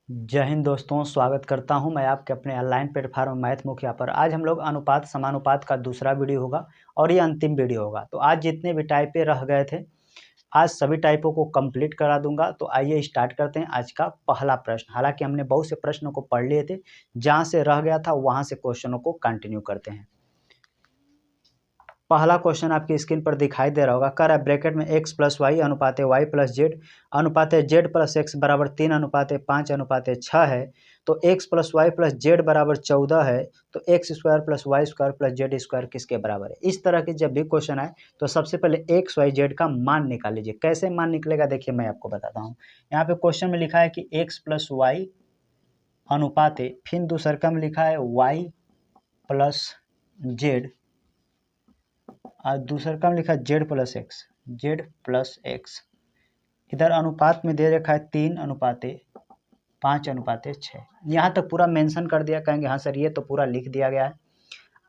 जय हिंद दोस्तों, स्वागत करता हूं मैं आपके अपने ऑनलाइन प्लेटफॉर्म मैथ मुखिया पर। आज हम लोग अनुपात समानुपात का दूसरा वीडियो होगा और ये अंतिम वीडियो होगा। तो आज जितने भी टाइपें रह गए थे, आज सभी टाइपों को कंप्लीट करा दूंगा। तो आइए स्टार्ट करते हैं आज का पहला प्रश्न। हालांकि हमने बहुत से प्रश्नों को पढ़ लिए थे, जहां से रह गया था वहां से क्वेश्चनों को कंटिन्यू करते हैं। पहला क्वेश्चन आपकी स्क्रीन पर दिखाई दे रहा होगा। कह रहा है ब्रैकेट में x प्लस वाई अनुपाते वाई प्लस जेड अनुपाते जेड प्लस एक्स बराबर 3 अनुपाते 5 अनुपाते 6 है। तो x plus Y plus Z बराबर 14 है। तो x square plus y square plus z square किसके बराबर है? इस तरह के जब भी क्वेश्चन आए तो सबसे पहले एक्स वाई जेड का मान निकाल लीजिए। कैसे मान निकलेगा देखिए मैं आपको बताता हूँ। यहाँ पे क्वेश्चन में लिखा है कि एक्स प्लस वाई अनुपाते, फिर दूसरा में लिखा है वाई प्लस जेड और दूसरा काम लिखा है जेड प्लस एक्स। इधर अनुपात में दे रखा है 3 अनुपाते 5 अनुपाते 6। यहाँ तक पूरा मेंशन कर दिया। कहेंगे हाँ सर ये तो पूरा लिख दिया गया है।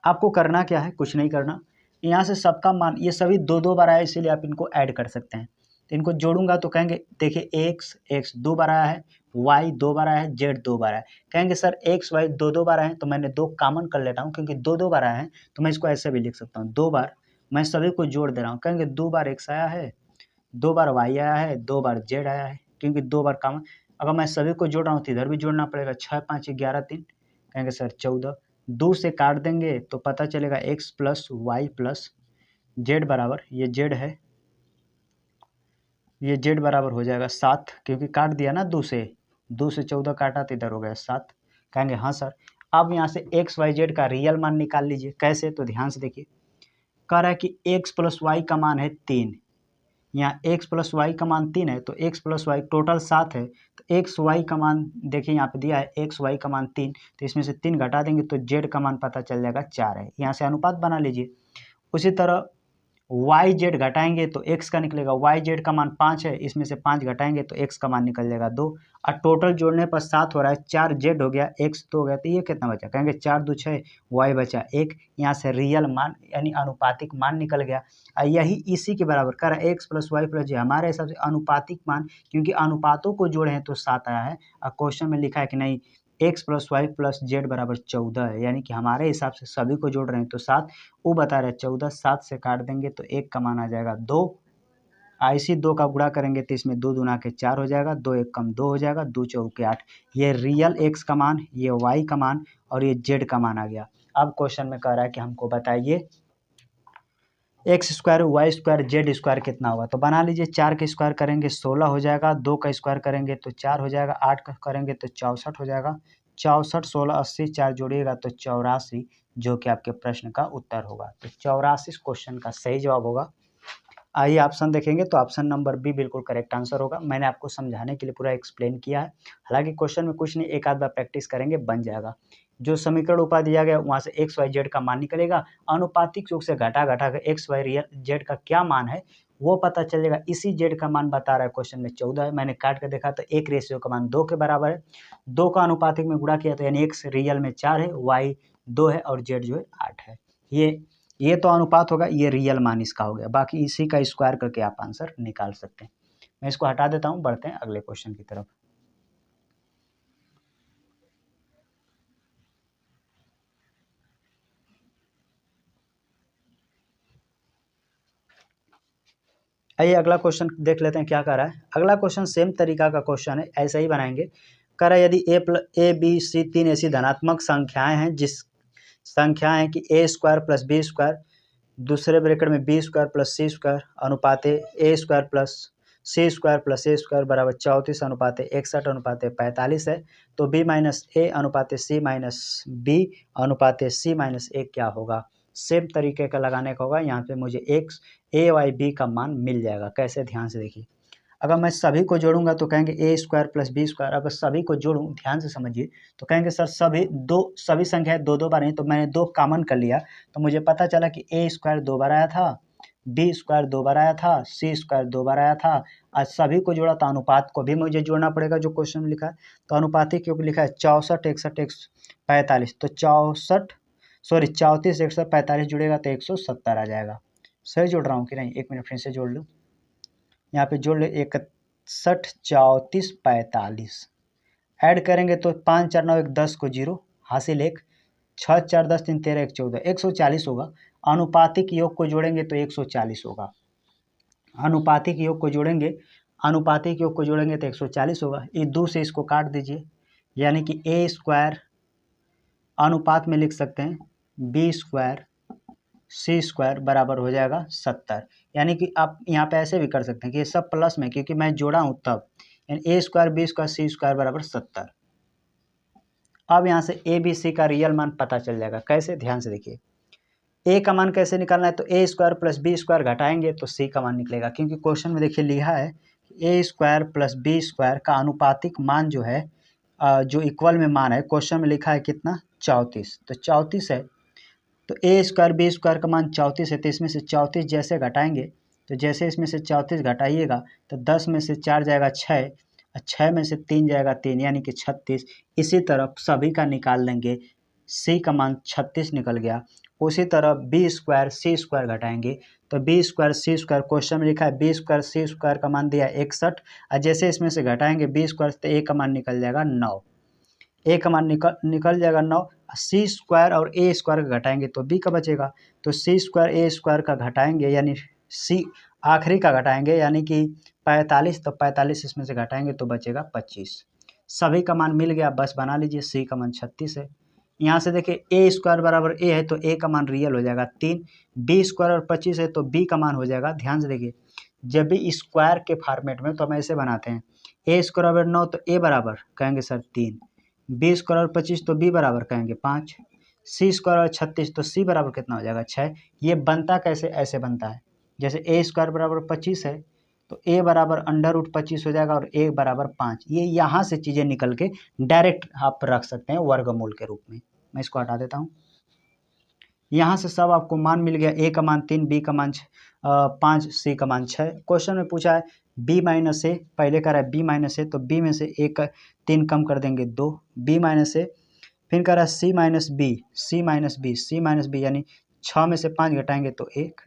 आपको करना क्या है? कुछ नहीं करना। यहाँ से सबका मान, ये सभी दो दो बार आया इसीलिए आप इनको ऐड कर सकते हैं। तो इनको जोड़ूंगा तो कहेंगे देखिए एक्स 2 बार आया है, वाई 2 बार आया है, जेड 2 बार आया है। कहेंगे सर एक्स वाई 2 बार आए हैं तो मैंने 2 कॉमन कर लेता हूँ, क्योंकि 2 बार आया है तो मैं इसको ऐसे भी लिख सकता हूँ 2 बार। मैं सभी को जोड़ दे रहा हूँ। कहेंगे 2 बार एक्स आया है, 2 बार वाई आया है, 2 बार जेड आया है, क्योंकि 2 बार कॉमन। अगर मैं सभी को जोड़ रहा हूँ तो इधर भी जोड़ना पड़ेगा। 6 5 11 3, कहेंगे सर 14। 2 से काट देंगे तो पता चलेगा X plus Y plus Z बराबर, ये जेड है, ये जेड बराबर हो जाएगा 7, क्योंकि काट दिया ना 2 से। 2 से 14 काटा तो इधर हो गया 7। कहेंगे हाँ सर। अब यहाँ से एक्स वाई जेड का रियल मान निकाल लीजिए। कैसे? तो ध्यान से देखिए। कह रहा है कि एक्स प्लस वाई का मान है 3। यहाँ एक्स प्लस वाई का मान 3 है तो एक्स प्लस वाई टोटल 7 है। तो एक्स वाई का मान देखिए यहाँ पे दिया है एक्स वाई का मान 3, तो इसमें से 3 घटा देंगे तो जेड का मान पता चल जाएगा 4 है। यहाँ से अनुपात बना लीजिए। उसी तरह वाई जेड घटाएंगे तो एक्स का निकलेगा, वाई जेड का मान 5 है, इसमें से 5 घटाएंगे तो एक्स का मान निकल जाएगा 2। और टोटल जोड़ने पर 7 हो रहा है। 4 जेड हो गया, एक्स 2 हो गया, तो ये कितना बचा? कहेंगे 4 2 6, वाई बचा 1। यहाँ से रियल मान यानी अनुपातिक मान निकल गया। और यही इसी के बराबर कर एक्स प्लस वाई प्लस जे, हमारे हिसाब से अनुपातिक मान, क्योंकि अनुपातों को जोड़े हैं तो 7 आया है। और क्वेश्चन में लिखा है कि नहीं X plus Y plus Z बराबर 14 है, यानी कि हमारे हिसाब से सभी को जोड़ रहे हैं तो 7। वो बता रहे 14, 7 से काट देंगे तो 1 का मान आ जाएगा 2। इसी 2 का गुणा करेंगे तो इसमें 2 दूना के 4 हो जाएगा, 2 1 कम 2 हो जाएगा, 2 चौके 8। ये रियल एक्स का मान, ये वाई का मान और ये जेड का मान आ गया। अब क्वेश्चन में कह रहा है कि हमको बताइए X square Y square Z square कितना होगा। तो बना लीजिए। 4 का स्क्वायर करेंगे 16 हो जाएगा, 2 का स्क्वायर करेंगे तो 4 हो जाएगा, 8 का करेंगे तो 64 हो जाएगा। 64 16 80, 4 जोड़िएगा तो 84, जो कि आपके प्रश्न का उत्तर होगा। तो 84 क्वेश्चन का सही जवाब होगा। आइए ऑप्शन देखेंगे तो ऑप्शन नंबर बी बिल्कुल करेक्ट आंसर होगा। मैंने आपको समझाने के लिए पूरा एक्सप्लेन किया है। हालांकि क्वेश्चन में कुछ नहीं, एक आध बार प्रैक्टिस करेंगे बन जाएगा। जो समीकरण ऊपर दिया गया वहां से एक्स वाई जेड का मान निकलेगा। अनुपातिक रूप से घटा कर एक्स वाई रियल जेड का क्या मान है वो पता चलेगा। इसी जेड का मान बता रहा है क्वेश्चन में 14 है। मैंने काट कर देखा तो 1 रेशियो का मान 2 के बराबर है। 2 का अनुपातिक में गुणा किया तो यानी एक्स रियल में 4 है, वाई 2 है और जेड जो है 8 है। ये तो अनुपात होगा, ये रियल मान इसका हो गया। बाकी इसी का स्क्वायर करके आप आंसर निकाल सकते हैं। मैं इसको हटा देता हूं, बढ़ते हैं अगले क्वेश्चन की तरफ। आइए अगला क्वेश्चन देख लेते हैं क्या कर रहा है। अगला क्वेश्चन सेम तरीका का क्वेश्चन है, ऐसा ही बनाएंगे। कह रहा है यदि ए बी सी 3 ऐसी धनात्मक संख्याएं हैं जिस संख्याएं हैं कि ए स्क्वायर प्लस बी स्क्वायर दूसरे ब्रैकेट में बी स्क्वायर प्लस सी स्क्वायर अनुपाते ए स्क्वायर प्लस सी स्क्वायर प्लस ए स्क्वायर बराबर 34 अनुपाते 61 अनुपाते 45 है, तो बी माइनस ए अनुपाते सी माइनस बी अनुपाते सी माइनस ए क्या होगा? सेम तरीके का लगाने का होगा। यहाँ पे मुझे एक्स ए वाई बी का मान मिल जाएगा। कैसे? ध्यान से देखिए। अगर मैं सभी को जोड़ूंगा तो कहेंगे ए स्क्वायर प्लस बी स्क्वायर। अगर सभी को जोड़ूं, ध्यान से समझिए, तो कहेंगे सर सभी संख्याएं 2 2 बार नहीं, तो मैंने 2 कॉमन कर लिया तो मुझे पता चला कि ए स्क्वायर 2 बार आया था, बी स्क्वायर 2 बार आया था, सी स्क्वायर 2 बार आया था। आज सभी को जोड़ा तो अनुपात को भी मुझे जोड़ना पड़ेगा जो क्वेश्चन में लिखा है। तो अनुपातिक क्योंकि लिखा है 64 61 45, तो 34 61 45 जुड़ेगा तो 170 आ जाएगा। सही जोड़ रहा हूँ कि नहीं? 1 मिनट फिर से जोड़ लूँ। यहाँ पे जोड़ ले 61 34 45, ऐड करेंगे तो 5 4 9 1 10 को 0 हासिल 1, 6 4 10 3 13 1 14 140 होगा। अनुपातिक योग को जोड़ेंगे तो 140 होगा। अनुपातिक योग को जोड़ेंगे, अनुपातिक योग को जोड़ेंगे तो 140 होगा। ये 2 से इसको काट दीजिए, यानी कि ए स्क्वायर अनुपात में लिख सकते हैं बी स्क्वायर सी स्क्वायर बराबर हो जाएगा 70। यानी कि आप यहाँ पे ऐसे भी कर सकते हैं कि ये सब प्लस में, क्योंकि मैं जोड़ा हूँ तब, यानी ए स्क्वायर बी स्क्वायर सी स्क्वायर बराबर 70। अब यहाँ से ए बी सी का रियल मान पता चल जाएगा। कैसे, ध्यान से देखिए। ए का मान कैसे निकालना है, तो ए स्क्वायर प्लस बी स्क्वायर घटाएंगे तो सी का मान निकलेगा, क्योंकि क्वेश्चन में देखिए लिखा है ए स्क्वायर प्लस बी स्क्वायर का अनुपातिक मान जो है जो इक्वल में मान है, क्वेश्चन में लिखा है कितना 34, तो 34 है। तो ए स्क्वायर बी स्क्वायर का मान 34 है, तो इसमें से 34 जैसे घटाएंगे, तो जैसे इसमें से 34 घटाइएगा तो 10 में से 4 जाएगा 6, और 6 में से 3 जाएगा 3, यानी कि 36। इसी तरह सभी का निकाल लेंगे, सी का मान 36 निकल गया। उसी तरह बी स्क्वायर सी स्क्वायर घटाएंगे तो बी स्क्वायर सी स्क्वायर, क्वेश्चन में लिखा है बी स्क्वायर सी स्क्वायर का मान दिया 61, और जैसे इसमें से घटाएंगे बी स्क्वायर तो ए का मान निकल जाएगा 9, ए का मान निकल जाएगा 9। सी स्क्वायर और ए स्क्वायर का घटाएंगे तो बी का बचेगा, तो सी स्क्वायर ए स्क्वायर का घटाएंगे, यानी सी आखिरी का घटाएंगे, यानी कि 45, तो 45 इसमें से घटाएंगे तो बचेगा 25। सभी का मान मिल गया, बस बना लीजिए, सी का मान 36 है। यहाँ से देखिए ए स्क्वायर बराबर ए है तो ए का मान रियल हो जाएगा 3, बी स्क्वायर और 25 है तो बी का मान हो जाएगा, ध्यान से देखिए, जब भी स्क्वायर के फॉर्मेट में तो हम ऐसे बनाते हैं, ए स्क्वायर बराबर 9 तो ए बराबर कहेंगे सर 3, बी स्क्वायर और 25 तो बी बराबर कहेंगे 5, सी स्क्वायर और 36 तो सी बराबर कितना हो जाएगा 6। ये बनता कैसे, ऐसे बनता है, जैसे ए स्क्वायर बराबर 25 है तो ए बराबर √25 हो जाएगा और ए बराबर 5। ये यहाँ से चीज़ें निकल के डायरेक्ट आप रख सकते हैं वर्गमूल के रूप में। मैं इसको हटा देता हूँ। यहाँ से सब आपको मान मिल गया, ए का मान 3, बी का मान 5, सी का मान 6। क्वेश्चन में पूछा है बी माइनस ए, पहले कह रहा है बी माइनस ए, तो बी में से ए का 3 कम कर देंगे 2, बी माइनस ए, फिर कह रहा है सी माइनस बी, सी माइनस बी, सी माइनस बी, यानी 6 में से 5 घटाएंगे तो 1।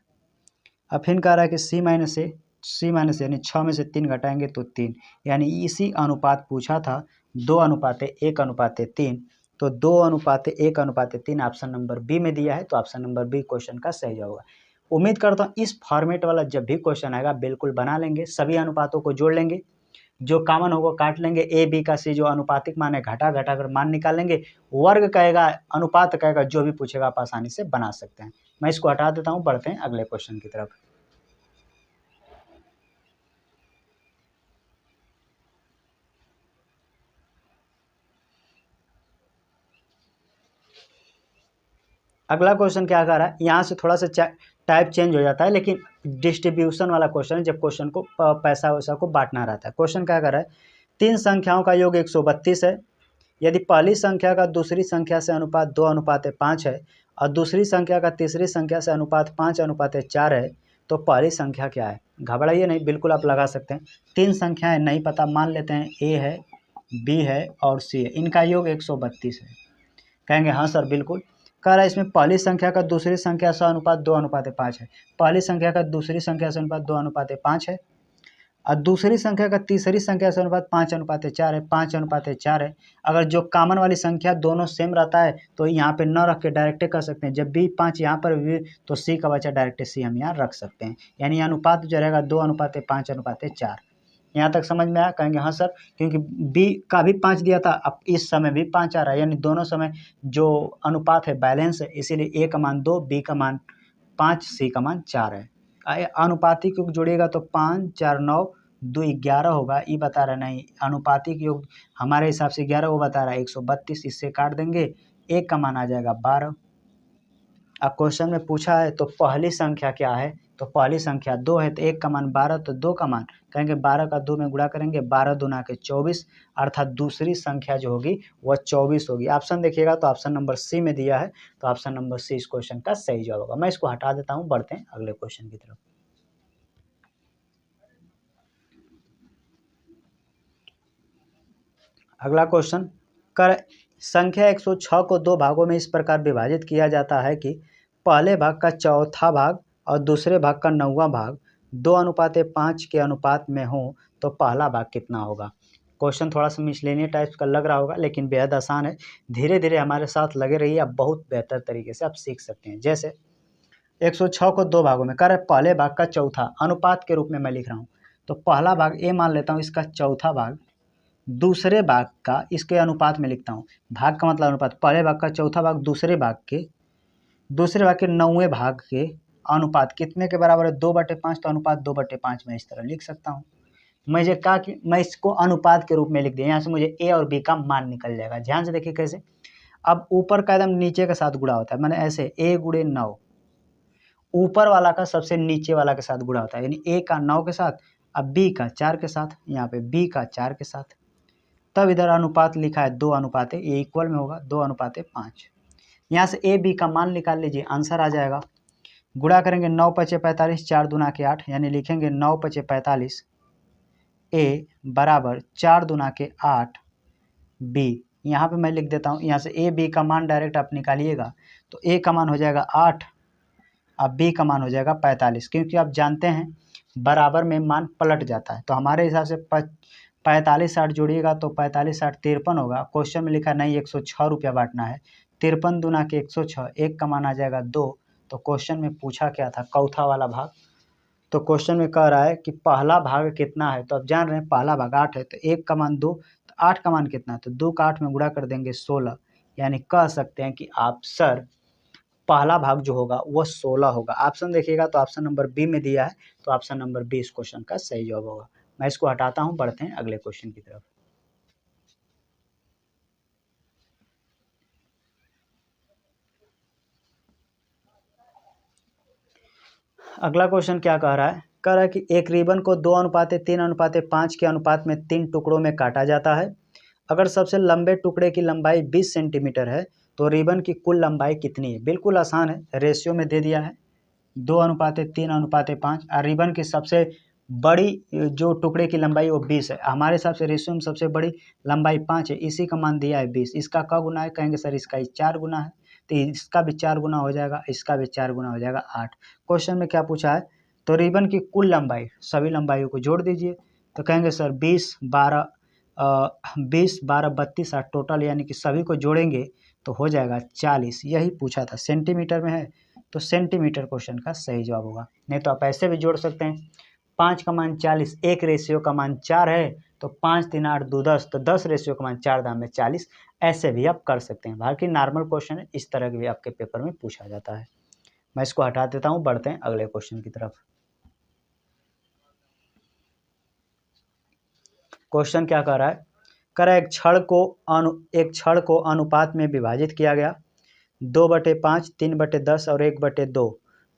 अब फिर कह रहा है कि सी माइनस ए, सी माइनस यानी 6 में से 3 घटाएंगे तो 3, यानी इसी अनुपात पूछा था 2:1:3, तो 2:1:3 ऑप्शन नंबर बी में दिया है, तो ऑप्शन नंबर बी क्वेश्चन का सही जवाब होगा। उम्मीद करता हूँ इस फॉर्मेट वाला जब भी क्वेश्चन आएगा बिल्कुल बना लेंगे, सभी अनुपातों को जोड़ लेंगे, जो कॉमन होगा काट लेंगे, ए बी का सी जो अनुपातिक मान है घटा कर मान निकालेंगे, वर्ग कहेगा अनुपात कहेगा, जो भी पूछेगा आप आसानी से बना सकते हैं। मैं इसको हटा देता हूँ, बढ़ते हैं अगले क्वेश्चन की तरफ। अगला क्वेश्चन क्या कर रहा है, यहाँ से थोड़ा सा टाइप चेंज हो जाता है, लेकिन डिस्ट्रीब्यूशन वाला क्वेश्चन है, जब क्वेश्चन को पैसा वैसा को बांटना रहता है। क्वेश्चन क्या कर रहा है, 3 संख्याओं का योग 132 है, यदि पहली संख्या का दूसरी संख्या से अनुपात 2:5 है और दूसरी संख्या का तीसरी संख्या से अनुपात 5:4 है, तो पहली संख्या क्या है। घबराइए नहीं, बिल्कुल आप लगा सकते हैं। 3 संख्याएं नहीं पता, मान लेते हैं ए है, बी है और सी है, इनका योग 132 है। कहेंगे हाँ सर बिल्कुल। कह रहा है इसमें पहली संख्या का दूसरी संख्या से अनुपात 2:5 है, पहली संख्या का दूसरी संख्या से अनुपात 2:5 है, और दूसरी संख्या का तीसरी संख्या से अनुपात 5:4 है, 5:4 है। अगर जो कॉमन वाली संख्या दोनों सेम रहता है तो यहाँ पे न रख के डायरेक्ट कर सकते हैं, जब भी 5 यहाँ पर भी तो सी का बचा डायरेक्ट सी हम यहाँ रख सकते हैं, यानी अनुपात जो रहेगा 2:5:4। यहाँ तक समझ में आया। कहेंगे हाँ सर, क्योंकि बी का भी 5 दिया था, अब इस समय भी 5 आ रहा है, यानी दोनों समय जो अनुपात है बैलेंस है, इसीलिए ए का मान 2, बी का मान 5, सी का मान 4 है। अनुपातिक योग जोड़िएगा तो 5 4 9 2 11 होगा, ये बता रहा नहीं, अनुपातिक योग हमारे हिसाब से 11 वो बता रहा है 132, इससे काट देंगे, एक का मान आ जाएगा 12। अब क्वेश्चन में पूछा है तो पहली संख्या क्या है, तो पहली संख्या 2 है, तो 1 का मान 12, तो 2 का मान कहेंगे 12 का 2 में गुणा करेंगे, 12 दूना के 24, अर्थात दूसरी संख्या जो होगी वह 24 होगी। ऑप्शन देखिएगा तो ऑप्शन नंबर सी में दिया है, तो ऑप्शन नंबर सी इस क्वेश्चन का सही जवाब होगा। मैं इसको हटा देता हूँ, बढ़ते हैं अगले क्वेश्चन की तरफ। अगला क्वेश्चन कर संख्या 106 को 2 भागों में इस प्रकार विभाजित किया जाता है कि पहले भाग का चौथा भाग और दूसरे भाग का 9वां भाग 2:5 के अनुपात में हो, तो पहला भाग कितना होगा। क्वेश्चन थोड़ा सा मिसलेनियस टाइप का लग रहा होगा, लेकिन बेहद आसान है। धीरे धीरे हमारे साथ लगे रहिए, आप बहुत बेहतर तरीके से आप सीख सकते हैं। जैसे 106 को 2 भागों में कर रहे, पहले भाग का चौथा अनुपात के रूप में मैं लिख रहा हूँ। तो पहला भाग ए मान लेता हूँ, इसका चौथा भाग दूसरे भाग का इसके अनुपात में लिखता हूँ। भाग का मतलब अनुपात, पहले भाग का चौथा भाग दूसरे भाग के 9वें भाग के अनुपात कितने के बराबर है, 2/5। तो अनुपात 2/5 मैं इस तरह लिख सकता हूँ। मुझे कहा कि मैं इसको अनुपात के रूप में लिख दिया, यहाँ से मुझे ए और बी का मान निकल जाएगा। ध्यान से देखिए कैसे, अब ऊपर का एकदम नीचे के साथ गुणा होता है, मैंने ऐसे ए गुणे 9 ऊपर वाला का सबसे नीचे वाला के साथ गुणा होता है, यानी ए का 9 के साथ, अब बी का 4 के साथ, यहाँ पे बी का 4 के साथ। तब इधर अनुपात लिखा है 2 ये इक्वल में होगा 2:5। यहाँ से ए बी का मान निकाल लीजिए, आंसर आ जाएगा। गुणा करेंगे 9×5 = 45, 4 दूना के 8, यानी लिखेंगे 9×5 = 45, ए बराबर 4 दूना के 8 बी। यहाँ पे मैं लिख देता हूँ, यहाँ से ए बी का मान डायरेक्ट आप निकालिएगा, तो ए का मान हो जाएगा 8, अब बी का मान हो जाएगा 45, क्योंकि आप जानते हैं बराबर में मान पलट जाता है। तो हमारे हिसाब से 45 60 जोड़िएगा तो 45 60 53 होगा। क्वेश्चन में लिखा नहीं 106 रुपया बांटना है, 53 दूना के 106, एक का मान आ जाएगा 2। तो क्वेश्चन में पूछा क्या था, चौथा वाला भाग। तो क्वेश्चन में कह रहा है कि पहला भाग कितना है, तो आप जान रहे हैं पहला भाग 8 है, तो 1 का मान 2, तो 8 का मान कितना है, तो 2 का 8 में गुणा कर देंगे 16, यानी कह सकते हैं कि आप सर पहला भाग जो होगा वो 16 होगा। ऑप्शन देखिएगा तो ऑप्शन नंबर बी में दिया है, तो ऑप्शन नंबर बी इस क्वेश्चन का सही जवाब होगा। मैं इसको हटाता हूं, बढ़ते हैं अगले क्वेश्चन की तरफ। अगला क्वेश्चन क्या कह रहा है, कह रहा है कि एक रिबन को 2:3:5 के अनुपात में 3 टुकड़ों में काटा जाता है। अगर सबसे लंबे टुकड़े की लंबाई 20 सेंटीमीटर है तो रिबन की कुल लंबाई कितनी है। बिल्कुल आसान है, रेशियो में दे दिया है 2:3:5 और रिबन की सबसे बड़ी जो टुकड़े की लंबाई वो 20 है। हमारे हिसाब से रेशियो में सबसे बड़ी लंबाई 5 है, इसी का मान दिया है 20। इसका क्या गुना है, कहेंगे सर इसका 4 गुना है, तो इसका भी 4 गुना हो जाएगा, इसका भी 4 गुना हो जाएगा 8। क्वेश्चन में क्या पूछा है, तो रिबन की कुल लंबाई, सभी लंबाइयों को जोड़ दीजिए। तो कहेंगे सर 20 12 32 8 टोटल, यानी कि सभी को जोड़ेंगे तो हो जाएगा 40। यही पूछा था, सेंटीमीटर में है तो सेंटीमीटर क्वेश्चन का सही जवाब होगा। नहीं तो आप ऐसे भी जोड़ सकते हैं, 5 का मान 40, एक रेशियो का मान 4 है, तो 5 3 8 2 10, तो 10 रेशियो का मान 4 दाम में 40। ऐसे भी आप कर सकते हैं। बाकी नॉर्मल क्वेश्चन है, इस तरह के भी आपके पेपर में पूछा जाता है। मैं इसको हटा देता हूँ, बढ़ते हैं अगले क्वेश्चन की तरफ। क्वेश्चन क्या कर रहा है, कह रहा है एक छड़ को अनुपात में विभाजित किया गया, 2/5, 3/10 और 1/2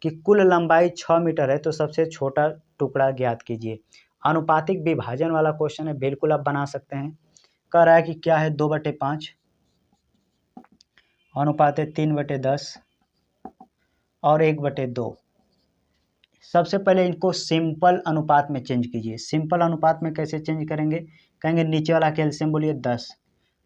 की कुल लंबाई 6 मीटर है, तो सबसे छोटा टुकड़ा ज्ञात कीजिए। अनुपातिक विभाजन वाला क्वेश्चन है, बिल्कुल आप बना सकते हैं। कह रहा है कि क्या है 2/5 अनुपात है 3/10 और 1/2। सबसे पहले इनको सिंपल अनुपात में चेंज कीजिए। सिंपल अनुपात में कैसे चेंज करेंगे, कहेंगे नीचे वाला का एलसीएम बोलिए 10,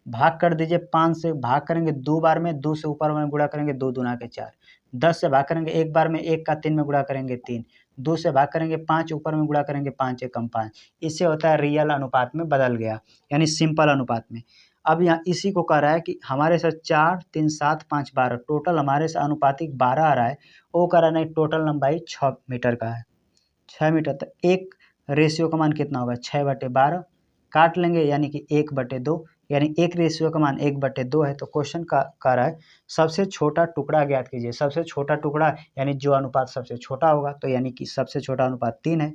भाग कर दीजिए 5 से, भाग करेंगे 2 बार में, 2 से ऊपर में गुणा करेंगे 2 दूना के 4, 10 से भाग करेंगे 1 बार में, 1 का 3 में गुणा करेंगे 3, 2 से भाग करेंगे 5 ऊपर में गुणा करेंगे 5 एकम 5। इससे होता है रियल अनुपात में बदल गया, यानी सिंपल अनुपात में। अब यहाँ इसी को कह रहा है कि हमारे साथ 4 3 7 5 12 टोटल हमारे से अनुपातिक 12 आ रहा है, वो कह रहा है नहीं टोटल लंबाई 6 मीटर का है, 6 मीटर। तो एक रेशियो का मान कितना होगा, 6/12 काट लेंगे, यानी कि 1/2, यानी एक रेशियो का मान 1/2 है। तो क्वेश्चन का कह रहा है सबसे छोटा टुकड़ा ज्ञात कीजिए। सबसे छोटा टुकड़ा यानी जो अनुपात सबसे छोटा होगा, तो यानी कि सबसे छोटा अनुपात 3 है,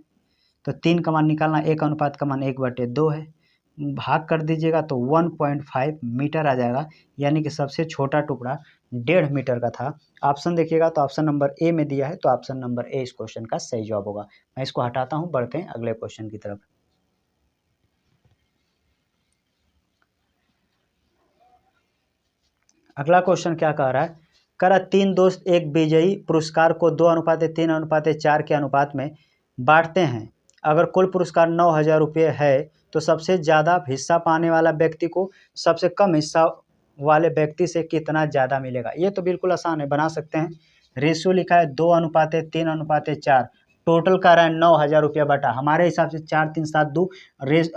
तो 3 का मान निकालना, एक अनुपात का मान 1/2 है, भाग कर दीजिएगा तो 1.5 मीटर आ जाएगा, यानी कि सबसे छोटा टुकड़ा 1.5 मीटर का था। ऑप्शन देखिएगा तो ऑप्शन नंबर ए में दिया है, तो ऑप्शन नंबर ए इस क्वेश्चन का सही जवाब होगा। मैं इसको हटाता हूं, बढ़ते हैं अगले क्वेश्चन की तरफ। अगला क्वेश्चन क्या कह रहा है, कह रहा 3 दोस्त एक विजयी पुरस्कार को 2:3:4 के अनुपात में बांटते हैं। अगर कुल पुरस्कार 9,000 रुपये है तो सबसे ज़्यादा हिस्सा पाने वाला व्यक्ति को सबसे कम हिस्सा वाले व्यक्ति से कितना ज़्यादा मिलेगा। ये तो बिल्कुल आसान है, बना सकते हैं। रेशियो लिखा है 2:3:4, टोटल कह रहा है 9,000 रुपया बटा, हमारे हिसाब से 4 3 7 2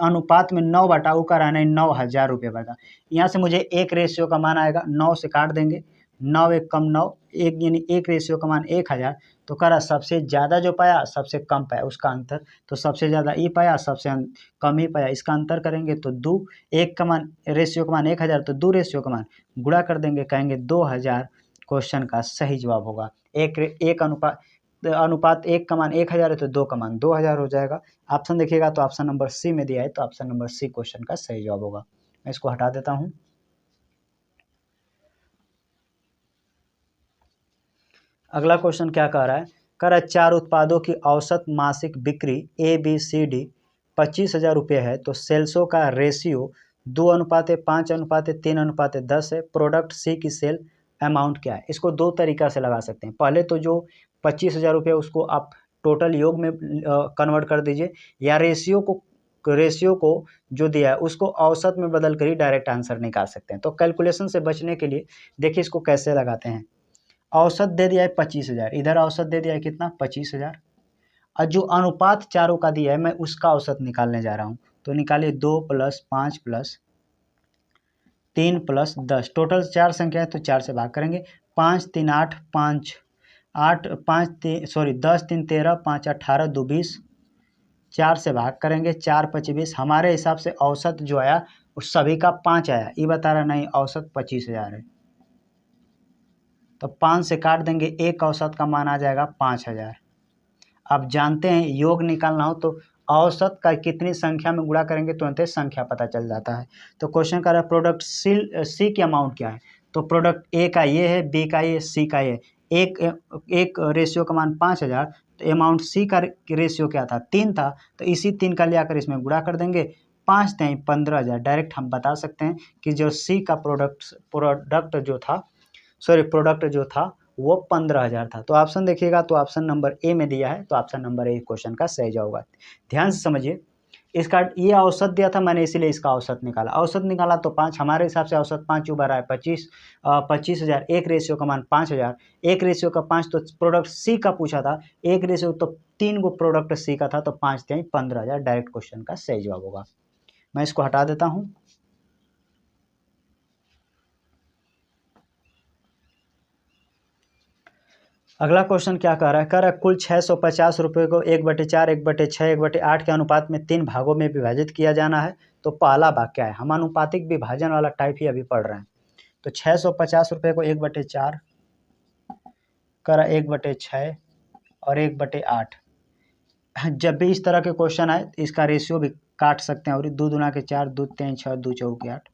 अनुपात में 9 बटा, वो कह रहा है 9,000 रुपया बटा। यहाँ से मुझे एक रेशियो का मान आएगा, 9 से काट देंगे, 9 एक कम 9, एक यानी एक रेशियो का मान 1,000। तो कह रहा सबसे ज़्यादा जो पाया सबसे कम पाया उसका अंतर, तो सबसे ज़्यादा ई पाया सबसे कम ही पाया, इसका अंतर करेंगे तो 2, एक का मान रेशियो का मान 1,000 तो 2 रेशियो का मान गुणा कर देंगे, कहेंगे 2,000 क्वेश्चन का सही जवाब होगा। एक अनुपात एक का मान 1,000 है तो 2 का मान 2,000 हो जाएगा। ऑप्शन देखिएगा तो ऑप्शन नंबर सी में दिया है, तो ऑप्शन नंबर सी क्वेश्चन का सही जवाब होगा। मैं इसको हटा देता हूँ। अगला क्वेश्चन क्या कह रहा है, कह रहा है 4 उत्पादों की औसत मासिक बिक्री ABCD 25,000 रुपये है, तो सेल्सों का रेशियो 2:5:3:10 है। प्रोडक्ट सी की सेल अमाउंट क्या है? इसको दो तरीका से लगा सकते हैं। पहले तो जो 25,000 रुपये उसको आप टोटल योग में कन्वर्ट कर दीजिए, या रेशियो को जो दिया है उसको औसत में बदल कर ही डायरेक्ट आंसर निकाल सकते हैं। तो कैलकुलेशन से बचने के लिए देखिए इसको कैसे लगाते हैं। औसत दे दिया है 25,000, इधर औसत दे दिया है कितना 25,000, और जो अनुपात चारों का दिया है मैं उसका औसत निकालने जा रहा हूँ। तो निकालिए 2 + 5 + 3 + 10, टोटल 4 संख्या है तो 4 से भाग करेंगे। 5 3 8 5 8 5 10 3 13 5 18 2 20, 4 से भाग करेंगे, 4 5 20। हमारे हिसाब से औसत जो आया उस सभी का 5 आया, ये बता रहा नहीं औसत 25,000 है, तो 5 से काट देंगे, एक औसत का मान आ जाएगा 5,000। अब जानते हैं योग निकालना हो तो औसत का कितनी संख्या में गुणा करेंगे तुरंत संख्या पता चल जाता है। तो क्वेश्चन कर रहा है प्रोडक्ट सी की अमाउंट क्या है, तो प्रोडक्ट ए का ये है, बी का ये, सी का ये। एक रेशियो का मान 5,000, तो अमाउंट सी का रेशियो क्या था 3 था, तो इसी 3 का ले आकर इसमें गुणा कर देंगे, 5 3 15,000। डायरेक्ट हम बता सकते हैं कि जो सी का प्रोडक्ट जो था वो 15,000 था। तो ऑप्शन देखिएगा तो ऑप्शन नंबर ए में दिया है, तो ऑप्शन नंबर ए क्वेश्चन का सही जवाब होगा। ध्यान से समझिए, इसका ये औसत दिया था मैंने इसीलिए इसका औसत निकाला। औसत निकाला तो 5, हमारे हिसाब से औसत 5 उभर आया 25,000। एक रेशियो का मान 5,000, एक रेशियो का 5, तो प्रोडक्ट सी का पूछा था, एक रेशियो तो 3 गो प्रोडक्ट सी का था, तो 5 3 15,000 डायरेक्ट क्वेश्चन का सही जवाब होगा। मैं इसको हटा देता हूँ। अगला क्वेश्चन क्या कह रहा है, कह रहा है कुल 650 रुपये को 1/4, 1/6, 1/8 के अनुपात में 3 भागों में विभाजित किया जाना है, तो पहला भाग क्या है? हम अनुपातिक विभाजन वाला टाइप ही अभी पढ़ रहे हैं। तो 650 रुपये को 1/4, कह रहा 1/6 और 1/8। जब भी इस तरह के क्वेश्चन आए इसका रेशियो भी काट सकते हैं, और 2 दूना के 4, 2 3 6, 2 चौके 8।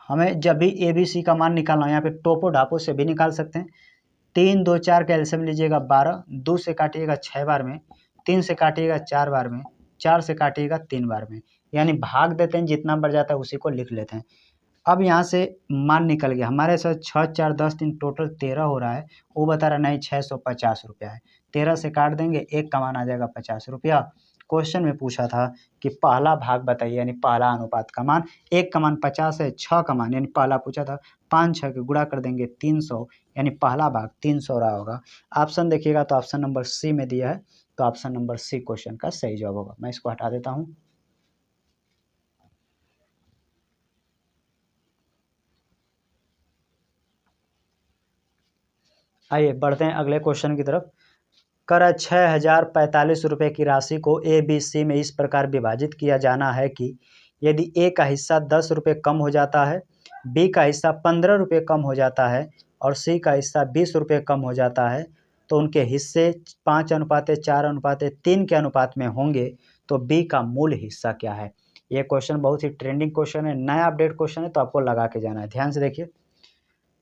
हमें जब भी ABC का मान निकालना है यहाँ पे टोपो ढापो से भी निकाल सकते हैं। 3 2 4 का एलसीएम लीजिएगा 12, 2 से काटिएगा 6 बार में, 3 से काटिएगा 4 बार में, 4 से काटिएगा 3 बार में, यानी भाग देते हैं, जितना बढ़ जाता है उसी को लिख लेते हैं। अब यहाँ से मान निकल गया हमारे साथ 6 4 10 3 टोटल 13 हो रहा है, वो बता रहा नहीं 650 रुपया है। 13 से काट देंगे, एक का मान आ जाएगा 50 रुपया। क्वेश्चन में पूछा था कि पहला भाग बताइए, यानी पहला अनुपात का मान, एक का मान 50 है, 6 का मान यानी पहला पूछा था 5 6 के गुणा कर देंगे 300, यानी पहला भाग 300 रहा होगा। ऑप्शन देखिएगा तो ऑप्शन नंबर सी में दिया है, तो ऑप्शन नंबर सी क्वेश्चन का सही जवाब होगा। मैं इसको हटा देता हूँ। आइए बढ़ते हैं अगले क्वेश्चन की तरफ। कर 6,045 रुपये की राशि को ABC में इस प्रकार विभाजित किया जाना है कि यदि ए का हिस्सा 10 रुपये कम हो जाता है, बी का हिस्सा 15 रुपये कम हो जाता है और सी का हिस्सा 20 रुपये कम हो जाता है, तो उनके हिस्से 5:4:3 के अनुपात में होंगे, तो बी का मूल हिस्सा क्या है? ये क्वेश्चन बहुत ही ट्रेंडिंग क्वेश्चन है, नया अपडेट क्वेश्चन है, तो आपको लगा के जाना है। ध्यान से देखिए,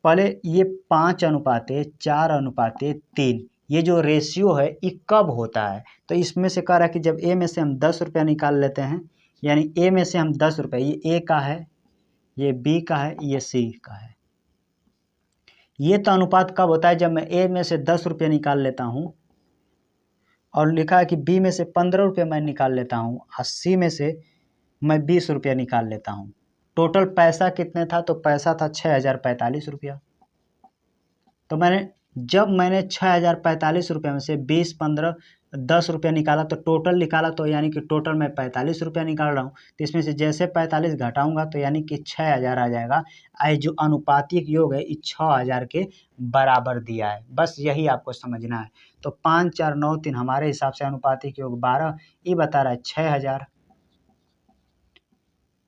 पहले ये 5:4:3 ये जो रेशियो है ये कब होता है? तो इसमें से कह रहा है कि जब ए में से हम 10 रुपया निकाल लेते हैं, यानी ए में से हम 10 रुपये, ये ए का है, ये बी का है, ये सी का है। ये तो अनुपात कब होता है? जब मैं ए में से 10 रुपये निकाल लेता हूँ और लिखा है कि बी में से 15 रुपये मैं निकाल लेता हूँ और सी में से मैं 20 रुपया निकाल लेता हूँ। टोटल पैसा कितने था? तो पैसा था 6,045 रुपया। तो जब मैंने 6,045 रुपये में से 20 15 10 रुपया निकाला तो टोटल निकाला, तो यानी कि टोटल मैं 45 रुपया निकाल रहा हूँ। तो इसमें से जैसे 45 घटाऊंगा तो यानी कि 6000 आ जाएगा। आई जो अनुपातिक योग है इस 6000 के बराबर दिया है, बस यही आपको समझना है। तो 5 4 9 3 हमारे हिसाब से अनुपातिक योग 12, ये बता रहा है 6000।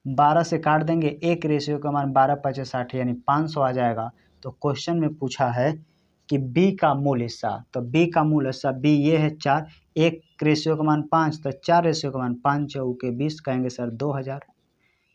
12 से काट देंगे, एक रेशियो का मान 12 5 60 यानी 500 आ जाएगा। तो क्वेश्चन में पूछा है कि बी का मूल हिस्सा, तो बी का मूल हिस्सा बी ये है 4, एक रेशियो का मान 5, तो 4 रेशियो का मान 5 चौके 20, कहेंगे सर 2000।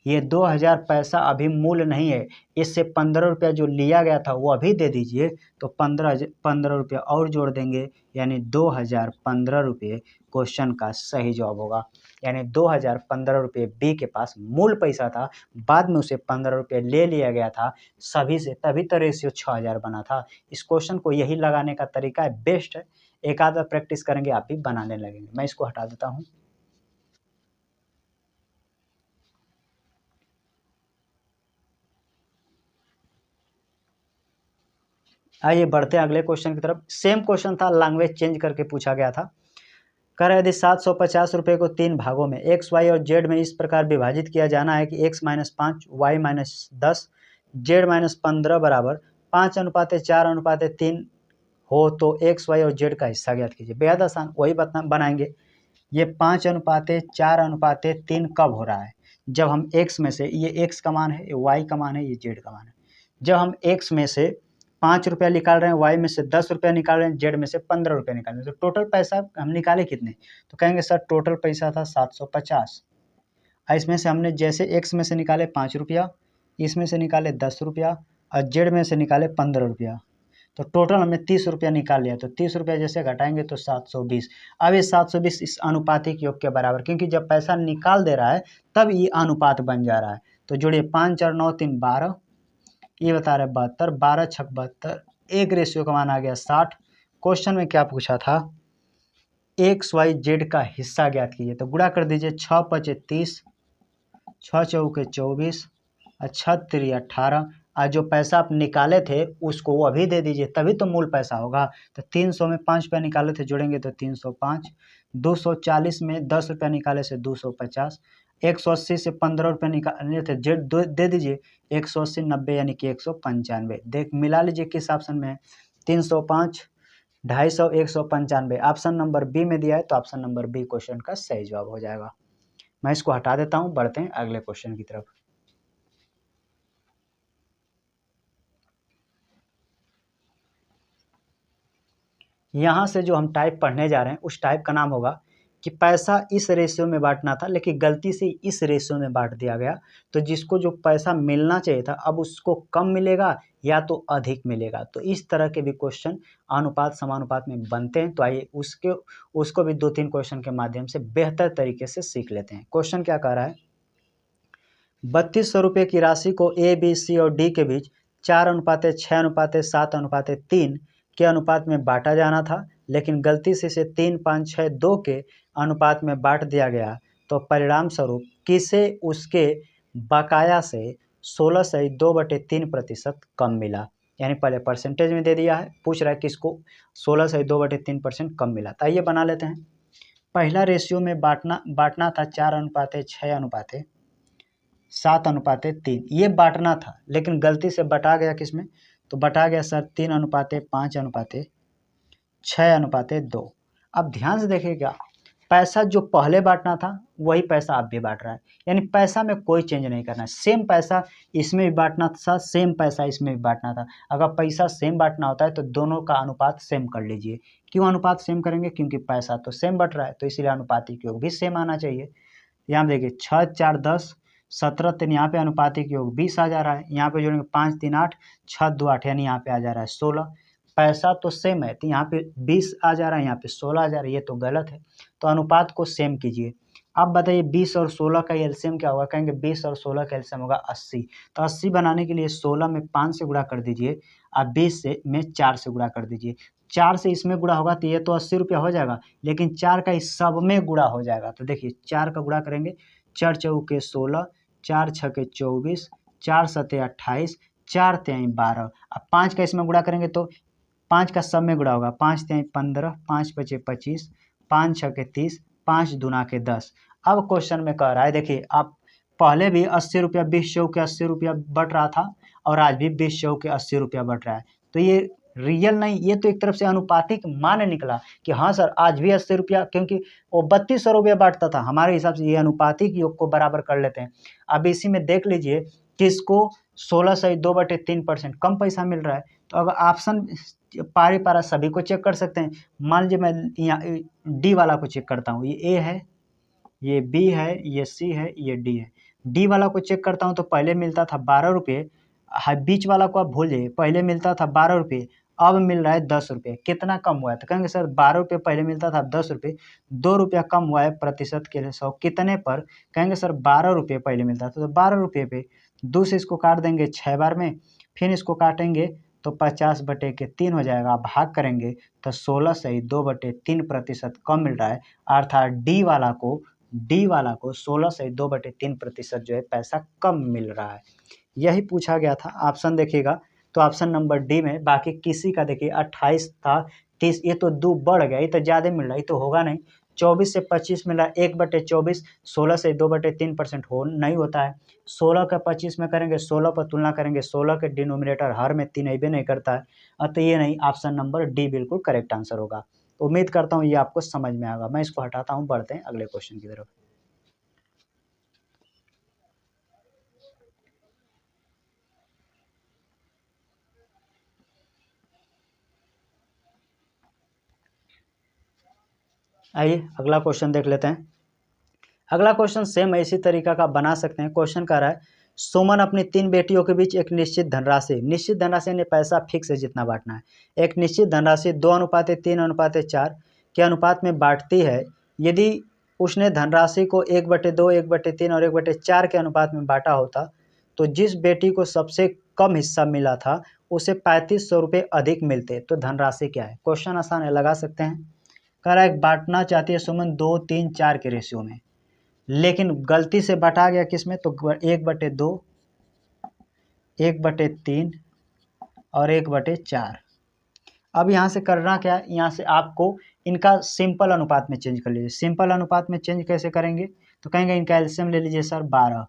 ये 2000 पैसा अभी मूल नहीं है, इससे 15 रुपया जो लिया गया था वो अभी दे दीजिए, तो 15 रुपया और जोड़ देंगे, यानी 2015 रुपये क्वेश्चन का सही जवाब होगा। यानी 2015 रुपये बी के पास मूल पैसा था, बाद में उसे 15 रुपये ले लिया गया था सभी से, तभी तो रेशियो 6000 बना था। इस क्वेश्चन को यही लगाने का तरीका है, बेस्ट है। एक आध बार प्रैक्टिस करेंगे आप भी बनाने लगेंगे। मैं इसको हटा देता हूँ। आइए बढ़ते हैं अगले क्वेश्चन की तरफ। सेम क्वेश्चन था, लैंग्वेज चेंज करके पूछा गया था। कह रहे यदि 750 रुपये को 3 भागों में एक्स वाई और जेड में इस प्रकार विभाजित किया जाना है कि x - 5 y - 10 जेड - 15 बराबर 5:4:3 हो, तो एक्स वाई और जेड का हिस्सा ज्ञात कीजिए। बेहद आसान, वही बनाएंगे। ये 5:4:3 कब हो रहा है? जब हम x में से, ये x का मान है, ये y का मान है, ये z का मान है। जब हम x में से 5 रुपया निकाल रहे हैं, y में से 10 रुपया निकाल रहे हैं, z में से 15 रुपया निकाल रहे हैं, तो टोटल पैसा हम निकाले कितने? तो कहेंगे सर टोटल पैसा था 750। इसमें से हमने जैसे x में से निकाले 5 रुपया, इसमें से निकाले 10 रुपया और z में से निकाले 15 रुपया, तो टोटल हमने 30 रुपया निकाल लिया। तो 30 रुपया जैसे घटाएंगे तो 720। अब ये 720 इस अनुपातिक योग के बराबर, क्योंकि जब पैसा निकाल दे रहा है तब ये अनुपात बन जा रहा है। तो जोड़िए 5 4 9 3 12, ये बता रहा है 72, 12 6 72, एक रेशियो का मान आ गया 60। क्वेश्चन में क्या पूछा था? एक्स वाई जेड का हिस्सा ज्ञात कीजिए। तो गुणा कर दीजिए, 6 5 30, 6 चौके 24 और 6 3 18, और जो पैसा आप निकाले थे उसको वो अभी दे दीजिए, तभी तो मूल पैसा होगा। तो 300 में 5 रुपया निकाले थे, जोड़ेंगे तो 305। 240 में 10 रुपया निकाले से 250। 180 से 15 रुपये निकाले थे, जेड दे दीजिए। 180 90 यानी कि 195। देख मिला लीजिए किस ऑप्शन में है। 305, 250, 195 ऑप्शन नंबर बी में दिया है, तो ऑप्शन नंबर बी क्वेश्चन का सही जवाब हो जाएगा। मैं इसको हटा देता हूँ, बढ़ते हैं अगले क्वेश्चन की तरफ। यहाँ से जो हम टाइप पढ़ने जा रहे हैं उस टाइप का नाम होगा कि पैसा इस रेशियो में बांटना था, लेकिन गलती से इस रेशियो में बांट दिया गया। तो जिसको जो पैसा मिलना चाहिए था अब उसको कम मिलेगा या तो अधिक मिलेगा। तो इस तरह के भी क्वेश्चन अनुपात समानुपात में बनते हैं। तो आइए उसको भी 2-3 क्वेश्चन के माध्यम से बेहतर तरीके से सीख लेते हैं। क्वेश्चन क्या कह रहा है? 3200 रुपये की राशि को ए बी सी और डी के बीच 4:6:7:3 के अनुपात में बांटा जाना था, लेकिन गलती से इसे 3 5 6 2 के अनुपात में बांट दिया गया। तो परिणाम स्वरूप किसे उसके बकाया से 16/2/3% कम मिला? यानी पहले परसेंटेज में दे दिया है, पूछ रहा है किसको 16/2/3% कम मिला। तो आइए बना लेते हैं। पहला रेशियो में बांटना था 4:6:7:3, ये बांटना था, लेकिन गलती से बटा गया किसमें? तो बटा गया सर 3:5:6:2। अब ध्यान से देखिएगा, पैसा जो पहले बांटना था वही पैसा अब भी बांट रहा है, यानी पैसा में कोई चेंज नहीं करना है। सेम पैसा इसमें भी बांटना था, सेम पैसा इसमें भी बांटना था। अगर पैसा सेम बांटना होता है तो दोनों का अनुपात सेम कर लीजिए। क्यों अनुपात सेम करेंगे? क्योंकि पैसा तो सेम बट रहा है, तो इसीलिए अनुपातिक योग भी सेम आना चाहिए। यहाँ देखिए 6 4 10 17, 3 यहाँ पे अनुपातिक योग 20 आ जा रहा है। यहाँ पे जोड़ेंगे 5 3 8, 6 2 8, यानी यहाँ पे आ जा रहा है 16। पैसा तो सेम है, तो यहाँ पे 20 आ जा रहा है, यहाँ पे 16 आ जा रहा है, ये तो गलत है। तो अनुपात को सेम कीजिए। अब बताइए 20 और 16 का एलसीएम क्या होगा? कहेंगे 20 और 16 का एलसीएम होगा 80। तो 80 बनाने के लिए 16 में 5 से गुणा कर दीजिए और 20 में 4 से गुणा कर दीजिए। 4 से इसमें गुणा होगा तो ये तो 80 रुपया हो जाएगा, लेकिन 4 का इस सब में गुणा हो जाएगा। तो देखिए 4 का गुणा करेंगे, 4 चौके 16, 4 छके 24, 4 सते 28, 4 तिहाई 12। अब 5 का इसमें गुणा करेंगे तो 5 का सब में गुणा होगा, 5 तिहाई 15, 5 पचे 25, 5 छः के 30, 5 दूना के 10। अब क्वेश्चन में कह रहा है, देखिए आप पहले भी 80 रुपया 20 चौक के 80 रुपया बट रहा था और आज भी 20 चौक के 80 रुपया बट रहा है। तो ये रियल नहीं, ये तो एक तरफ से अनुपातिक मान निकला कि हाँ सर आज भी 80 रुपया, क्योंकि वो 3200 रुपया बांटता था। हमारे हिसाब से ये अनुपातिक योग को बराबर कर लेते हैं। अब इसी में देख लीजिए किसको 16/2/3% कम पैसा मिल रहा है। तो अगर ऑप्शन पारी पारा सभी को चेक कर सकते हैं। मान लीजिए मैं यहाँ डी वाला को चेक करता हूँ, ये ए है, ये बी है, ये सी है, ये डी है। डी वाला को चेक करता हूँ तो पहले मिलता था 12 रुपये, बीच वाला को आप भूल जाइए, पहले मिलता था 12 रुपये, अब मिल रहा है 10 रुपये। कितना कम हुआ है? तो कहेंगे सर 12 रुपये पहले मिलता था, 10 रुपये, 2 रुपया कम हुआ है प्रतिशत के लिए 100 कितने पर? कहेंगे सर 12 रुपये पहले मिलता था, तो 12 रुपये पे 2 से इसको काट देंगे 6 बार में, फिर इसको काटेंगे तो 50/3 हो जाएगा। भाग करेंगे तो 16/2/3% कम मिल रहा है। अर्थात डी वाला को 16/2/3% जो है पैसा कम मिल रहा है। यही पूछा गया था। ऑप्शन देखिएगा तो ऑप्शन नंबर डी में, बाकी किसी का देखिए 28 था 30, ये तो 2 बढ़ गया, ये तो ज़्यादा मिल रहा है, ये तो होगा नहीं। 24 से 25 मिल रहा है, 1/24, 16/2/3% हो नहीं होता है। 16 का 25 में करेंगे, 16 पर तुलना करेंगे, 16 के डिनोमिनेटर हर में 3 अबे नहीं करता है, अतः ये नहीं, ऑप्शन नंबर डी बिल्कुल करेक्ट आंसर होगा। उम्मीद करता हूँ ये आपको समझ में आएगा। मैं इसको हटाता हूँ, बढ़ते हैं अगले क्वेश्चन की तरफ। आइए अगला क्वेश्चन देख लेते हैं। अगला क्वेश्चन सेम इसी तरीका का बना सकते हैं। क्वेश्चन कह रहा है सुमन अपनी 3 बेटियों के बीच एक निश्चित धनराशि यानी पैसा फिक्स है जितना बांटना है, एक निश्चित धनराशि 2:3:4 के अनुपात में बांटती है। यदि उसने धनराशि को 1/2, 1/3 और 1/4 के अनुपात में बांटा होता तो जिस बेटी को सबसे कम हिस्सा मिला था उसे 3500 रुपये अधिक मिलते। तो धनराशि क्या है? क्वेश्चन आसान है, लगा सकते हैं। कह रहा है बांटना चाहती है सुमन 2, 3, 4 के रेशियो में, लेकिन गलती से बटा गया किस में? तो 1/2, 1/3 और 1/4। अब यहाँ से करना क्या है? यहाँ से आपको इनका सिंपल अनुपात में चेंज कर लीजिए। सिंपल अनुपात में चेंज कैसे करेंगे? तो कहेंगे इनका एलसीएम ले लीजिए सर 12,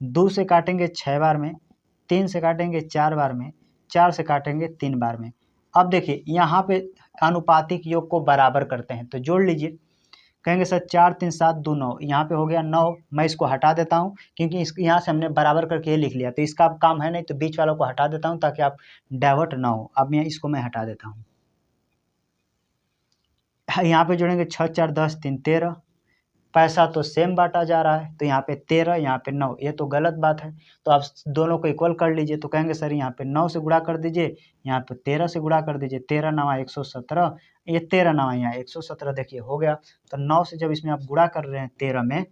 2 से काटेंगे 6 बार में, 3 से काटेंगे 4 बार में, 4 से काटेंगे 3 बार में। अब देखिए यहाँ पे अनुपातिक योग को बराबर करते हैं, तो जोड़ लीजिए। कहेंगे सर 4 3 7 2 9, यहाँ पे हो गया 9। मैं इसको हटा देता हूँ क्योंकि इस यहाँ से हमने बराबर करके ये लिख लिया, तो इसका अब काम है नहीं, तो बीच वालों को हटा देता हूँ ताकि आप डाइवर्ट ना हो। अब इसको मैं हटा देता हूँ। यहाँ पे जोड़ेंगे 6 4 10 3 13, पैसा तो सेम बांटा जा रहा है, तो यहाँ पे 13, यहाँ पे 9, ये तो गलत बात है। तो आप दोनों को इक्वल कर लीजिए। तो कहेंगे सर यहाँ पे 9 से गुणा कर दीजिए, यहाँ पे 13 से गुणा कर दीजिए, 13 9 117, ये 13 9 यहाँ 117, देखिए हो गया। तो 9 से जब इसमें आप गुणा कर रहे हैं 13 में,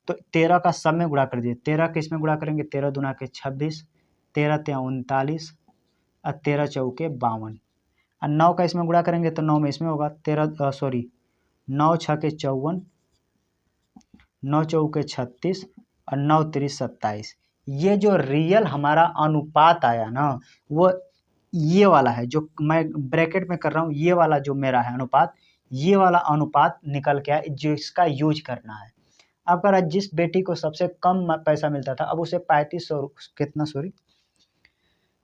तो 13 का सब में गुणा कर दीजिए। 13 के इसमें गुणा करेंगे, 13 दूना के 26, 13 3 39 और 13 चौके 52, और 9 का इसमें गुणा करेंगे तो 9 में इसमें होगा 9 6 के 54, 9 चौके 36 और 9 3 27। ये जो रियल हमारा अनुपात आया ना, वो ये वाला है जो मैं ब्रैकेट में कर रहा हूँ, ये वाला जो मेरा है अनुपात, ये वाला अनुपात निकल के आया, जो इसका यूज करना है। अब कह रहा है जिस बेटी को सबसे कम पैसा मिलता था, अब उसे 3500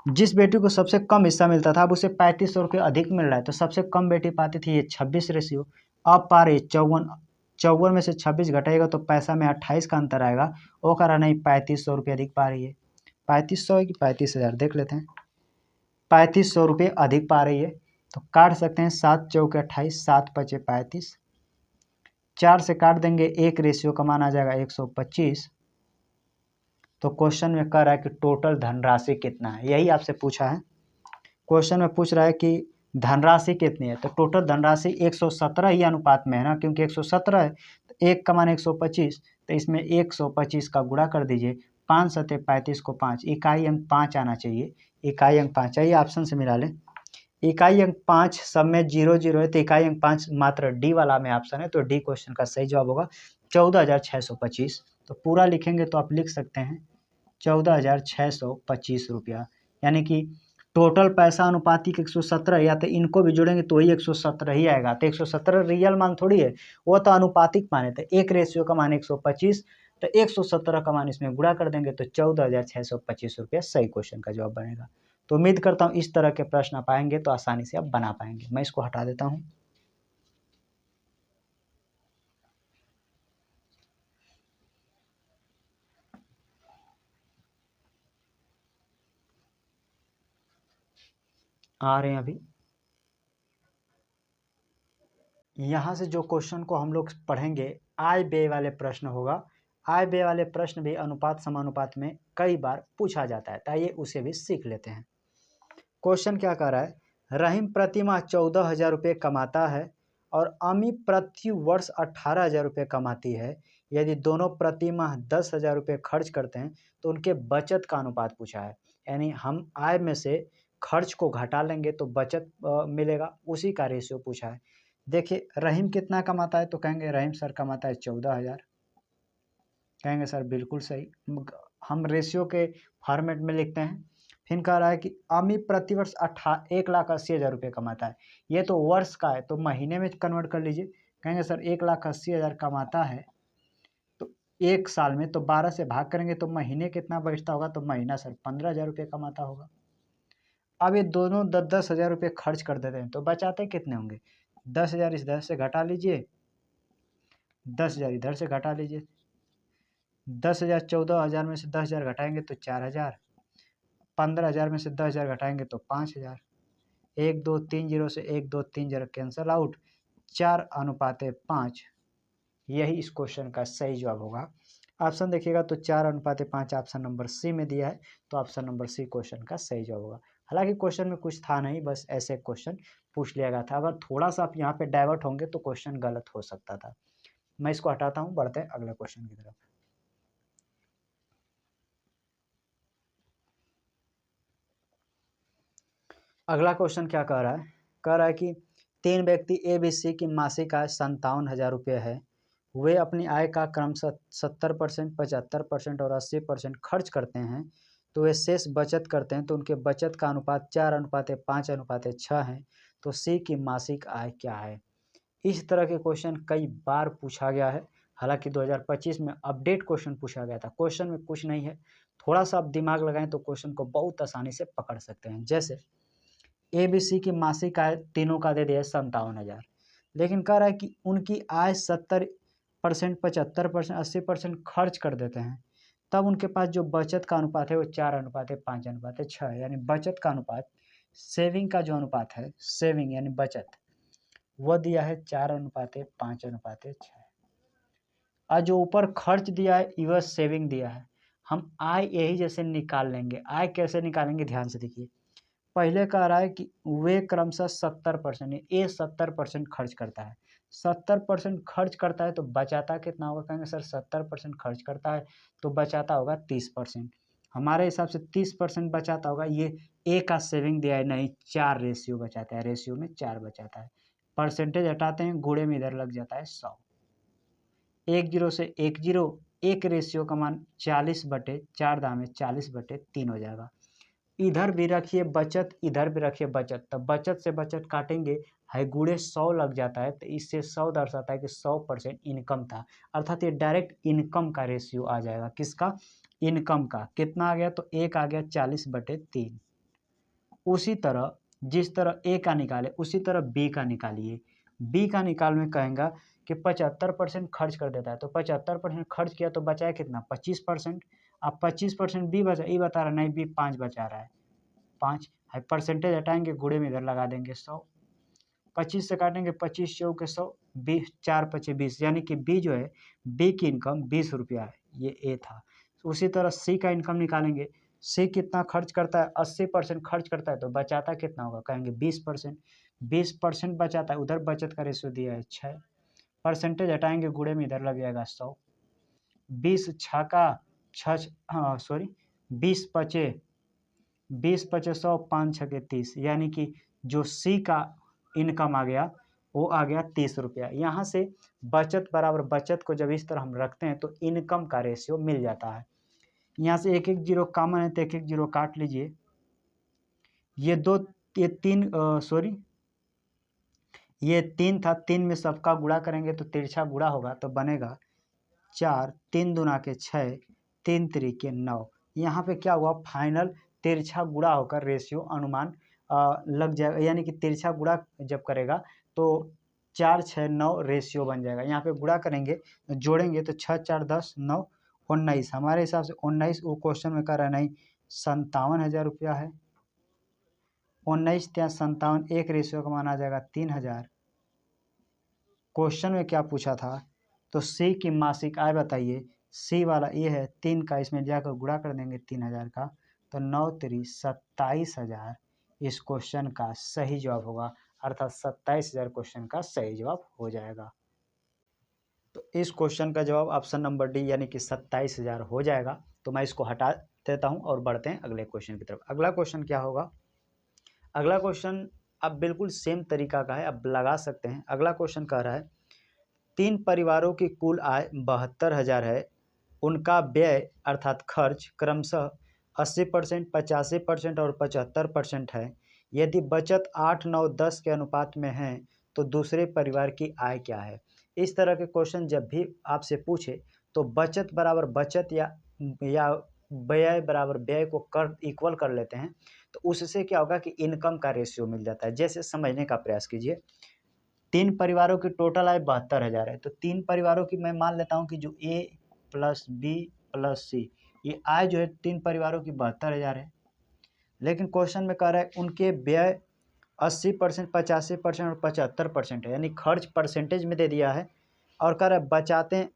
जिस बेटी को सबसे कम हिस्सा मिलता था अब उसे 3500 रुपये अधिक मिल रहा है। तो सबसे कम बेटी पाती थी ये 26 रेशियो, अब पा रही 54, 54 में से 26 घटाएगा तो पैसा में 28 का अंतर आएगा। वो कह रहा नहीं 3500 रुपये अधिक पा रही है। 3500 है कि 35,000 देख लेते हैं। 3500 रुपये अधिक पा रही है, तो काट सकते हैं 7 चौके 28, 7 पचे 35, 4 से काट देंगे, एक रेशियो का मान आ जाएगा 125। तो क्वेश्चन में कह रहा है कि टोटल धनराशि कितना है, यही आपसे पूछा है। क्वेश्चन में पूछ रहा है कि धनराशि कितनी है, तो टोटल धनराशि 117 ही अनुपात में है ना, क्योंकि 117 है तो 1 का मान 125, तो इसमें 125 का गुणा कर दीजिए। 5 सते 35 को 5, इकाई अंक 5 आना चाहिए, इकाई अंक 5 चाहिए। ऑप्शन से मिला लें, इकाई अंक 5 सब में 0 0 है, तो इकाई अंक 5 मात्र डी वाला में ऑप्शन है, तो डी क्वेश्चन का सही जवाब होगा 14,625। तो पूरा लिखेंगे तो आप लिख सकते हैं 14,625 रुपया, यानी कि टोटल पैसा अनुपातिक 117, या तो इनको भी जोड़ेंगे तो वही 117 ही आएगा। तो 117 रियल मान थोड़ी है, वो तो अनुपातिक मान है। तो एक रेशियो का मान 125, तो 117 का मान इसमें गुणा कर देंगे तो 14,625 रुपया सही क्वेश्चन का जवाब बनेगा। तो उम्मीद करता हूँ इस तरह के प्रश्न आप आएंगे तो आसानी से आप बना पाएंगे। मैं इसको हटा देता हूँ। आ रहे हैं अभी। यहाँ से जो क्वेश्चन को हम लोग पढ़ेंगे, आय व्यय वाले प्रश्न होगा। आय व्यय वाले प्रश्न भी अनुपात समानुपात में कई बार पूछा जाता है, तो आइए उसे भी सीख लेते हैं। क्वेश्चन क्या कह रहा है, रहीम प्रति माह 14,000 रुपये कमाता है और अमी प्रति वर्ष 18,000 रुपये कमाती है। यदि दोनों प्रति माह 10,000 रुपये खर्च करते हैं तो उनके बचत का अनुपात पूछा है। यानी हम आय में से खर्च को घटा लेंगे तो बचत मिलेगा, उसी का रेशियो पूछा है। देखिए रहीम कितना कमाता है, तो कहेंगे रहीम सर कमाता है 14,000। कहेंगे सर बिल्कुल सही, हम रेशियो के फॉर्मेट में लिखते हैं। फिर कह रहा है कि अमी प्रतिवर्ष 1,80,000 रुपये कमाता है। ये तो वर्ष का है, तो महीने में कन्वर्ट कर लीजिए। कहेंगे सर 1,80,000 कमाता है तो एक साल में, तो 12 से भाग करेंगे तो महीने कितना बचता होगा, तो महीना सर 15,000 रुपये कमाता होगा। अब ये दोनों 10,000 रुपये खर्च कर देते हैं तो बचाते कितने होंगे, 10,000 इधर से घटा लीजिए, 10,000 इधर से घटा लीजिए। 10,000 14,000 में से 10,000 घटाएंगे तो 4,000, 15,000 में से 10,000 घटाएंगे तो 5,000। 1 2 3 0 से 1 2 3 0 कैंसल आउट, 4:5। यही इस क्वेश्चन का सही जवाब होगा। ऑप्शन देखिएगा तो 4:5 ऑप्शन नंबर सी में दिया है, तो ऑप्शन नंबर सी क्वेश्चन का सही जवाब होगा। हालांकि क्वेश्चन में कुछ था नहीं, बस ऐसे क्वेश्चन पूछ लिया गया था। अगर थोड़ा सा आप यहाँ पे डाइवर्ट होंगे तो क्वेश्चन गलत हो सकता था। मैं इसको हटाता हूँ, बढ़ते हैं अगले क्वेश्चन की तरफ। अगला क्वेश्चन क्या कह रहा है, कह रहा है कि 3 व्यक्ति ए बी सी की मासिक आय 57,000 रुपये है। वे अपनी आय का क्रमशः 70%, 75% और 80% खर्च करते हैं, तो वे शेष बचत करते हैं, तो उनके बचत का अनुपात 4:5:6 है। तो सी की मासिक आय क्या है। इस तरह के क्वेश्चन कई बार पूछा गया है। हालांकि 2025 में अपडेट क्वेश्चन पूछा गया था। क्वेश्चन में कुछ नहीं है, थोड़ा सा आप दिमाग लगाएं तो क्वेश्चन को बहुत आसानी से पकड़ सकते हैं। जैसे ए बी सी की मासिक आय तीनों का दे दिया 57,000, लेकिन कह रहा है कि उनकी आय 70%, 75%, 80% खर्च कर देते हैं, तब उनके पास जो बचत का अनुपात है वो 4:5:6 है। यानी बचत का अनुपात, सेविंग का जो अनुपात है, सेविंग यानी बचत, वह दिया है 4:5:6। और जो ऊपर खर्च दिया है वह सेविंग दिया है। हम आय यही जैसे निकाल लेंगे। आय कैसे निकालेंगे, ध्यान से देखिए। पहले कह रहा है कि वे क्रमशः 70%, ये 70% खर्च करता है। 70% खर्च करता है तो बचाता कितना होगा, कहेंगे सर 70% खर्च करता है तो बचाता होगा 30%। हमारे हिसाब से 30% बचाता होगा। ये ए का सेविंग दिया है, नहीं 4 रेशियो बचाता है, रेशियो में 4 बचाता है। परसेंटेज हटाते हैं, गुणे में इधर लग जाता है 100। 1 0 से 1 0, एक रेशियो का मान 40/4 दाम 40/3 हो जाएगा। इधर भी रखिए बचत, इधर भी रखिए बचत, तब बचत से बचत काटेंगे, है गुणे 100 लग जाता है, तो इससे 100 दर्शाता है कि 100% इनकम था। अर्थात ये डायरेक्ट इनकम का रेशियो आ जाएगा। किसका, इनकम का। कितना आ गया, तो एक आ गया 40/3। उसी तरह जिस तरह ए का निकाले उसी तरह बी का निकालिए। बी का निकाल में कहेंगे कि 75% खर्च कर देता है, तो 75% खर्च किया तो बचाया कितना, 25%। अब 25% बी बचा, ये बता रहा नहीं, बी 5 बचा रहा है, 5 है। परसेंटेज हटाएंगे, गुणे में इधर लगा देंगे 100। 25 से काटेंगे, 25 चौके 100, 20 4 5 20, यानी कि बी जो है, बी की इनकम 20 रुपया है। ये ए था। उसी तरह सी का इनकम निकालेंगे। सी कितना खर्च करता है, 80% खर्च करता है, तो बचाता कितना होगा, कहेंगे 20%। 20% बचाता है, उधर बचत का रेशियो दिया है 6। परसेंटेज हटाएंगे, गुणे में इधर लग जाएगा 100। 20 छक्का 6, हाँ सॉरी, 20 पचे 100, 5 छक्के 30, यानी कि जो सी का इनकम आ गया वो आ गया 30 रुपया। यहाँ से बचत बराबर बचत को जब इस तरह हम रखते हैं तो इनकम का रेशियो मिल जाता है। यहाँ से एक एक जीरो कॉमन है तो एक एक जीरो काट लीजिए। ये दो, ये तीन, सॉरी, ये 3 था, 3 में सबका गुणा करेंगे तो तिरछा गुणा होगा तो बनेगा 4, 3 दूना के 6, 3 तिरिके 9। यहाँ पे क्या हुआ, फाइनल तिरछा गुणा होकर रेशियो अनुमान लग जाएगा, यानी कि तिरछा गुणा जब करेगा तो 4, 6, 9 रेशियो बन जाएगा। यहाँ पे गुणा करेंगे, जोड़ेंगे तो 6, 4, 10, 9, 19। हमारे हिसाब से 19 वो क्वेश्चन में कर रहा है, नहीं 57,000 रुपया है। 19 या 57, एक रेशियो का मान आ जाएगा 3,000। क्वेश्चन में क्या पूछा था, तो सी की मासिक आय बताइए। सी वाला ये है 3 का, इसमें जाकर गुणा कर देंगे 3,000 का, तो 9 तिरी 27,000 इस क्वेश्चन का सही जवाब होगा, अर्थात 27,000 क्वेश्चन का सही जवाब हो जाएगा। तो इस क्वेश्चन का जवाब ऑप्शन नंबर डी यानी कि 27,000 हो जाएगा। तो मैं इसको हटा देता हूँ और बढ़ते हैं अगले क्वेश्चन की तरफ। अगला क्वेश्चन क्या होगा, अगला क्वेश्चन अब बिल्कुल सेम तरीका का है, अब लगा सकते हैं। अगला क्वेश्चन कह रहा है 3 परिवारों की कुल आय 72,000 है, उनका व्यय अर्थात खर्च क्रमशः 80%, 85% और 75% है। यदि बचत 8, 9, 10 के अनुपात में है तो दूसरे परिवार की आय क्या है। इस तरह के क्वेश्चन जब भी आपसे पूछे तो बचत बराबर बचत या व्यय बराबर व्यय को कर इक्वल कर लेते हैं, तो उससे क्या होगा कि इनकम का रेशियो मिल जाता है। जैसे समझने का प्रयास कीजिए, 3 परिवारों की टोटल आय 72,000 है, तो 3 परिवारों की मैं मान लेता हूँ कि जो ए प्लस बी प्लस सी, ये आय जो है 3 परिवारों की 72,000 है। लेकिन क्वेश्चन में कह रहा है उनके व्यय 80%, 85% और 75% है, यानी खर्च परसेंटेज में दे दिया है और कह रहा है बचाते हैं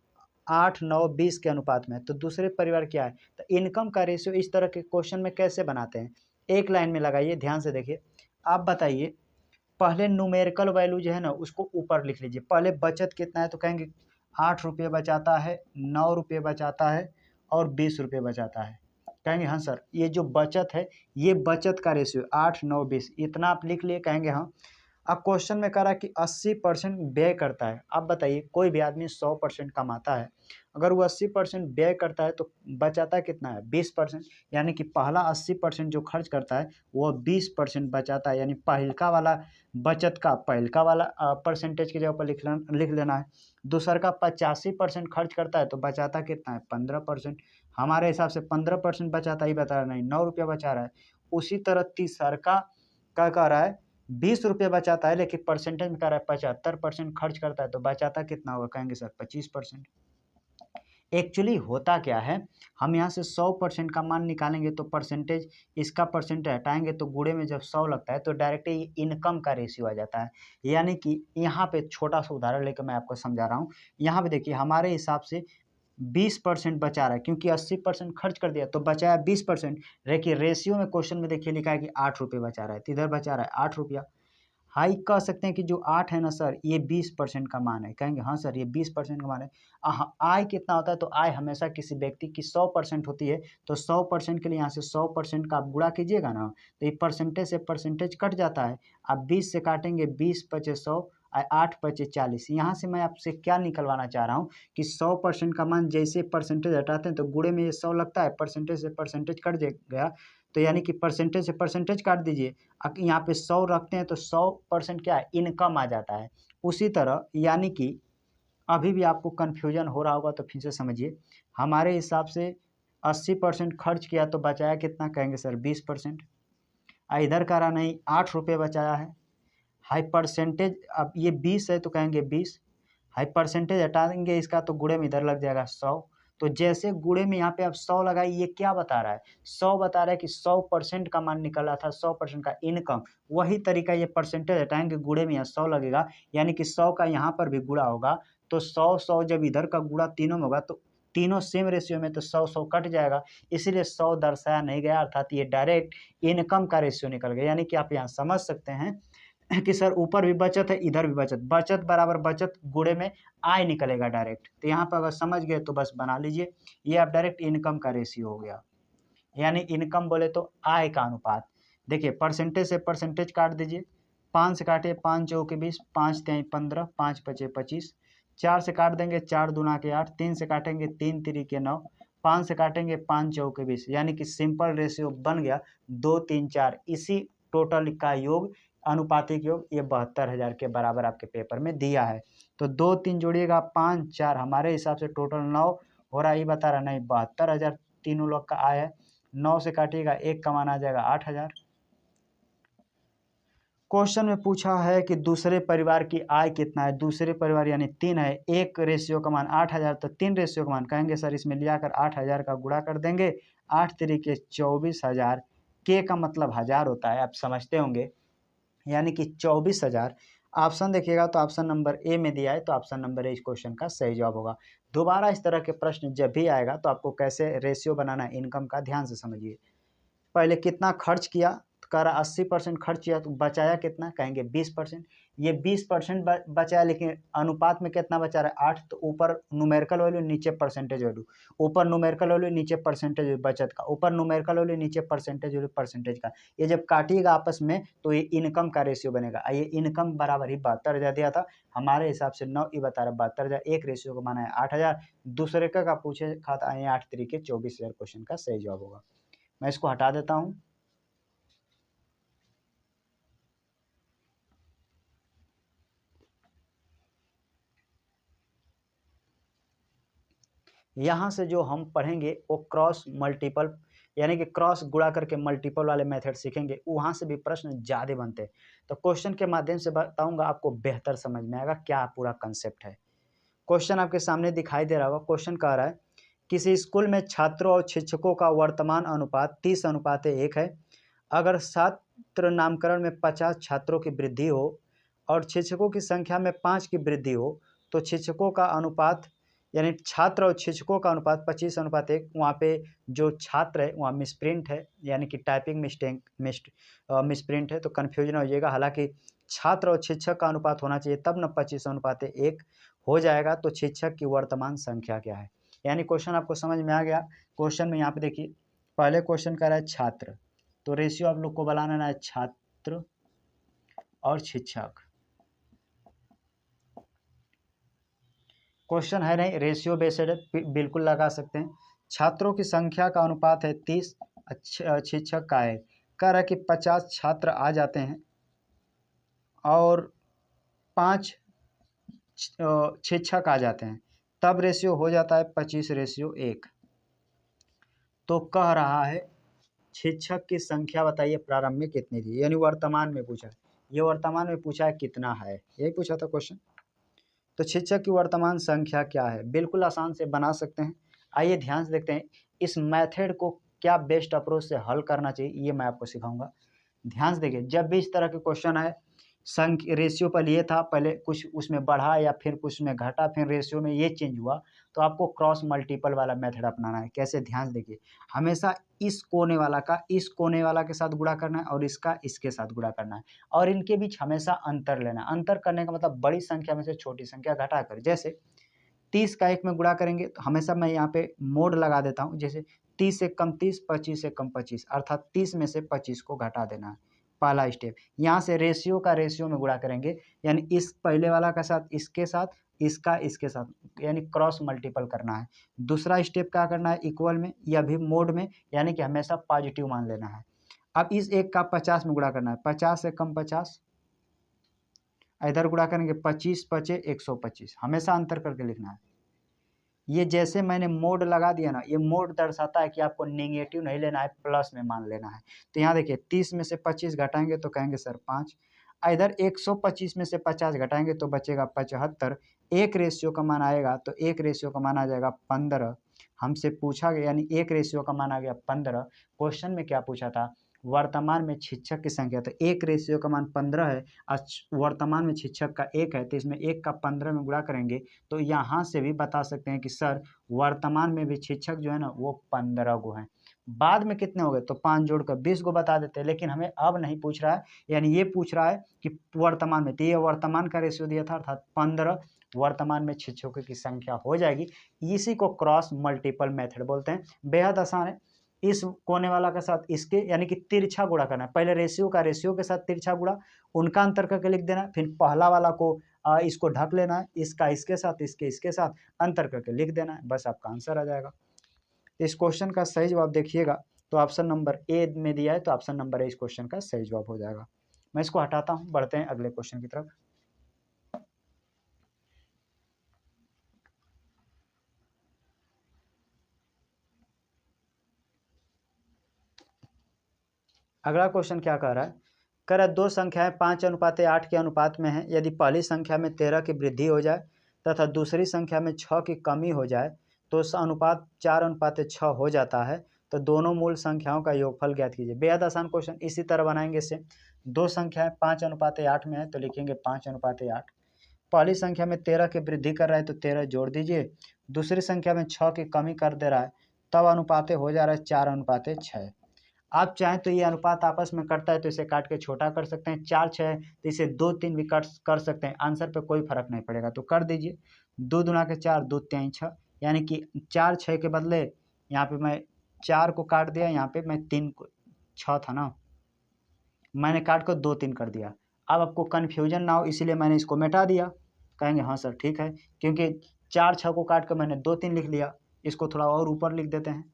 8, 9, 20 के अनुपात में, तो दूसरे परिवार क्या है। तो इनकम का रेशियो इस तरह के क्वेश्चन में कैसे बनाते हैं, एक लाइन में लगाइए, ध्यान से देखिए। आप बताइए, पहले न्यूमेरिकल वैल्यू जो है ना उसको ऊपर लिख लीजिए। पहले बचत कितना है, तो कहेंगे 8 रुपये बचाता है, 9 रुपये बचाता है और 20 रुपये बचाता है। कहेंगे हाँ सर, ये जो बचत है ये बचत का रेशियो 8, 9, 20 इतना आप लिख लिए, कहेंगे हाँ। अब क्वेश्चन में कह रहा है कि 80% व्यय करता है। अब बताइए, कोई भी आदमी 100% कमाता है, अगर वो 80% व्यय करता है तो बचाता कितना है, 20%। यानी कि पहला 80% जो खर्च करता है वो 20% बचाता है, यानी पहिलका वाला बचत का पहिलका वाला परसेंटेज की जगह पर लिख लेना है। दूसर का 85% खर्च करता है तो बचाता कितना है, 15%। हमारे हिसाब से 15% बचाता ही बता रहा, नहीं 9 रुपया बचा रहा है। उसी तरह तीसर का क्या कह रहा है, 20 रुपये बचाता है, लेकिन परसेंटेज में कह रहा है 75% खर्च करता है तो बचाता कितना होगा, कहेंगे सर 25%। एक्चुअली होता क्या है, हम यहाँ से 100% का मान निकालेंगे तो परसेंटेज, इसका परसेंटेज हटाएंगे तो गुणे में जब 100 लगता है तो डायरेक्ट ही इनकम का रेशियो आ जाता है। यानी कि यहाँ पे छोटा सा उदाहरण लेकर मैं आपको समझा रहा हूँ। यहाँ पे देखिए, हमारे हिसाब से 20% बचा रहा है, क्योंकि 80% खर्च कर दिया तो बचाया 20%। देखिए रेशियो में क्वेश्चन में देखिए लिखा है कि 8 रुपये बचा रहा है, तो इधर बचा रहा है 8 रुपया। हाई कह सकते हैं कि जो 8 है ना सर, ये 20% का मान है, कहेंगे हाँ सर ये 20% का मान है। आय कितना होता है, तो आय हमेशा किसी व्यक्ति की 100% होती है, तो 100% के लिए यहाँ से 100% का आप गुणा कीजिएगा ना, तो ये परसेंटेज से परसेंटेज कट जाता है। आप 20 से काटेंगे, 20 पचे 100, 8 पचे 40। यहाँ से मैं आपसे क्या निकलवाना चाह रहा हूँ कि 100% का मान जैसे परसेंटेज हटाते हैं तो गुणे में ये 100 लगता है, परसेंटेज से परसेंटेज कट गया, तो यानी कि परसेंटेज से परसेंटेज काट दीजिए। यहाँ पे 100 रखते हैं तो 100% क्या है, इनकम आ जाता है। उसी तरह यानी कि अभी भी आपको कन्फ्यूजन हो रहा होगा तो फिर से समझिए, हमारे हिसाब से 80% खर्च किया तो बचाया कितना, कहेंगे सर 20%। इधर कह रहा नहीं 8 रुपये बचाया है, हाई परसेंटेज, अब ये 20 है तो कहेंगे 20, हाई परसेंटेज हटा देंगे इसका तो गुणे में इधर लग जाएगा 100। तो जैसे गुणे में यहाँ पे आप 100 लगाई, ये क्या बता रहा है, 100 बता रहा है कि 100% का मान निकल रहा था, 100% का इनकम। वही तरीका ये परसेंटेज हटाएंगे, गुणे में यहाँ 100 लगेगा, यानी कि 100 का यहाँ पर भी गुणा होगा, तो 100 जब इधर का गुणा तीनों में होगा तो तीनों सेम रेशियो में, तो 100 कट जाएगा, इसीलिए 100 दर्शाया नहीं गया, अर्थात ये डायरेक्ट इनकम का रेशियो निकल गया। यानी कि आप यहाँ समझ सकते हैं कि सर ऊपर भी बचत है, इधर भी बचत, बचत बराबर बचत गुणे में आय निकलेगा डायरेक्ट। तो यहाँ पर अगर समझ गए तो बस बना लीजिए, ये आप डायरेक्ट इनकम का रेशियो हो गया। यानी इनकम बोले तो आय का अनुपात। देखिए परसेंटेज से परसेंटेज काट दीजिए, 5 से काटे 5 चौके 20, 5 तिहाई 15, 5 पचे 25, 4 से काट देंगे 4 दूना के 8, 3 से काटेंगे 3 तिरी के 9, 5 से काटेंगे 5 चौके 20, यानी कि सिंपल रेशियो बन गया 2, 3, 4। इसी टोटल का योग, अनुपातिक योग, ये 72,000 के बराबर आपके पेपर में दिया है। तो 2 3 जोड़िएगा 5 4, हमारे हिसाब से टोटल 9 हो रहा है, ये बता रहा नहीं 72,000 तीनों लोग का आय है। 9 से काटिएगा 1 का मान आ जाएगा 8,000। क्वेश्चन में पूछा है कि दूसरे परिवार की आय कितना है, दूसरे परिवार यानी 3 है, एक रेशियो का मान 8,000, तो 3 रेशियो का मान कहेंगे सर इसमें लिया कर 8,000 का गुणा कर देंगे, 8 तरीके 24,000, के का मतलब 1000 होता है, आप समझते होंगे, यानी कि 24,000। ऑप्शन देखिएगा तो ऑप्शन नंबर ए में दिया है, तो ऑप्शन नंबर ए इस क्वेश्चन का सही जवाब होगा। दोबारा इस तरह के प्रश्न जब भी आएगा तो आपको कैसे रेशियो बनाना है इनकम का, ध्यान से समझिए। पहले कितना खर्च किया, तो कह रहा 80% खर्च किया, तो बचाया कितना, कहेंगे 20%। ये 20% बचाया, लेकिन अनुपात में कितना बचा रहा है 8, तो ऊपर न्यूमेरिकल वैल्यू नीचे परसेंटेज वैल्यू, ऊपर न्यूमेरिकल वैल्यू नीचे परसेंटेज बचत का, ऊपर न्यूमेरिकल वैल्यू नीचे परसेंटेज वैल्यू परसेंटेज का। ये जब काटिएगा आपस में तो ये इनकम का रेशियो बनेगा। ये इनकम बराबर ही 72,000 दिया था, हमारे हिसाब से 9 ये बता रहा 72,000, एक रेशियो को माना है 8,000, दूसरे का पूछे खाता है 8 तरीके 24,000, क्वेश्चन का सही जवाब होगा। मैं इसको हटा देता हूं। यहाँ से जो हम पढ़ेंगे वो क्रॉस मल्टीपल, यानी कि क्रॉस गुणा करके मल्टीपल वाले मेथड सीखेंगे, वहाँ से भी प्रश्न ज़्यादा बनते हैं। तो क्वेश्चन के माध्यम से बताऊंगा, आपको बेहतर समझ में आएगा क्या पूरा कंसेप्ट है। क्वेश्चन आपके सामने दिखाई दे रहा होगा। क्वेश्चन कह रहा है किसी स्कूल में छात्रों और शिक्षकों का वर्तमान अनुपात 30:1 है। अगर छात्र नामकरण में 50 छात्रों की वृद्धि हो और शिक्षकों की संख्या में 5 की वृद्धि हो, तो शिक्षकों का अनुपात, यानी छात्र और शिक्षकों का अनुपात 25:1। वहाँ पे जो छात्र है वहाँ मिसप्रिंट है, यानी कि टाइपिंग मिसप्रिंट है, तो कन्फ्यूजन हो जाएगा। हालांकि छात्र और शिक्षक का अनुपात होना चाहिए, तब न 25:1 हो जाएगा। तो शिक्षक की वर्तमान संख्या क्या है, यानी क्वेश्चन आपको समझ में आ गया। क्वेश्चन में यहाँ पे देखिए, पहले क्वेश्चन कर रहा है छात्र, तो रेशियो आप लोग को बनाना है छात्र और शिक्षक। क्वेश्चन है नहीं, रेशियो बेस्ड है, बिल्कुल लगा सकते हैं। छात्रों की संख्या का अनुपात है 30, शिक्षक का है, कह रहा है कि 50 छात्र आ जाते हैं और 5 शिक्षक आ जाते हैं, तब रेशियो हो जाता है 25:1। तो कह रहा है शिक्षक की संख्या बताइए प्रारंभ में कितनी थी, यानी वर्तमान में पूछा है, ये वर्तमान में पूछा है कितना है, यही पूछा था क्वेश्चन। तो शिक्षक की वर्तमान संख्या क्या है, बिल्कुल आसान से बना सकते हैं। आइए ध्यान से देखते हैं इस मेथड को क्या बेस्ट अप्रोच से हल करना चाहिए, ये मैं आपको सिखाऊंगा। ध्यान से देखिए, जब भी इस तरह के क्वेश्चन आए, संख्या रेशियो पर ये था, पहले कुछ उसमें बढ़ा या फिर कुछ में घटा, फिर रेशियो में ये चेंज हुआ, तो आपको क्रॉस मल्टीपल वाला मेथड अपनाना है। कैसे, ध्यान से देखिए, हमेशा इस कोने वाला का इस कोने वाला के साथ गुणा करना है और इसका इसके साथ गुणा करना है, और इनके बीच हमेशा अंतर लेना है। अंतर करने का मतलब बड़ी संख्या में से छोटी संख्या घटा कर, जैसे 30 का 1 में गुणा करेंगे, तो हमेशा मैं यहाँ पे मोड लगा देता हूँ, जैसे 30 से कम 30, 25 से कम 25, अर्थात 30 में से 25 को घटा देना है, पहला स्टेप। यहाँ से रेशियो का रेशियो में गुणा करेंगे, यानी इस पहले वाला का साथ इसके साथ, इसका इसके साथ, यानी क्रॉस मल्टीपल करना है। दूसरा स्टेप क्या करना है, इक्वल में या भी मोड में, यानी कि हमेशा पॉजिटिव मान लेना है। अब इस एक का 50 में गुणा करना है, 50 से कम 50, इधर गुणा करेंगे 25 पचे 125, हमेशा अंतर करके लिखना है। ये जैसे मैंने मोड लगा दिया ना, ये मोड दर्शाता है कि आपको नेगेटिव नहीं लेना है, प्लस में मान लेना है। तो यहाँ देखिए 30 में से 25 घटाएंगे तो कहेंगे सर 5, इधर 125 में से 50 घटाएंगे तो बचेगा 75, एक रेशियो का मान आएगा, तो एक रेशियो का मान आ जाएगा 15। हमसे पूछा गया, यानी एक रेशियो का मान आ गया 15। क्वेश्चन में क्या पूछा था, वर्तमान में शिक्षक की संख्या, तो एक रेशियो का मान 15 है और वर्तमान में शिक्षक का 1 है, तो इसमें 1 का 15 में गुणा करेंगे, तो यहाँ से भी बता सकते हैं कि सर वर्तमान में भी शिक्षक जो है ना वो 15 गो हैं। बाद में कितने हो गए, तो 5 जोड़कर 20 गो बता देते हैं, लेकिन हमें अब नहीं पूछ रहा है, यानी ये पूछ रहा है कि वर्तमान में, तो ये वर्तमान का रेशियो दिया था, अर्थात 15 वर्तमान में शिक्षकों की संख्या हो जाएगी। इसी को क्रॉस मल्टीपल मेथड बोलते हैं, बेहद आसान है। इस कोने वाला के साथ इसके, यानी कि तिरछा गुणा करना है, पहले रेशियो का रेशियो के साथ तिरछा गुणा, उनका अंतर करके लिख देना है, फिर पहला वाला को इसको ढक लेना है, इसका इसके साथ, इसके इसके साथ अंतर करके लिख देना है, बस आपका आंसर आ जाएगा। इस क्वेश्चन का सही जवाब देखिएगा, तो ऑप्शन नंबर ए में दिया है, तो ऑप्शन नंबर ए इस क्वेश्चन का सही जवाब हो जाएगा। मैं इसको हटाता हूँ, बढ़ते हैं अगले क्वेश्चन की तरफ। अगला क्वेश्चन क्या कह रहा है, कह रहा है दो संख्याएं 5:8 के अनुपात में हैं। यदि पहली संख्या में 13 की वृद्धि हो जाए तथा दूसरी संख्या में 6 की कमी हो जाए तो उस अनुपात 4:6 हो जाता है। तो दोनों मूल संख्याओं का योगफल ज्ञात कीजिए। बेहद आसान क्वेश्चन, इसी तरह बनाएंगे इसे। दो संख्याएं 5:8 में है तो लिखेंगे 5:8। पहली संख्या में 13 की वृद्धि कर रहा है तो 13 जोड़ दीजिए, दूसरी संख्या में 6 की कमी कर दे रहा है, तब अनुपात हो जा रहा है 4:6। आप चाहें तो ये अनुपात आपस में कटता है तो इसे काट के छोटा कर सकते हैं, 4-6 तो इसे 2-3 भी कट कर सकते हैं, आंसर पे कोई फर्क नहीं पड़ेगा। तो कर दीजिए, 2 दूना के 4, 2 तिहाई 6, यानी कि 4-6 के बदले यहाँ पे मैं 4 को काट दिया, यहाँ पे मैं 3 को, 6 था ना, मैंने काट कर 2-3 कर दिया। अब आपको कन्फ्यूजन ना हो इसलिए मैंने इसको मिटा दिया। कहेंगे हाँ सर ठीक है, क्योंकि 4-6 को काट कर मैंने 2-3 लिख लिया। इसको थोड़ा और ऊपर लिख देते हैं।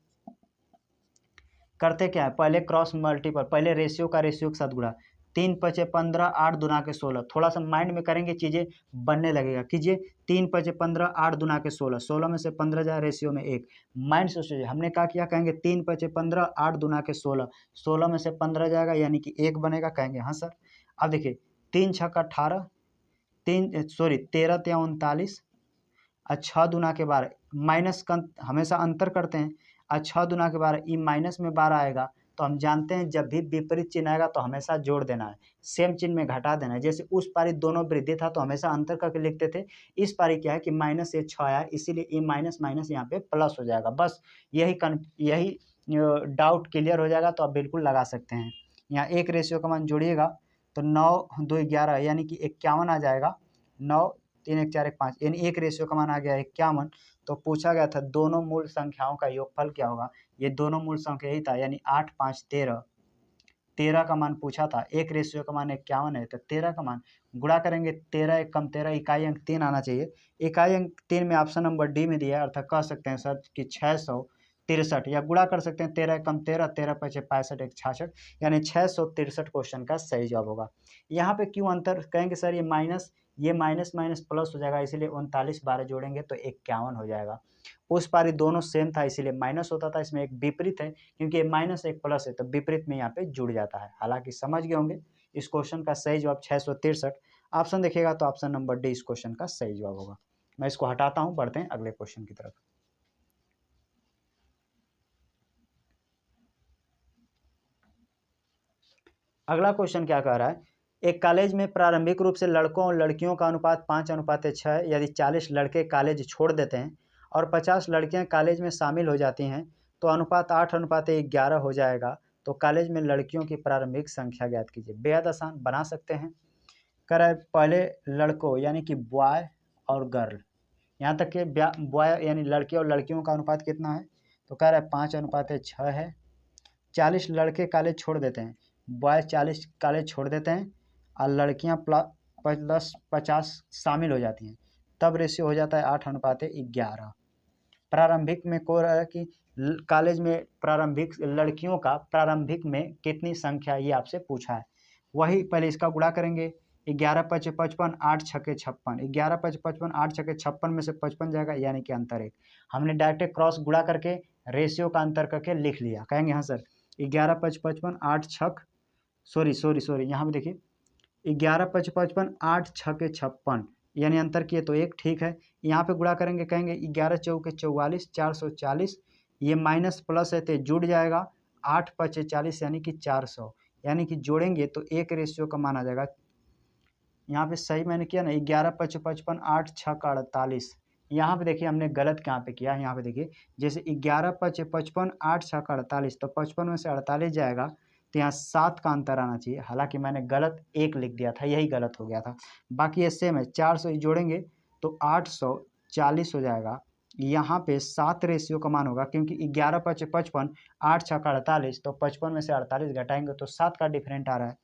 करते क्या है, पहले क्रॉस मल्टीपल, पहले रेशियो का रेशियो के साथ गुणा, 3×5 = 15, 8 दूना के 16। थोड़ा सा माइंड में करेंगे चीज़ें बनने लगेगा। कीजिए, 3×5 = 15, 8 दूना के 16, 16 में से 15 जाए, रेशियो में 1। माइंड से सोचिए, हमने क्या किया, कहेंगे 3×5 = 15, 8 दूना के 16, 16 में से 15 जाएगा यानी कि 1 बनेगा। कहेंगे हाँ सर। अब देखिए, 3×6 = 18, 13 × 39, 6 दूना के 12, माइनस का हमेशा अंतर करते हैं। 6 दूना के 12, ये माइनस में 12 आएगा तो हम जानते हैं जब भी विपरीत चिन्ह आएगा तो हमेशा जोड़ देना है, सेम चिन्ह में घटा देना है। जैसे उस पारी दोनों वृद्धि था तो हमेशा अंतर करके लिखते थे, इस पारी क्या है कि माइनस ये 6 आया, इसीलिए ये माइनस माइनस यहाँ पे प्लस हो जाएगा। बस यही डाउट क्लियर हो जाएगा तो आप बिल्कुल लगा सकते हैं। यहाँ एक रेशियो का मान जोड़िएगा तो 9 2 11 यानी कि 51 आ जाएगा। 9 3 1 4 1 5 यानी एक रेशियो का मान आ गया 51। तो पूछा गया था दोनों मूल संख्याओं का योगफल क्या होगा। ये दोनों मूल संख्या यही था, यानी 8 5 13, 13 का मान पूछा था। एक रेशियो का मान 51 है तो 13 का मान गुणा करेंगे, 13 1 कम 13, इकाई अंक 3 आना चाहिए। इकाई अंक 3 में ऑप्शन नंबर डी में दिया है, अर्थात कह सकते हैं सर कि 663, या गुणा कर सकते हैं 13 1 कम 13, 13 5 65 1 66, यानी 663 क्वेश्चन का सही जवाब होगा। यहाँ पे क्यों अंतर, कहेंगे सर ये माइनस माइनस प्लस हो जाएगा, इसीलिए 39 12 जोड़ेंगे तो 51 हो जाएगा। उस पारी दोनों सेम था इसीलिए माइनस होता था, इसमें एक विपरीत है क्योंकि ये माइनस एक प्लस है तो विपरीत में यहाँ पे जुड़ जाता है। हालांकि समझ गए होंगे, इस क्वेश्चन का सही जवाब 663, ऑप्शन देखिएगा तो ऑप्शन नंबर डी इस क्वेश्चन का सही जवाब होगा। मैं इसको हटाता हूँ, बढ़ते हैं अगले क्वेश्चन की तरफ। अगला क्वेश्चन क्या कह रहा है, एक कॉलेज में प्रारंभिक रूप से लड़कों और लड़कियों का अनुपात 5:6 है। यदि 40 लड़के कॉलेज छोड़ देते हैं और 50 लड़कियां कॉलेज में शामिल हो जाती हैं तो अनुपात 8:11 हो जाएगा। तो कॉलेज में लड़कियों की प्रारंभिक संख्या ज्ञात कीजिए। बेहद आसान, बना सकते हैं। कह रहा है पहले लड़कों यानी कि बॉय और गर्ल, यहाँ तक कि बॉय यानी लड़के और लड़कियों का अनुपात कितना है, तो कह रहा है 5:6 है। 40 लड़के कॉलेज छोड़ देते हैं, बॉय 40 कॉलेज छोड़ देते हैं और लड़कियां प्लस 50 शामिल हो जाती हैं, तब रेशियो हो जाता है 8:11। प्रारंभिक में को रहा है कि कॉलेज में प्रारंभिक लड़कियों का प्रारंभिक में कितनी संख्या, ये आपसे पूछा है। वही पहले इसका गुणा करेंगे, 11 5 55, 8 6 56, 11 5 55, 8 6 56 में से 55 जाएगा यानी कि अंतर 1। हमने डायरेक्ट क्रॉस गुणा करके रेशियो का अंतर करके लिख लिया। कहेंगे हाँ सर, 11 5 55, 8 6, सॉरी यहाँ पे देखिए, 11 5 55, 8 6 56, यानी अंतर किए तो 1, ठीक है। यहाँ पे गुणा करेंगे, कहेंगे 11 चौके 44, 440, ये माइनस प्लस है तो जुड़ जाएगा, 8 5 40 यानी कि 400, यानी कि जोड़ेंगे तो एक रेशियो का मान आ जाएगा। यहाँ पे सही मैंने किया ना, 11 5 55, 8 6 48। यहाँ पे देखिए हमने गलत कहाँ पे किया, यहाँ पे देखिए जैसे 11 5 55, 8 6 48, तो 55 में से 48 जाएगा तो यहाँ 7 का अंतर आना चाहिए। हालांकि मैंने गलत 1 लिख दिया था, यही गलत हो गया था। बाकी ये सेम है, 400 जोड़ेंगे तो 840 हो जाएगा। यहाँ पे 7 रेशियो का मान होगा क्योंकि 11 5 55, 8 6 48, तो 55 में से 48 घटाएंगे तो 7 का डिफरेंट आ रहा है।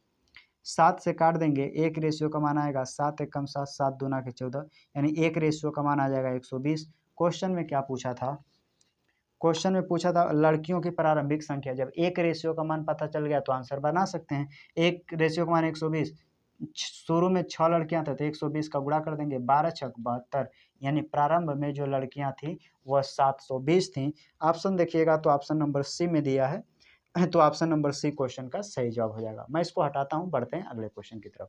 7 से काट देंगे, एक रेशियो का मान आएगा 7 1 कम 7, 7 दूना के 14, यानी एक रेशियो का मान आ जाएगा 120। क्वेश्चन में क्या पूछा था, क्वेश्चन में पूछा था लड़कियों की प्रारंभिक संख्या, जब एक रेशियो का मान पता चल गया तो आंसर बना सकते हैं। एक रेशियो का मान 120, शुरू में 6 लड़कियां थे तो 120 का गुणा कर देंगे, 12 छक 72, यानी प्रारंभ में जो लड़कियां थी वह 720 थी। ऑप्शन देखिएगा तो ऑप्शन नंबर सी में दिया है, तो ऑप्शन नंबर सी क्वेश्चन का सही जवाब हो जाएगा। मैं इसको हटाता हूं, बढ़ते हैं अगले क्वेश्चन की तरफ।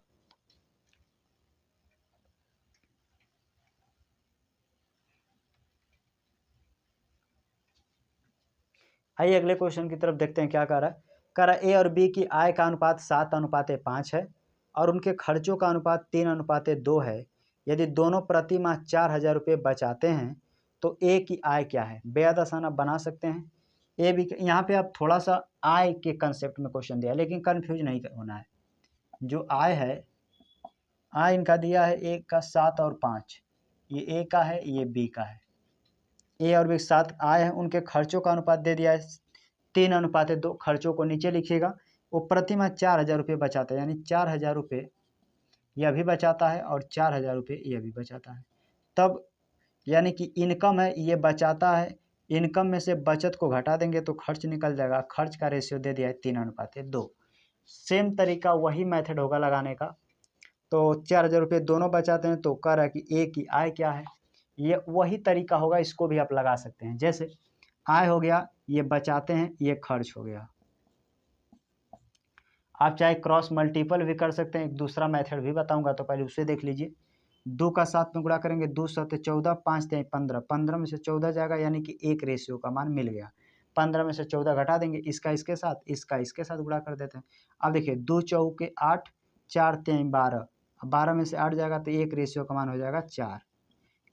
आइए अगले क्वेश्चन की तरफ देखते हैं क्या कह रहा है। कह रहा है ए और बी की आय का अनुपात 7:5 है और उनके खर्चों का अनुपात 3:2 है। यदि दोनों प्रति माह 4,000 रुपये बचाते हैं तो ए की आय क्या है। बेहद आसान आप बना सकते हैं। ए बी यहाँ पे आप थोड़ा सा आय के कंसेप्ट में क्वेश्चन दिया है, लेकिन कंफ्यूज नहीं होना है। जो आय है, आय इनका दिया है ए का 7 और 5, ये ए का है, ये बी का है। ए और बी 7 आय है, उनके खर्चों का अनुपात दे दिया है 3:2। खर्चों को नीचे लिखिएगा। वो प्रति माह 4,000 रुपये बचाता है, यानी 4,000 रुपये यह भी बचाता है और 4,000 रुपये यह भी बचाता है। तब यानी कि इनकम है, ये बचाता है, इनकम में से बचत को घटा देंगे तो खर्च निकल जाएगा। खर्च का रेशियो दे दिया है 3:2। सेम तरीका वही मेथड होगा लगाने का। तो 4,000 रुपये दोनों बचाते हैं तो कह रहा है कि ए की आय क्या है। ये वही तरीका होगा, इसको भी आप लगा सकते हैं। जैसे आय हो गया, ये बचाते हैं, ये खर्च हो गया। आप चाहे क्रॉस मल्टीपल भी कर सकते हैं, एक दूसरा मेथड भी बताऊंगा, तो पहले उसे देख लीजिए। 2 का 7 में गुणा करेंगे, 2 7 14, 5 3 15, 15 में से 14 जाएगा, यानी कि एक रेशियो का मान मिल गया। 15 में से 14 घटा देंगे, इसका इसके साथ, इसका इसके साथ गुणा कर देते हैं। अब देखिए 2 चौके 8, 4 3 12, 12 में से 8 जाएगा तो एक रेशियो का मान हो जाएगा 4।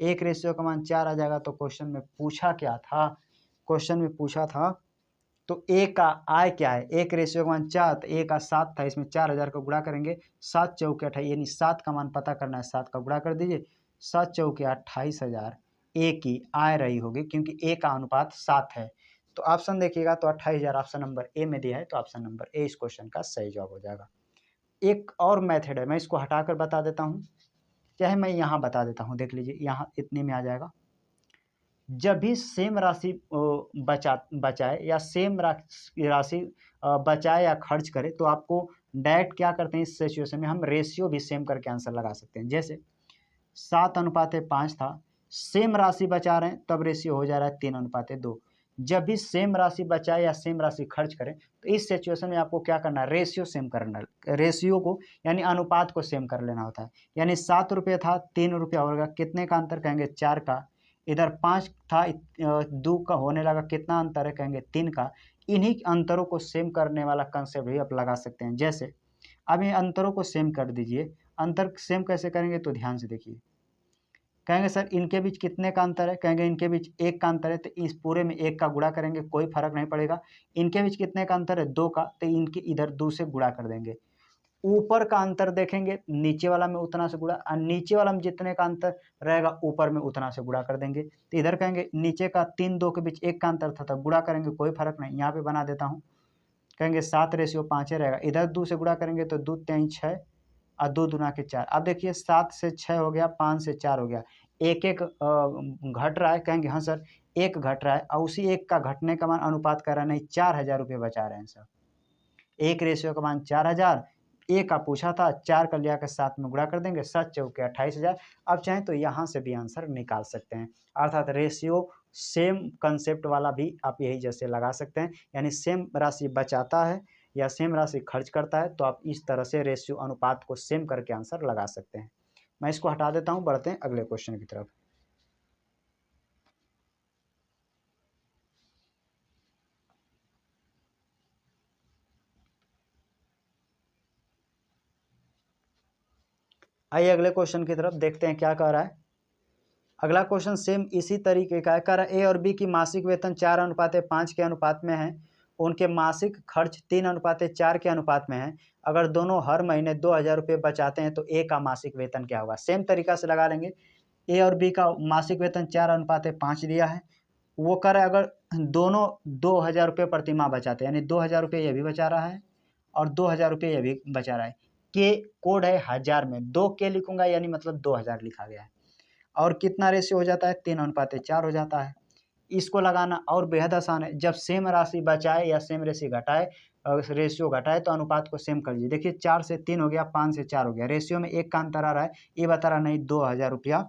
एक रेशियो का मान 4 आ जाएगा। तो क्वेश्चन में पूछा क्या था, क्वेश्चन में पूछा था तो ए का आय क्या है। एक रेशियो का मान 4, तो ए का 7 था, इसमें 4,000 को गुणा करेंगे, 7 चौके 28, यानी 7 का मान पता करना है, 7 का गुणा कर दीजिए, 7 चौके 28,000 ए की आय रही होगी, क्योंकि ए का अनुपात 7 है। तो ऑप्शन देखिएगा तो 28,000 ऑप्शन नंबर ए में दिया है, तो ऑप्शन नंबर ए इस क्वेश्चन का सही जवाब हो जाएगा। एक और मेथड है, मैं इसको हटाकर बता देता हूँ, चाहे मैं यहाँ बता देता हूँ, देख लीजिए यहाँ इतने में आ जाएगा। जब भी सेम राशि बचाए या सेम राशि बचाए या खर्च करे तो आपको डायरेक्ट क्या करते हैं, इस सिचुएशन में हम रेशियो भी सेम करके आंसर लगा सकते हैं। जैसे 7:5 था, सेम राशि बचा रहे हैं, तब रेशियो हो जा रहा है 3:2। जब भी सेम राशि बचाए या सेम राशि खर्च करें तो इस सिचुएशन में आपको क्या करना है, रेशियो सेम करना है। रेशियो को यानी अनुपात को सेम कर लेना होता है। यानी 7 रुपये था, 3 रुपया होगा, कितने का अंतर, कहेंगे 4 का। इधर 5 था, 2 का होने लगा, कितना अंतर है, कहेंगे 3 का। इन्हीं अंतरों को सेम करने वाला कंसेप्ट भी आप लगा सकते हैं। जैसे अब ये अंतरों को सेम कर दीजिए। अंतर सेम कैसे करेंगे, तो ध्यान से देखिए। कहेंगे सर इनके बीच कितने का अंतर है, कहेंगे इनके बीच 1 का अंतर है, तो इस पूरे में 1 का गुणा करेंगे, कोई फर्क नहीं पड़ेगा। इनके बीच कितने का अंतर है, 2 का, तो इनके इधर 2 से गुणा कर देंगे। ऊपर का अंतर देखेंगे, नीचे वाला में उतना से गुणा, और नीचे वाला में जितने का अंतर रहेगा ऊपर में उतना से गुणा कर देंगे। तो इधर कहेंगे नीचे का 3 2 के बीच 1 का अंतर था, तो गुणा करेंगे, कोई फर्क नहीं, यहाँ पे बना देता हूँ। कहेंगे 7:5 रहेगा, इधर 2 से गुणा करेंगे तो 2 3 6 और 2 दूना के 4। अब देखिए 7 से 6 हो गया, 5 से 4 हो गया, एक एक घट रहा है, कहेंगे हाँ सर एक घट रहा है, और उसी एक का घटने का मान अनुपात कर रहा है, नहीं 4,000 रुपये बचा रहे हैं सर। एक रेशियो का मान 4,000, ए का पूछा था, 4 का लिया कर 7 में गुणा कर देंगे, 7 चौके 28,000। अब चाहें तो यहाँ से भी आंसर निकाल सकते हैं। अर्थात रेशियो सेम कंसेप्ट वाला भी आप यही जैसे लगा सकते हैं, यानी सेम राशि बचाता है या सेम राशि खर्च करता है, तो आप इस तरह से रेशियो अनुपात को सेम करके आंसर लगा सकते हैं। मैं इसको हटा देता हूँ, बढ़ते हैं अगले क्वेश्चन की तरफ। आइए अगले क्वेश्चन की तरफ देखते हैं क्या कह रहा है। अगला क्वेश्चन सेम इसी तरीके का है। कह रहा है ए और बी की मासिक वेतन 4:5 के अनुपात में है, उनके मासिक खर्च 3:4 के अनुपात में है। अगर दोनों हर महीने 2,000 रुपये बचाते हैं तो ए का मासिक वेतन क्या होगा। सेम तरीका से लगा लेंगे। ए और बी का मासिक वेतन 4:5 दिया है। वो कह रहा है अगर दोनों 2,000 रुपये प्रति माह बचाते हैं, यानी 2,000 रुपये ये भी बचा रहा है और 2,000 रुपये ये भी बचा रहा है। के कोड है हजार में, 2 के लिखूंगा यानी मतलब 2,000 लिखा गया है। और कितना रेशियो हो जाता है, 3:4 हो जाता है। इसको लगाना और बेहद आसान है। जब सेम राशि बचाए या सेम राशि घटाए, रेशियो घटाए तो अनुपात को सेम कर लीजिए। देखिए 4 से 3 हो गया, 5 से 4 हो गया, रेशियो में 1 का अंतर आ रहा है, ये बता रहा नहीं 2000 रुपया,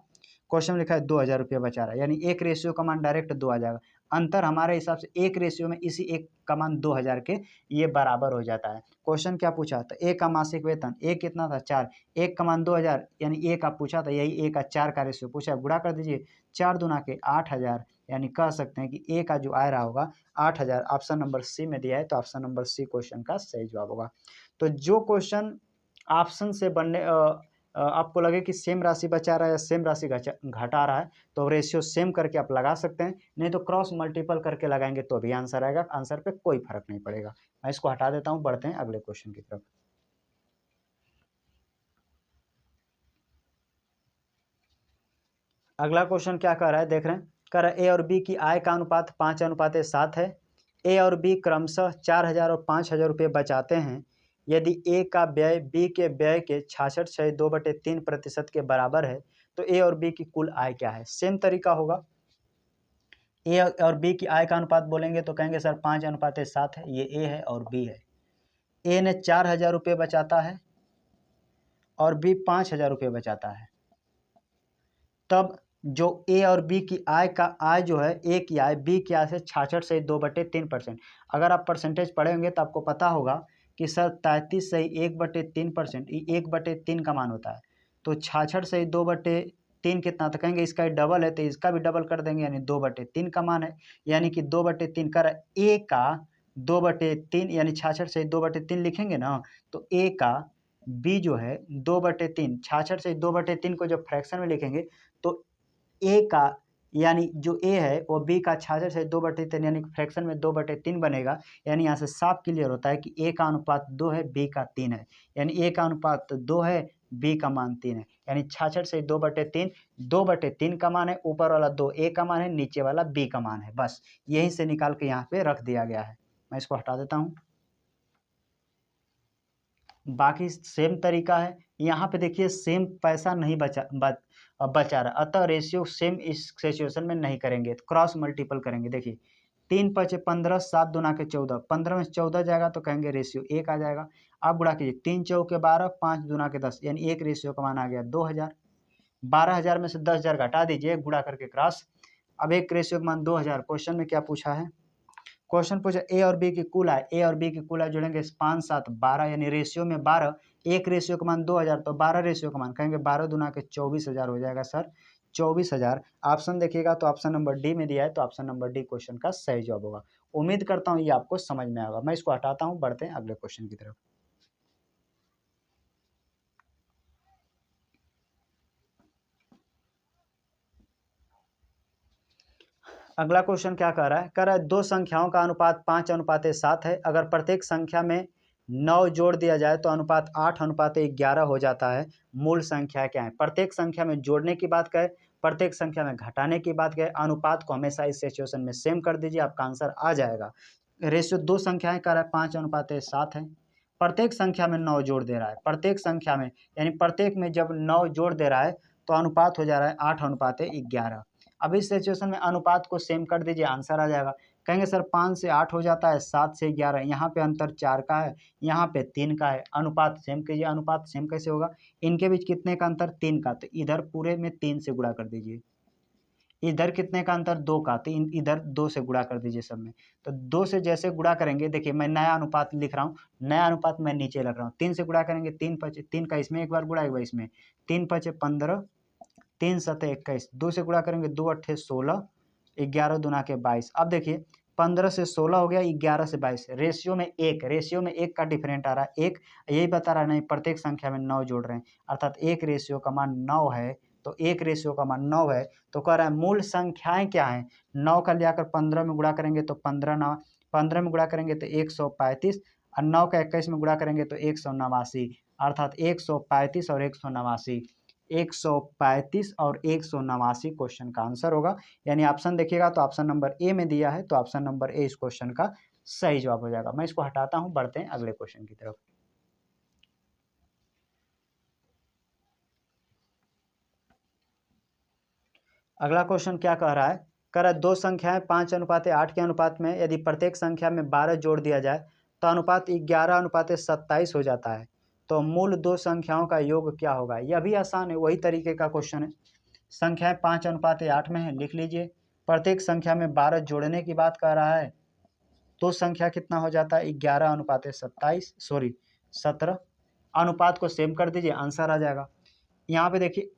क्वेश्चन में लिखा है 2000 रुपया बचा रहा है, यानी एक रेशियो का मान डायरेक्ट 2 आ जाएगा। अंतर हमारे हिसाब से एक रेशियो में इसी एक का मान 2000 के ये बराबर हो जाता है। क्वेश्चन क्या पूछा था, एक का मासिक वेतन, एक कितना था 4, एक का मान 2000, यानी एक आप पूछा था, यही एक का 4 का रेशियो पूछा है, गुणा कर दीजिए 4 दूना के 8000, यानी कह सकते हैं कि ए का जो आय रहा होगा 8000। ऑप्शन नंबर सी में दिया है, तो ऑप्शन नंबर सी क्वेश्चन का सही जवाब होगा। तो जो क्वेश्चन ऑप्शन से बनने आपको लगे कि सेम राशि बचा रहा है या सेम राशि घटा रहा है, तो रेशियो सेम करके आप लगा सकते हैं, नहीं तो क्रॉस मल्टीपल करके लगाएंगे तो भी आंसर आएगा, आंसर पे कोई फर्क नहीं पड़ेगा। मैं इसको हटा देता हूं, बढ़ते हैं अगले क्वेश्चन की तरफ। अगला क्वेश्चन क्या कर रहा है, देख रहे हैं, कह रहा है ए और बी की आय का अनुपात 5:7 है। ए और बी क्रमशः 4000 और 5000 रुपये बचाते हैं। यदि ए का व्यय बी के व्यय के 66.2/3% के बराबर है, तो ए और बी की कुल आय क्या है। सेम तरीका होगा, ए और बी की आय का अनुपात बोलेंगे तो कहेंगे सर 5:7 है, ये ए है और बी है। ए ने 4000 रुपये बचाता है और बी 5000 रुपये बचाता है, तब जो ए और बी की आय का आय जो है, ए की आय बी की आय से 66.2/3%। अगर आप परसेंटेज पढ़ेंगे तो आपको पता होगा कि सर 33 से 1/3%, 1/3 का मान होता है, तो 66 से 2/3 कितना, तो कहेंगे इसका डबल है, तो इसका भी डबल कर देंगे, यानी 2/3 का मान है, यानी कि 2/3 कर ए का 2/3, यानी 66 से 2/3 लिखेंगे ना, तो ए का बी जो है 2/3, 66 से 2/3 को जब फ्रैक्शन में लिखेंगे तो ए का, यानी जो ए है वो बी का 66 से 2/3, यानी फ्रैक्शन में 2/3 बनेगा। यानी यहाँ से साफ क्लियर होता है कि ए का अनुपात 2 है, बी का 3 है, यानी ए का अनुपात 2 है, बी का मान 3 है, यानी 66 से 2/3, 2/3 का मान है, ऊपर वाला 2 ए का मान है, नीचे वाला बी का मान है, बस यहीं से निकाल के यहाँ पे रख दिया गया है। मैं इसको हटा देता हूँ, बाकी सेम तरीका है। यहाँ पे देखिए सेम पैसा नहीं बचा रहा, अतः रेशियो सेम इस सिचुएशन में नहीं करेंगे, तो क्रॉस मल्टीपल करेंगे। देखिए 3×5 = 15, 7 दूना के 14, 15 में 14 जाएगा तो कहेंगे रेशियो 1 आ जाएगा। आप गुणा कीजिए 3 चौके 12, 5 दूना के 10, यानी एक रेशियो का मान आ गया 2000। 12000 में से 10000 घटा दीजिए, गुणा करके क्रॉस, अब एक रेशियो का मान 2000। क्वेश्चन में क्या पूछा है, क्वेश्चन पूछा ए और बी की कुल आय, ए और बी की कुल आय जोड़ेंगे 5 7 12, यानी रेशियो में 12, एक रेशियो का मान 2000, तो 12 रेशियो का मान कहेंगे 12 दूना के 24000 हो जाएगा सर, 24000। ऑप्शन देखिएगा तो ऑप्शन नंबर डी में दिया है, तो ऑप्शन नंबर डी क्वेश्चन का सही जवाब होगा। उम्मीद करता हूँ ये आपको समझ में आएगा। मैं इसको हटाता हूँ, बढ़ते हैं अगले क्वेश्चन की तरफ। अगला क्वेश्चन क्या कह रहा है, कह रहा है दो संख्याओं का अनुपात 5:7 है। अगर प्रत्येक संख्या में 9 जोड़ दिया जाए तो अनुपात 8:11 हो जाता है। मूल संख्या क्या है। प्रत्येक संख्या में जोड़ने की बात करें, प्रत्येक संख्या में घटाने की बात करें, अनुपात को हमेशा इस सिचुएशन में सेम कर दीजिए, आपका आंसर आ जाएगा। रेशियो दो संख्याएं कह रहा है 5:7 है, प्रत्येक संख्या में 9 जोड़ दे रहा है, प्रत्येक संख्या में यानी प्रत्येक में जब 9 जोड़ दे रहा है तो अनुपात हो जा रहा है 8:11। अब इस सिचुएशन में अनुपात को सेम कर दीजिए, आंसर आ जाएगा। कहेंगे सर 5 से 8 हो जाता है, 7 से 11, यहाँ पे अंतर 4 का है, यहाँ पे 3 का है, अनुपात सेम कीजिए। अनुपात सेम कैसे होगा, इनके बीच कितने का अंतर, 3 का, तो इधर पूरे में 3 से गुणा कर दीजिए। इधर कितने का अंतर, 2 का, तो इधर 2 से गुणा कर दीजिए सब में। तो 2 से जैसे गुणा करेंगे, देखिए मैं नया अनुपात लिख रहा हूँ, नया अनुपात मैं नीचे लग रहा हूँ। 3 से गुणा करेंगे, 3 का इसमें एक बार गुणा, एक बार इसमें, 3×5 = 15, 3×7 = 21, 2 से गुणा करेंगे, 2×8 = 16, 11 दूना के 22। अब देखिए 15 से 16 हो गया, 11 से 22, रेशियो में 1, रेशियो में 1 का डिफरेंट आ रहा है, 1 यही बता रहा है, नहीं प्रत्येक संख्या में 9 जोड़ रहे हैं, अर्थात एक रेशियो का मान 9 है, तो एक रेशियो का मान 9 है। तो कह रहा है मूल संख्याएं क्या हैं, 9 का लियाकर 15 में गुणा करेंगे तो 15 में गुणा करेंगे तो 135, और 9 का 21 में गुणा करेंगे तो 189, अर्थात 135 और 189, 135 और 189 क्वेश्चन का आंसर होगा। यानी ऑप्शन देखिएगा तो ऑप्शन नंबर ए में दिया है, तो ऑप्शन नंबर ए इस क्वेश्चन का सही जवाब हो जाएगा। मैं इसको हटाता हूं, बढ़ते हैं अगले क्वेश्चन की तरफ। अगला क्वेश्चन क्या कह रहा है, कह रहा है दो संख्याएं 5:8 के अनुपात में, यदि प्रत्येक संख्या में 12 जोड़ दिया जाए तो अनुपात 11:27 हो जाता है, तो मूल दो संख्याओं का योग क्या होगा। यह भी आसान है, वही तरीके का क्वेश्चन है। संख्याएं 5:8 में है, लिख लीजिए। प्रत्येक संख्या में 12 जोड़ने की बात कर रहा है, तो संख्या कितना हो जाता है 17। अनुपात को सेम कर दीजिए, आंसर आ जाएगा। यहाँ पे देखिए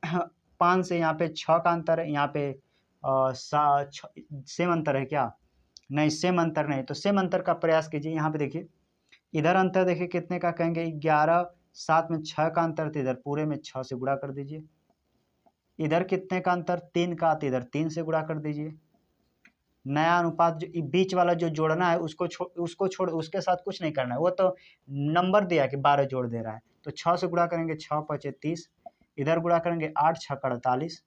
5 से यहाँ पे 6 का अंतर है, यहाँ पे सेम अंतर है क्या, नहीं सेम अंतर नहीं, तो सेम अंतर का प्रयास कीजिए। यहाँ पे देखिए इधर अंतर देखिए कितने का कहेंगे 11, 7 में 6 का अंतर, तो इधर पूरे में 6 से गुणा कर दीजिए। इधर कितने का अंतर 3 का, तो इधर 3 से गुणा कर दीजिए। नया अनुपात जो बीच वाला जो जोड़ना है उसको छोड़ उसके साथ कुछ नहीं करना है, वो तो नंबर दिया कि 12 जोड़ दे रहा है, तो 6 से गुणा करेंगे 6 पचे 30, इधर गुणा करेंगे 8 6 48,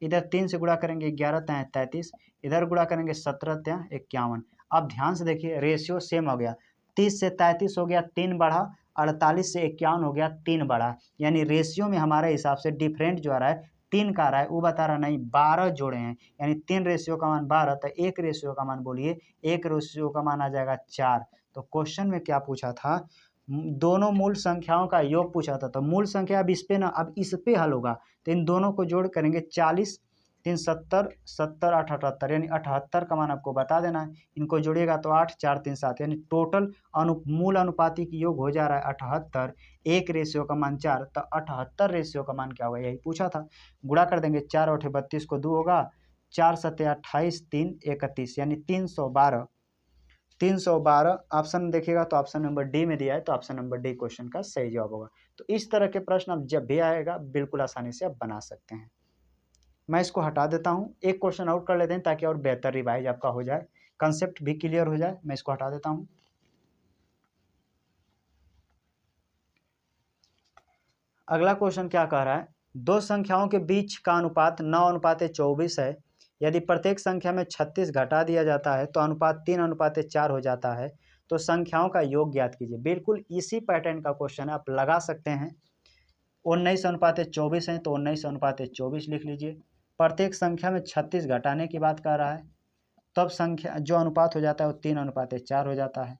इधर 3 से गुणा करेंगे 11 3 33, इधर गुणा करेंगे 17 3 51। अब ध्यान से देखिए रेशियो सेम हो गया, 30 से 33 हो गया 3 बढ़ा, 48 से 51 हो गया 3 बढ़ा, यानी रेशियो में हमारे हिसाब से डिफरेंट जो आ रहा है 3 का आ रहा है, वो बता रहा नहीं 12 जोड़े हैं, यानी 3 रेशियो का मान 12, तो 1 रेशियो का मान बोलिए, 1 रेशियो का मान आ जाएगा 4। तो क्वेश्चन में क्या पूछा था, दोनों मूल संख्याओं का योग पूछा था, तो मूल संख्या अब इस पे ना, अब इस पे हल होगा, तो इन दोनों को जोड़ करेंगे 40 3 70 70 8 78, यानी 78 का मान आपको बता देना है। इनको जोड़िएगा तो 8 4 3 7, यानी टोटल मूल अनुपातिक योग हो जा रहा है 78, 1 रेशियो का मान 4, तो 78 रेशियो का मान क्या होगा, यही पूछा था। गुणा कर देंगे, 4 8 32 को 2 होगा, 4 7 28 3 31, यानी 312। 312 ऑप्शन देखिएगा तो ऑप्शन नंबर डी में दिया है, तो ऑप्शन नंबर डी क्वेश्चन का सही जवाब होगा। तो इस तरह के प्रश्न आप जब भी आएगा बिल्कुल आसानी से आप बना सकते हैं। मैं इसको हटा देता हूं, एक क्वेश्चन आउट कर लेते हैं ताकि और बेहतर रिवाइज आपका हो जाए, कंसेप्ट भी क्लियर हो जाए। मैं इसको हटा देता हूं। अगला क्वेश्चन क्या कह रहा है, दो संख्याओं के बीच का अनुपात 9:24 है, यदि प्रत्येक संख्या में 36 घटा दिया जाता है तो अनुपात 3:4 हो जाता है, तो संख्याओं का योग ज्ञात कीजिए। बिल्कुल इसी पैटर्न का क्वेश्चन है, आप लगा सकते हैं। 19:24 है, तो 19:24 लिख लीजिए। प्रत्येक संख्या में 36 घटाने की बात कर रहा है, तब संख्या जो अनुपात हो जाता है वो 3:4 हो जाता है।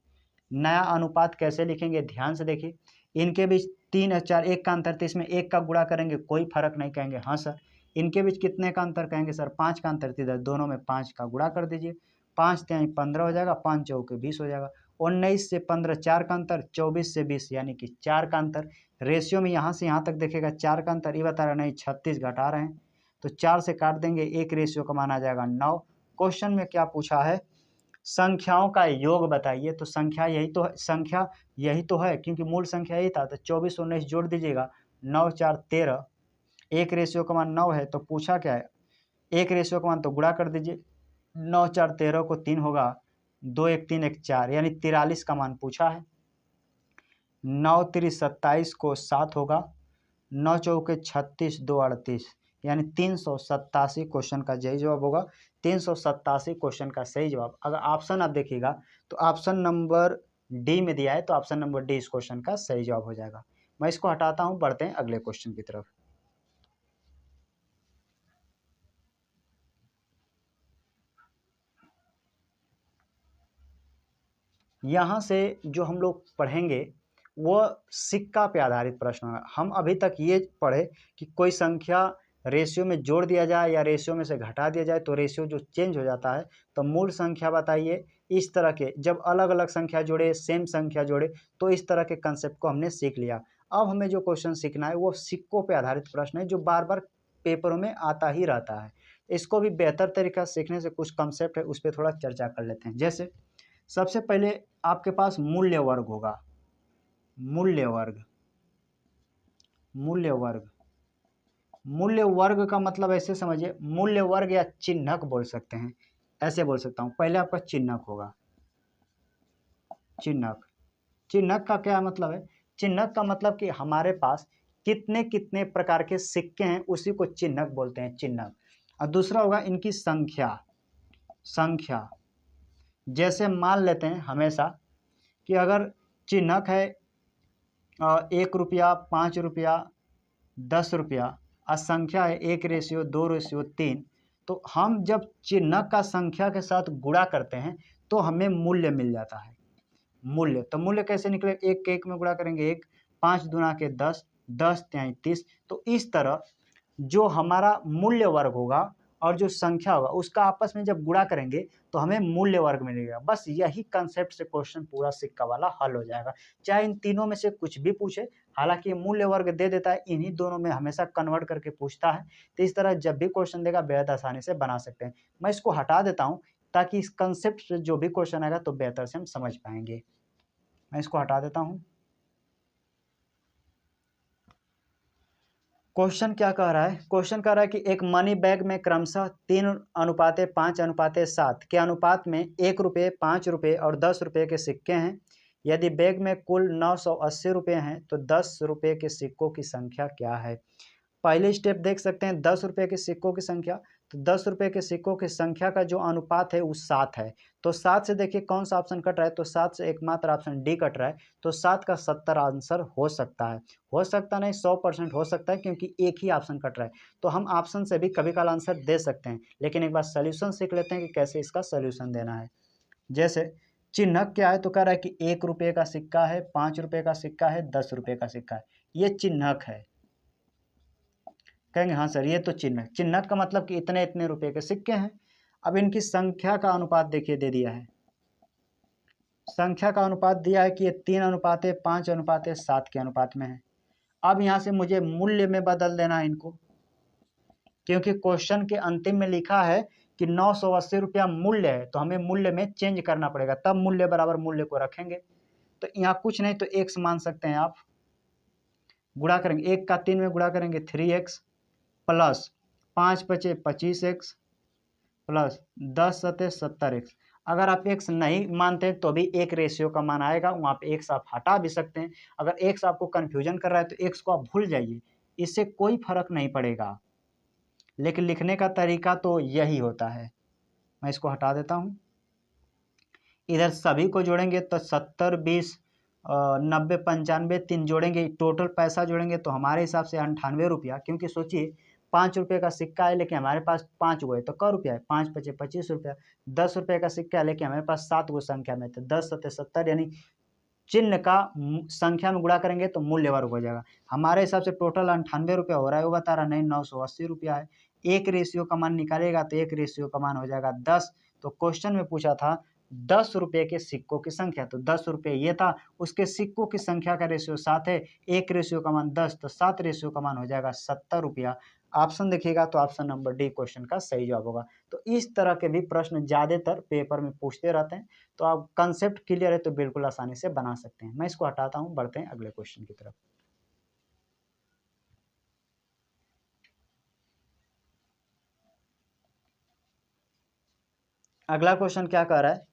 नया अनुपात कैसे लिखेंगे, ध्यान से देखिए। इनके बीच 3 और 4 1 का अंतर, तो इसमें 1 का गुणा करेंगे कोई फर्क नहीं, कहेंगे हाँ सर। इनके बीच कितने का अंतर, कहेंगे सर 5 का अंतर, इधर दोनों में 5 का गुणा कर दीजिए। 5 3 15 हो जाएगा, 5 चौके 20 हो जाएगा। 19 से 15 4 का अंतर, 24 से 20 यानी कि 4 का अंतर। रेशियो में यहाँ से यहाँ तक देखेगा 4 का अंतर, ये बता रहा नहीं 36 घटा रहे हैं, तो 4 से काट देंगे, 1 रेशियो का मान आ जाएगा 9। क्वेश्चन में क्या पूछा है, संख्याओं का योग बताइए, तो संख्या यही तो है, संख्या यही तो है, क्योंकि मूल संख्या यही था, तो 24 19 जोड़ दीजिएगा, 9 4 13, 1 रेशियो का मान 9 है, तो पूछा क्या है 1 रेशियो का मान, तो गुणा कर दीजिए। 9 4 13 को 3 होगा, 2 1 3 1 4, यानी 43 का मान पूछा है। 9 3 27 को 7 होगा, 9 चौके 36 2 38, यानी 387 क्वेश्चन का सही जवाब होगा। 387 क्वेश्चन का सही जवाब, अगर ऑप्शन आप देखिएगा तो ऑप्शन नंबर डी में दिया है, तो ऑप्शन नंबर डी इस क्वेश्चन का सही जवाब हो जाएगा। मैं इसको हटाता हूं, बढ़ते हैं अगले क्वेश्चन की तरफ। यहां से जो हम लोग पढ़ेंगे वो सिक्का पे आधारित प्रश्न है। हम अभी तक ये पढ़े कि कोई संख्या रेशियो में जोड़ दिया जाए या रेशियो में से घटा दिया जाए तो रेशियो जो चेंज हो जाता है, तो मूल संख्या बताइए। इस तरह के जब अलग अलग संख्या जोड़े, सेम संख्या जोड़े, तो इस तरह के कंसेप्ट को हमने सीख लिया। अब हमें जो क्वेश्चन सीखना है वो सिक्कों पे आधारित प्रश्न है, जो बार बार पेपरों में आता ही रहता है। इसको भी बेहतर तरीका सीखने से कुछ कंसेप्ट है, उस पर थोड़ा चर्चा कर लेते हैं। जैसे सबसे पहले आपके पास मूल्य वर्ग होगा, मूल्य वर्ग, मूल्य वर्ग, मूल्य वर्ग का मतलब ऐसे समझिए, मूल्य वर्ग या चिन्हक बोल सकते हैं, ऐसे बोल सकता हूं। पहले आपका चिन्हक होगा, चिन्हक। चिन्हक का क्या मतलब है, चिन्हक का मतलब कि हमारे पास कितने कितने प्रकार के सिक्के हैं, उसी को चिन्हक बोलते हैं, चिन्हक। और दूसरा होगा इनकी संख्या, संख्या। जैसे मान लेते हैं हमेशा कि अगर चिन्हक है 1 रुपया, 5 रुपया, 10 रुपया, और संख्या है 1 रेशियो 2 रेशियो 3, तो हम जब चिन्हक का संख्या के साथ गुणा करते हैं तो हमें मूल्य मिल जाता है। मूल्य, तो मूल्य कैसे निकले, एक के एक में गुणा करेंगे, एक, 5 दूना के 10, 10 तिहाई 30। तो इस तरह जो हमारा मूल्य वर्ग होगा और जो संख्या होगा उसका आपस में जब गुणा करेंगे तो हमें मूल्य वर्ग मिलेगा। बस यही कंसेप्ट से क्वेश्चन पूरा सिक्का वाला हल हो जाएगा, चाहे इन तीनों में से कुछ भी पूछे। हालांकि ये मूल्य वर्ग दे देता है, इन्हीं दोनों में हमेशा कन्वर्ट करके पूछता है। तो इस तरह जब भी क्वेश्चन देगा बेहद आसानी से बना सकते हैं। मैं इसको हटा देता हूँ ताकि इस कंसेप्ट से जो भी क्वेश्चन आएगा तो बेहतर से हम समझ पाएंगे। मैं इसको हटा देता हूँ। क्वेश्चन क्या कह रहा है, क्वेश्चन कह रहा है कि एक मनी बैग में क्रमशः 3:5:7 के अनुपात में 1 रुपये, 5 रुपये और 10 रुपये के सिक्के हैं। यदि बैग में कुल 980 रुपये हैं तो 10 रुपये के सिक्कों की संख्या क्या है। पहले स्टेप देख सकते हैं, 10 रुपये के सिक्कों की संख्या। तो 10 रुपये के सिक्कों की संख्या का जो अनुपात है वो 7 है। तो 7 से देखिए कौन सा ऑप्शन कट रहा है, तो 7 से एकमात्र ऑप्शन डी कट रहा है। तो 7 का 70 आंसर हो सकता है, हो सकता नहीं 100% हो सकता है, क्योंकि एक ही ऑप्शन कट रहा है। तो हम ऑप्शन से भी कभी कल आंसर दे सकते हैं, लेकिन एक बार सोल्यूशन सीख लेते हैं कि कैसे इसका सोल्यूशन देना है। जैसे चिन्हक क्या है, तो कह रहा है कि 1 रुपये का सिक्का है, 5 रुपये का सिक्का है, 10 रुपये का सिक्का है, ये चिन्हक है। कहेंगे हाँ सर ये तो चिन्हक, चिन्हक का मतलब कि इतने इतने रुपए के सिक्के हैं। अब इनकी संख्या का अनुपात देखिए दे दिया है, संख्या का अनुपात दिया है कि ये 3:5:7 के अनुपात में है। अब यहाँ से मुझे मूल्य में बदल देना है इनको, क्योंकि क्वेश्चन के अंतिम में लिखा है कि 980 रुपया मूल्य है, तो हमें मूल्य में चेंज करना पड़ेगा, तब मूल्य बराबर मूल्य को रखेंगे। तो यहाँ कुछ नहीं तो x मान सकते हैं आप, गुणा करेंगे 1 का 3 में गुणा करेंगे 3x plus 5×5 = 25x plus 10×7 = 70x। अगर आप x नहीं मानते तो भी एक रेशियो का मान आएगा, वहाँ पे x आप हटा भी सकते हैं। अगर x आपको कन्फ्यूजन कर रहा है तो x को आप भूल जाइए, इससे कोई फर्क नहीं पड़ेगा, लेकिन लिखने का तरीका तो यही होता है। मैं इसको हटा देता हूँ। इधर सभी को जोड़ेंगे तो 70, 20, 90, 95, 3 जोड़ेंगे, टोटल पैसा जोड़ेंगे तो हमारे हिसाब से 98 रुपया, क्योंकि सोचिए 5 रुपये का सिक्का है लेकिन हमारे पास 5 गो है तो क रुपया है, 5×5 = 25 रुपया। 10 रुपये का सिक्का है लेकिन हमारे पास 7 गो संख्या में, तो 10×7 = 70, यानी चिन्ह का संख्या में गुणा करेंगे तो मूल्य वर्ग हो जाएगा। हमारे हिसाब से टोटल 98 रुपया हो रहा है, वो बता रहा नहीं 980 रुपया है। एक रेशियो का मान निकालेगा तो एक रेशियो का मान हो जाएगा 10। तो क्वेश्चन में पूछा था 10 रुपये के सिक्कों की संख्या, तो 10 रुपये ये था, उसके सिक्कों की संख्या का रेशियो 7 है, एक रेशियो का मान 10, तो 7 रेशियो का मान हो जाएगा 70 रुपया। ऑप्शन देखिएगा तो ऑप्शन नंबर डी क्वेश्चन का सही जवाब होगा। तो इस तरह के भी प्रश्न ज़्यादातर पेपर में पूछते रहते हैं, तो आप कंसेप्ट क्लियर है तो बिल्कुल आसानी से बना सकते हैं। मैं इसको हटाता हूँ, बढ़ते हैं अगले क्वेश्चन की तरफ। अगला क्वेश्चन क्या कह रहा है,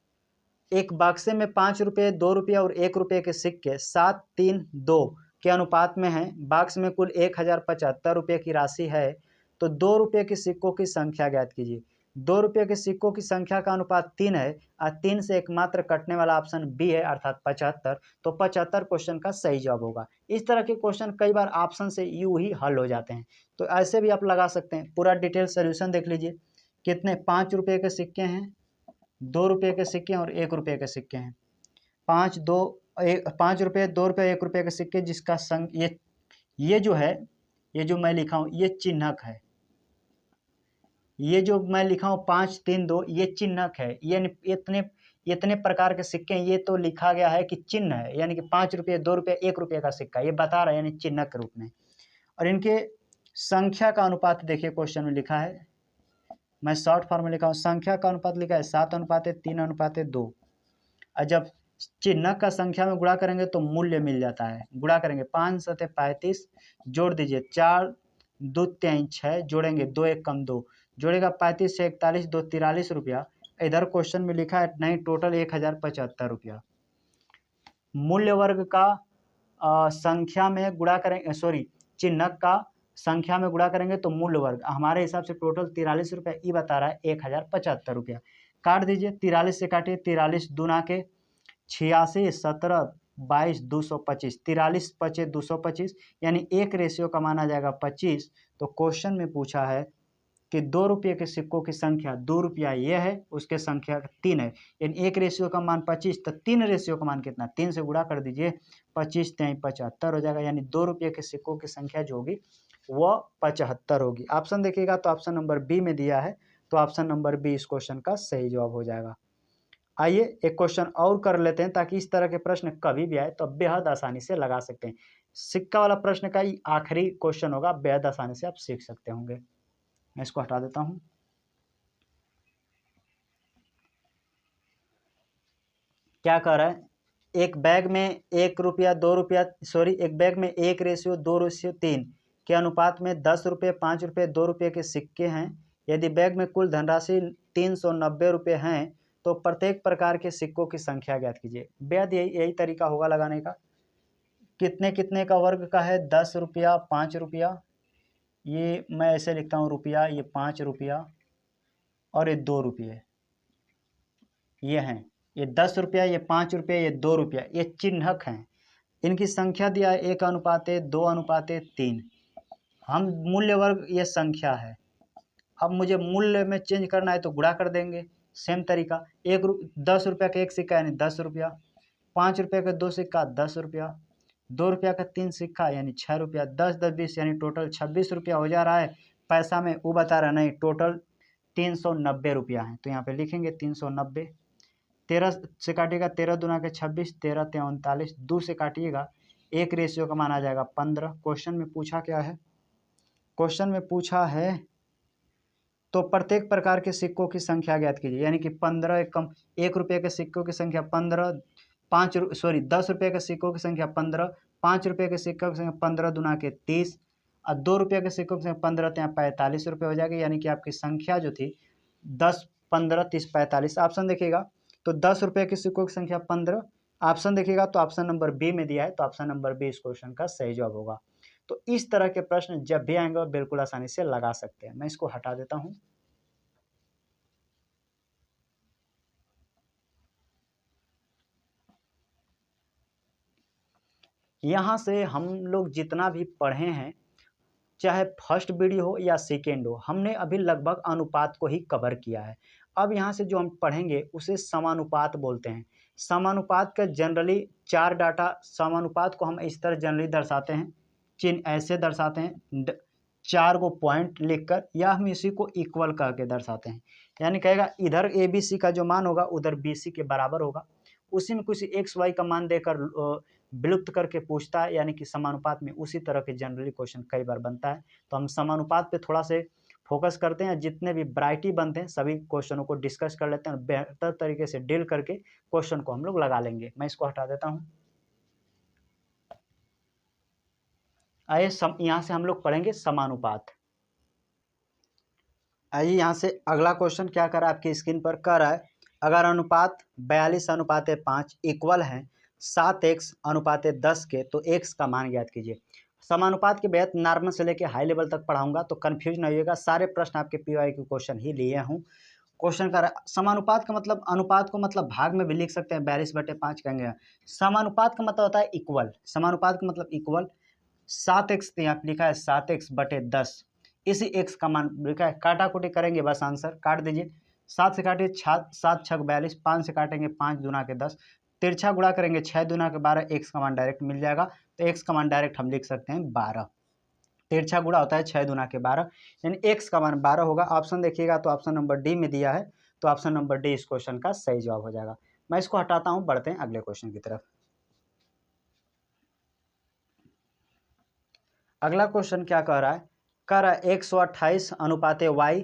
एक बक्से में 5 रुपये, 2 रुपये और 1 रुपये के सिक्के 7, 3, 2 के अनुपात में हैं। बक्स में कुल 1075 रुपये की राशि है, तो 2 रुपये के सिक्कों की संख्या ज्ञात कीजिए। 2 रुपये के सिक्कों की संख्या का अनुपात 3 है और 3 से एकमात्र कटने वाला ऑप्शन बी है, अर्थात 75। तो 75 क्वेश्चन का सही जवाब होगा। इस तरह के क्वेश्चन कई बार ऑप्शन से यूं ही हल हो जाते हैं, तो ऐसे भी आप लगा सकते हैं। पूरा डिटेल सोल्यूशन देख लीजिए, कितने 5 रुपये के सिक्के हैं, 2 रुपये के सिक्के और 1 रुपये के सिक्के हैं। 5 रुपये, 2 रुपये, 1 रुपये के सिक्के जिसका संग ये जो है, ये जो मैं लिखा हूँ ये चिन्हक है। ये जो मैं लिखा हूँ 5, 3, 2 ये चिन्हक है। ये इतने प्रकार के सिक्के हैं, ये तो लिखा गया है कि चिन्ह है, यानी कि 5 रुपये, 2 रुपये, 1 रुपये का सिक्का ये बता रहा है, यानी चिन्हक के रूप में। और इनके संख्या का अनुपात देखिए क्वेश्चन में लिखा है, मैं शॉर्ट फॉर्म में लिखा हूँ, संख्या का अनुपात लिखा है 7:3:2। और जब चिन्हक का संख्या में गुणा करेंगे तो मूल्य मिल जाता है। गुणा करेंगे 5×7 = 35, जोड़ दीजिए 4, 2 तिहाई 6, जोड़ेंगे 2 1 कम 2, जोड़ेगा 35 से 41, 2 43 रुपया। इधर क्वेश्चन में लिखा है नहीं, टोटल 1075 रुपया। मूल्य वर्ग का संख्या में गुणा करेंगे, सॉरी चिन्हक का संख्या में गुणा करेंगे तो मूल्य वर्ग हमारे हिसाब से टोटल 43 रुपया, ये बता रहा है 1075 रुपया। काट दीजिए, 43 से काटिए, 43 दूना के 86, 17, 22, 225, 43 × 225, यानी एक रेशियो का माना जाएगा 25। तो क्वेश्चन में पूछा है कि 2 रुपये के सिक्कों की संख्या 2 रुपया ये है, उसके संख्या 3 है, यानी 1 रेशियो का मान 25, तो 3 रेशियो का मान कितना, 3 से गुणा कर दीजिए, 25 3 75 हो जाएगा, यानी 2 रुपये के सिक्कों की संख्या जो होगी वह 75 होगी। ऑप्शन देखिएगा तो ऑप्शन नंबर बी में दिया है, तो ऑप्शन नंबर बी इस क्वेश्चन का सही जवाब हो जाएगा। आइए एक क्वेश्चन और कर लेते हैं, ताकि इस तरह के प्रश्न कभी भी आए तो बेहद आसानी से लगा सकते हैं। सिक्का वाला प्रश्न का ही आखिरी क्वेश्चन होगा, बेहद आसानी से आप सीख सकते होंगे। मैं इसको हटा देता हूं। क्या कह रहा है, एक बैग में 1 रुपया 2 रुपया एक बैग में 1 रेशियो 2 रेशियो 3 के अनुपात में 10 रुपये 5 रुपये 2 रुपये के सिक्के हैं। यदि बैग में कुल धनराशि 390 रुपये हैं तो प्रत्येक प्रकार के सिक्कों की संख्या ज्ञात कीजिए। बेहद यही तरीका होगा लगाने का। कितने कितने का वर्ग का है, 10 रुपया 5 रुपया, ये मैं ऐसे लिखता हूँ रुपया, ये 5 रुपया और ये 2 रुपये, ये हैं, ये 10 रुपया, ये 5 रुपये, ये 2 रुपया, ये चिन्हक हैं। इनकी संख्या दिया है 1:2:3। हम मूल्य वर्ग ये संख्या है। अब मुझे मूल्य में चेंज करना है तो गुणा कर देंगे, सेम तरीका। 10 रुपया का 1 सिक्का यानी 10 रुपया, 5 रुपये का 2 सिक्का 10 रुपया, 2 रुपया का 3 सिक्का यानी 6 रुपया, 10 10 20 यानी टोटल 26 रुपया हो जा रहा है। पैसा में वो बता रहा नहीं, टोटल 390 रुपया है। तो यहाँ पे लिखेंगे 390। 13 से काटिएगा, 13 दूना के 26, 13 3 39, 2 से काटिएगा, 1 रेशियो का मान आ जाएगा 15। क्वेश्चन में पूछा क्या है, क्वेश्चन में पूछा है तो प्रत्येक प्रकार के सिक्कों की संख्या ज्ञात कीजिए, यानी कि 15 एकम 1 रुपये के सिक्कों की संख्या 15, 10 रुपये के सिक्कों की संख्या 15, 5 रुपये के सिक्कों की संख्या 15 दूना के 30 और 2 रुपये के सिक्कों की संख्या 15 तो यहाँ 45 रुपये हो जाएगी। यानी कि आपकी संख्या जो थी 10 15 30 45। ऑप्शन देखिएगा तो 10 रुपये के सिक्कों की संख्या 15, ऑप्शन देखिएगा तो ऑप्शन नंबर बी में दिया है, तो ऑप्शन नंबर बी इस क्वेश्चन का सही जवाब होगा। तो इस तरह के प्रश्न जब भी आएंगे बिल्कुल आसानी से लगा सकते हैं। मैं इसको हटा देता हूं। यहां से हम लोग जितना भी पढ़े हैं, चाहे फर्स्ट वीडियो हो या सेकेंड हो, हमने अभी लगभग अनुपात को ही कवर किया है। अब यहाँ से जो हम पढ़ेंगे उसे समानुपात बोलते हैं। समानुपात का जनरली 4 डाटा, समानुपात को हम इस तरह जनरली दर्शाते हैं, चिन्ह ऐसे दर्शाते हैं 4 को पॉइंट लिखकर, या हम इसी को इक्वल करके दर्शाते हैं। यानी कहेगा इधर ए बी सी का जो मान होगा उधर बी सी के बराबर होगा, उसी में कुछ एक्स वाई का मान देकर विलुप्त करके पूछता है, यानी कि समानुपात में उसी तरह के जनरली क्वेश्चन कई बार बनता है। तो हम समानुपात पे थोड़ा से फोकस करते हैं, जितने भी वैरायटी बनते हैं सभी क्वेश्चनों को डिस्कस कर लेते हैं और बेहतर तरीके से डील करके क्वेश्चन को हम लोग लगा लेंगे। मैं इसको हटा देता हूँ। आइए यहाँ से हम लोग पढ़ेंगे समानुपात। आइए यहाँ से अगला क्वेश्चन क्या कर रहा है, आपकी स्क्रीन पर कर रहा है, अगर अनुपात 42:5 इक्वल है 7x:10 के तो x का मान ज्ञात कीजिए। समानुपात के बेहद नॉर्मल से लेके हाई लेवल तक पढ़ाऊंगा, तो कंफ्यूज नहीं होइएगा, सारे प्रश्न आपके PYQ क्वेश्चन ही लिए हूँ। क्वेश्चन का समानुपात का मतलब, अनुपात को मतलब भाग में भी लिख सकते हैं, 42/5 कहेंगे। समानुपात का मतलब होता है इक्वल, समानुपात का मतलब इक्वल। 7x यहाँ लिखा है 7x/10, इसी x का मान लिखा है, काटा कुटी करेंगे बस आंसर काट दीजिए। 7 से काटिए 7 6 42, 5 से काटेंगे 5 दूना के 10, तिरछा गुणा करेंगे 6 दूना के 12, x का मान डायरेक्ट मिल जाएगा। तो x का मान डायरेक्ट हम लिख सकते हैं 12, तिरछा गुणा होता है 6 दूना के 12, यानी x का मान 12 होगा। ऑप्शन देखिएगा तो ऑप्शन नंबर डी में दिया है, तो ऑप्शन नंबर डी इस क्वेश्चन का सही जवाब हो जाएगा। मैं इसको हटाता हूँ, बढ़ते हैं अगले क्वेश्चन की तरफ। अगला क्वेश्चन क्या कह रहा है, 128:y,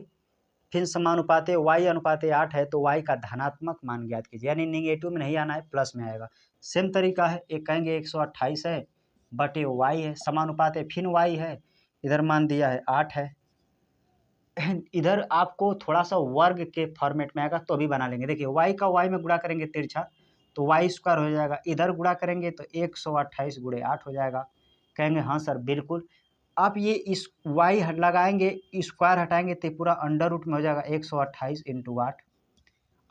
फिर समानुपाते y:8 है तो y का धनात्मक मान ज्ञात कीजिए, यानी निगेटिव में नहीं आना है, प्लस में आएगा। सेम तरीका है, एक कहेंगे 128 है बटे y है, समानुपाते फिर y है, इधर मान दिया है 8 है, इधर आपको थोड़ा सा वर्ग के फॉर्मेट में आएगा तो भी बना लेंगे। देखिए y का y में गुणा करेंगे तिरछा तो y² हो जाएगा, इधर गुणा करेंगे तो 128 × 8 हो जाएगा। कहेंगे हाँ सर बिल्कुल। आप ये इस y लगाएंगे, स्क्वायर हटाएंगे तो पूरा अंडर रूट में हो जाएगा 128 × 8।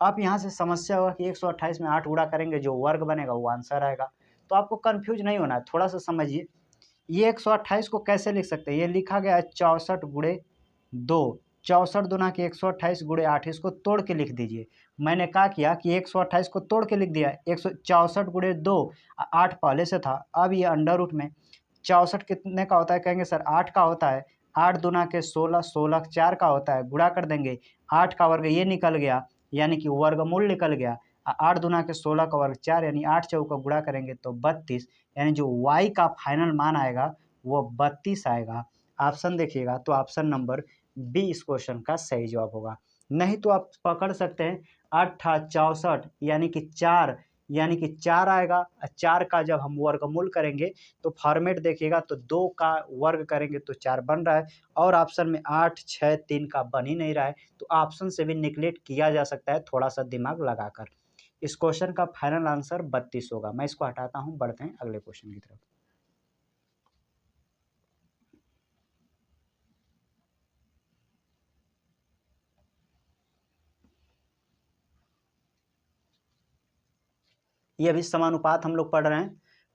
आप यहाँ से समस्या होगा कि 128 में 8 गुणा करेंगे, जो वर्ग बनेगा वो आंसर आएगा। तो आपको कंफ्यूज नहीं होना है, थोड़ा सा समझिए। ये 128 को कैसे लिख सकते हैं, ये लिखा गया है 64 × 2, 64 दूना के 128 गुणे 8, इसको तोड़ के लिख दीजिए। मैंने क्या किया कि 128 को तोड़ के लिख दिया, 164 गुणे 2, 8 पहले से था, अब ये अंडर रूट में 64 कितने का होता है, कहेंगे सर 8 का होता है, 8 दूना के 16, 16 4 का होता है, गुणा कर देंगे, 8 का वर्ग ये निकल गया, यानी कि वर्गमूल निकल गया, 8 दूना के 16 का वर्ग 4, यानी 8 चौका गुणा करेंगे तो 32, यानी जो y का फाइनल मान आएगा वो 32 आएगा। ऑप्शन देखिएगा तो ऑप्शन नंबर बी इस क्वेश्चन का सही जवाब होगा। नहीं तो आप पकड़ सकते हैं 8 यानी कि 4 आएगा, 4 का जब हम वर्गमूल करेंगे तो फॉर्मेट देखिएगा तो 2 का वर्ग करेंगे तो 4 बन रहा है, और ऑप्शन में 8 6 3 का बन ही नहीं रहा है, तो ऑप्शन से भी निगलेक्ट किया जा सकता है थोड़ा सा दिमाग लगाकर। इस क्वेश्चन का फाइनल आंसर 32 होगा। मैं इसको हटाता हूं, बढ़ते हैं अगले क्वेश्चन की तरफ। ये अभी समानुपात हम लोग पढ़ रहे हैं।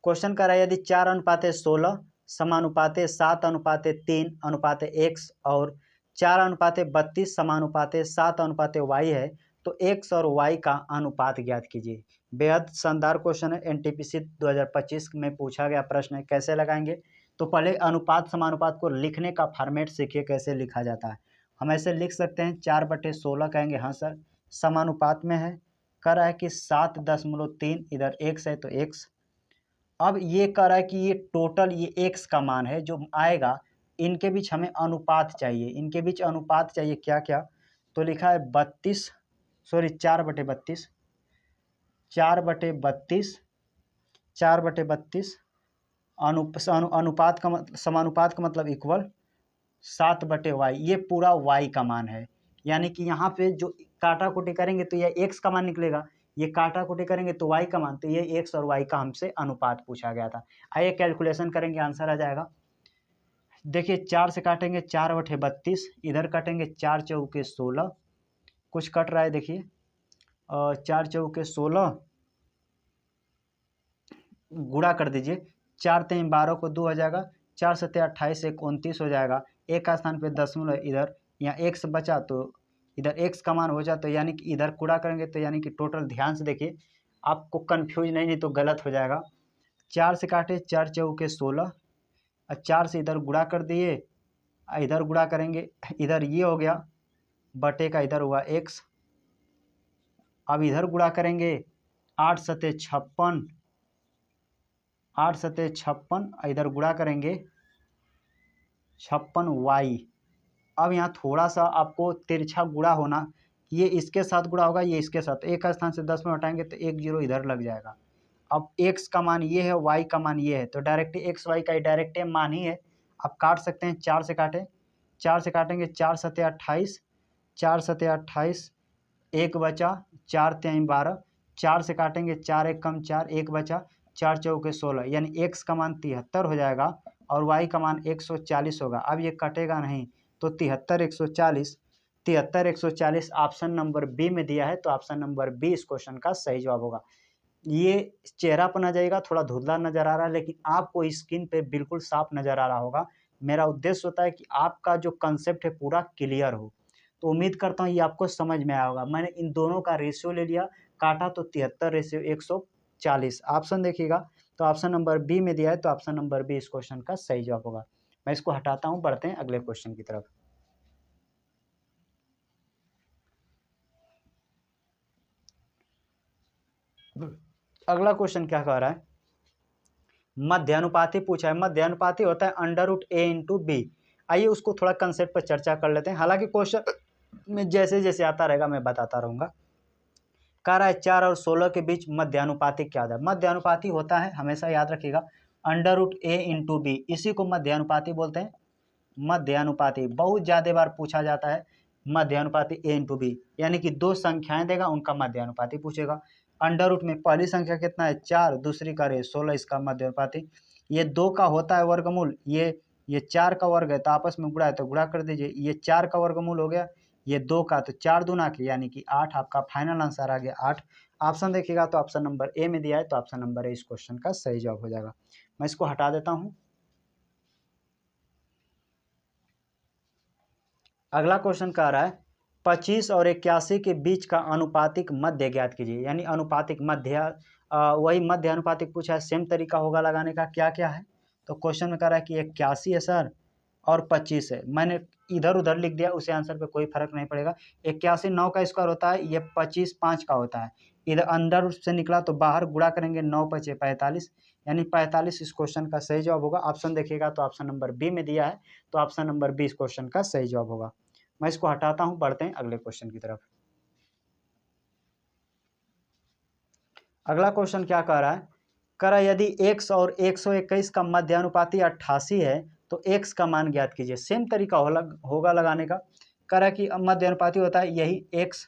क्वेश्चन कर रहा है यदि 4:16 समानुपाते 7:3 अनुपाते x और 4:32 समानुपाते 7 y है तो x और y का अनुपात ज्ञात कीजिए। बेहद शानदार क्वेश्चन है, एनटीपीसी 2025 में पूछा गया प्रश्न है। कैसे लगाएंगे, तो पहले अनुपात समानुपात को लिखने का फॉर्मेट सीखिए कैसे लिखा जाता है। हम ऐसे लिख सकते हैं 4/16 कहेंगे हाँ सर, समानुपात में है, कह रहा है कि 7.3, इधर x है तो x। अब ये कह रहा है कि ये टोटल ये x का मान है जो आएगा, इनके बीच हमें अनुपात चाहिए, इनके बीच अनुपात चाहिए क्या क्या, तो लिखा है 32, सॉरी 4/32, 4/32, 4/32 अनुपात का समानुपात का मतलब इक्वल 7/y, ये पूरा y का मान है। यानी कि यहाँ पे जो काटा कुटी करेंगे तो ये x का मान निकलेगा, ये काटा कुटी करेंगे तो y का मान, तो ये x और y का हमसे अनुपात पूछा गया था। आइए कैलकुलेशन करेंगे, आंसर आ जाएगा। देखिए 4 से काटेंगे 4/32, इधर काटेंगे 4 चौके 16, कुछ कट रहा है देखिए, 4 चौके 16 गुणा कर दीजिए, 4 3 12 को 2 हो जाएगा, 4 7 28 1 29 हो जाएगा, एक का स्थान पे दशमलव, इधर यहाँ x बचा तो इधर x का मान हो जाता, तो यानी कि इधर गुणा करेंगे तो यानी कि टोटल, ध्यान से देखिए आपको कंफ्यूज नहीं तो गलत हो जाएगा। 4 से काटे 4 चौके 16 और 4 से इधर गुणा कर दिए, इधर गुणा करेंगे, इधर ये हो गया बटे का, इधर हुआ x, अब इधर गुणा करेंगे 8 7 56, 8 7 56, इधर गुणा करेंगे 56y। अब यहाँ थोड़ा सा आपको तिरछा गुणा होना, ये इसके साथ गुणा होगा, ये इसके साथ, एक का स्थान से 10 में हटाएंगे तो 1 0 इधर लग जाएगा। अब x का मान ये है, y का मान ये है, तो डायरेक्ट x y का डायरेक्ट मान ही है। आप काट सकते हैं, 4 से काटें, 4 से काटेंगे 4 7 28, 4 7 28, एक बचा, 4 3 12, 4 से काटेंगे 4 1 कम 4, एक बचा, 4 चौके 16, यानी x का मान 73 हो जाएगा और y का मान 140 होगा। अब ये कटेगा नहीं, तो 73 140, 73 140 ऑप्शन नंबर बी में दिया है, तो ऑप्शन नंबर बी इस क्वेश्चन का सही जवाब होगा। ये चेहरा पर नजर आएगा, थोड़ा धुंधला नजर आ रहा है, लेकिन आपको स्क्रीन पे बिल्कुल साफ नजर आ रहा होगा। मेरा उद्देश्य होता है कि आपका जो कंसेप्ट है पूरा क्लियर हो, तो उम्मीद करता हूँ ये आपको समझ में आया होगा। मैंने इन दोनों का रेशियो ले लिया, काटा तो 73/140। ऑप्शन देखिएगा तो ऑप्शन नंबर बी में दिया है, तो ऑप्शन नंबर बी इस क्वेश्चन का सही जवाब होगा। मैं इसको हटाता हूँ, बढ़ते हैं अगले क्वेश्चन की तरफ। अगला क्वेश्चन क्या कह रहा है, मध्यानुपाती पूछा है। मध्यानुपाती होता है √a/b। आइए उसको थोड़ा कंसेप्ट पर चर्चा कर लेते हैं, हालांकि क्वेश्चन में जैसे जैसे आता रहेगा मैं बताता रहूंगा। कह रहा है 4 और 16 के बीच मध्यानुपाती क्या होता है। मध्यानुपाती होता है, हमेशा याद रखिएगा, √a/b, इसी को मध्यानुपाती बोलते हैं। मध्यानुपाती बहुत ज़्यादा बार पूछा जाता है, मध्यानुपाती a/b, यानी कि दो संख्याएं देगा उनका मध्यानुपाती पूछेगा। अंडर रूट में पहली संख्या कितना है 4, दूसरी का 16, इसका मध्यानुपाती। ये 2 का होता है वर्गमूल, ये 4 का वर्ग है तो आपस में गुणा है तो गुणा कर दीजिए, ये 4 का वर्गमूल हो गया, ये 2 का, तो 4 दूना के यानी कि 8, आपका फाइनल आंसर आ गया 8। ऑप्शन देखिएगा तो ऑप्शन नंबर ए में दिया है, तो ऑप्शन नंबर ए इस क्वेश्चन का सही जवाब हो जाएगा। मैं इसको हटा देता हूँ। अगला क्वेश्चन कह रहा है 25 और 81 के बीच का अनुपातिक मध्य ज्ञात कीजिए। यानी अनुपातिक मध्य, वही मध्य अनुपातिक पूछा है, सेम तरीका होगा लगाने का। क्या क्या है, तो क्वेश्चन में कह रहा है कि 81 है सर और 25 है। मैंने इधर उधर लिख दिया, उसे आंसर पे कोई फर्क नहीं पड़ेगा। 81 9 का स्क्वायर होता है, ये 25 5 का होता है। इधर अंदर से निकला तो बाहर गुणा करेंगे, 9 5 45, यानी 45 इस क्वेश्चन का सही जवाब होगा। ऑप्शन देखिएगा तो ऑप्शन नंबर बी में दिया है, तो ऑप्शन नंबर बी इस क्वेश्चन का सही जवाब होगा। मैं इसको हटाता हूं, बढ़ते हैं अगले क्वेश्चन की तरफ। अगला क्वेश्चन क्या कह रहा है, कह रहा है यदि x और 121 का मध्यानुपाती 88 है तो x का मान ज्ञात कीजिए। सेम तरीका होगा लगाने का। कह रहा है कि मध्यानुपाती होता है यही x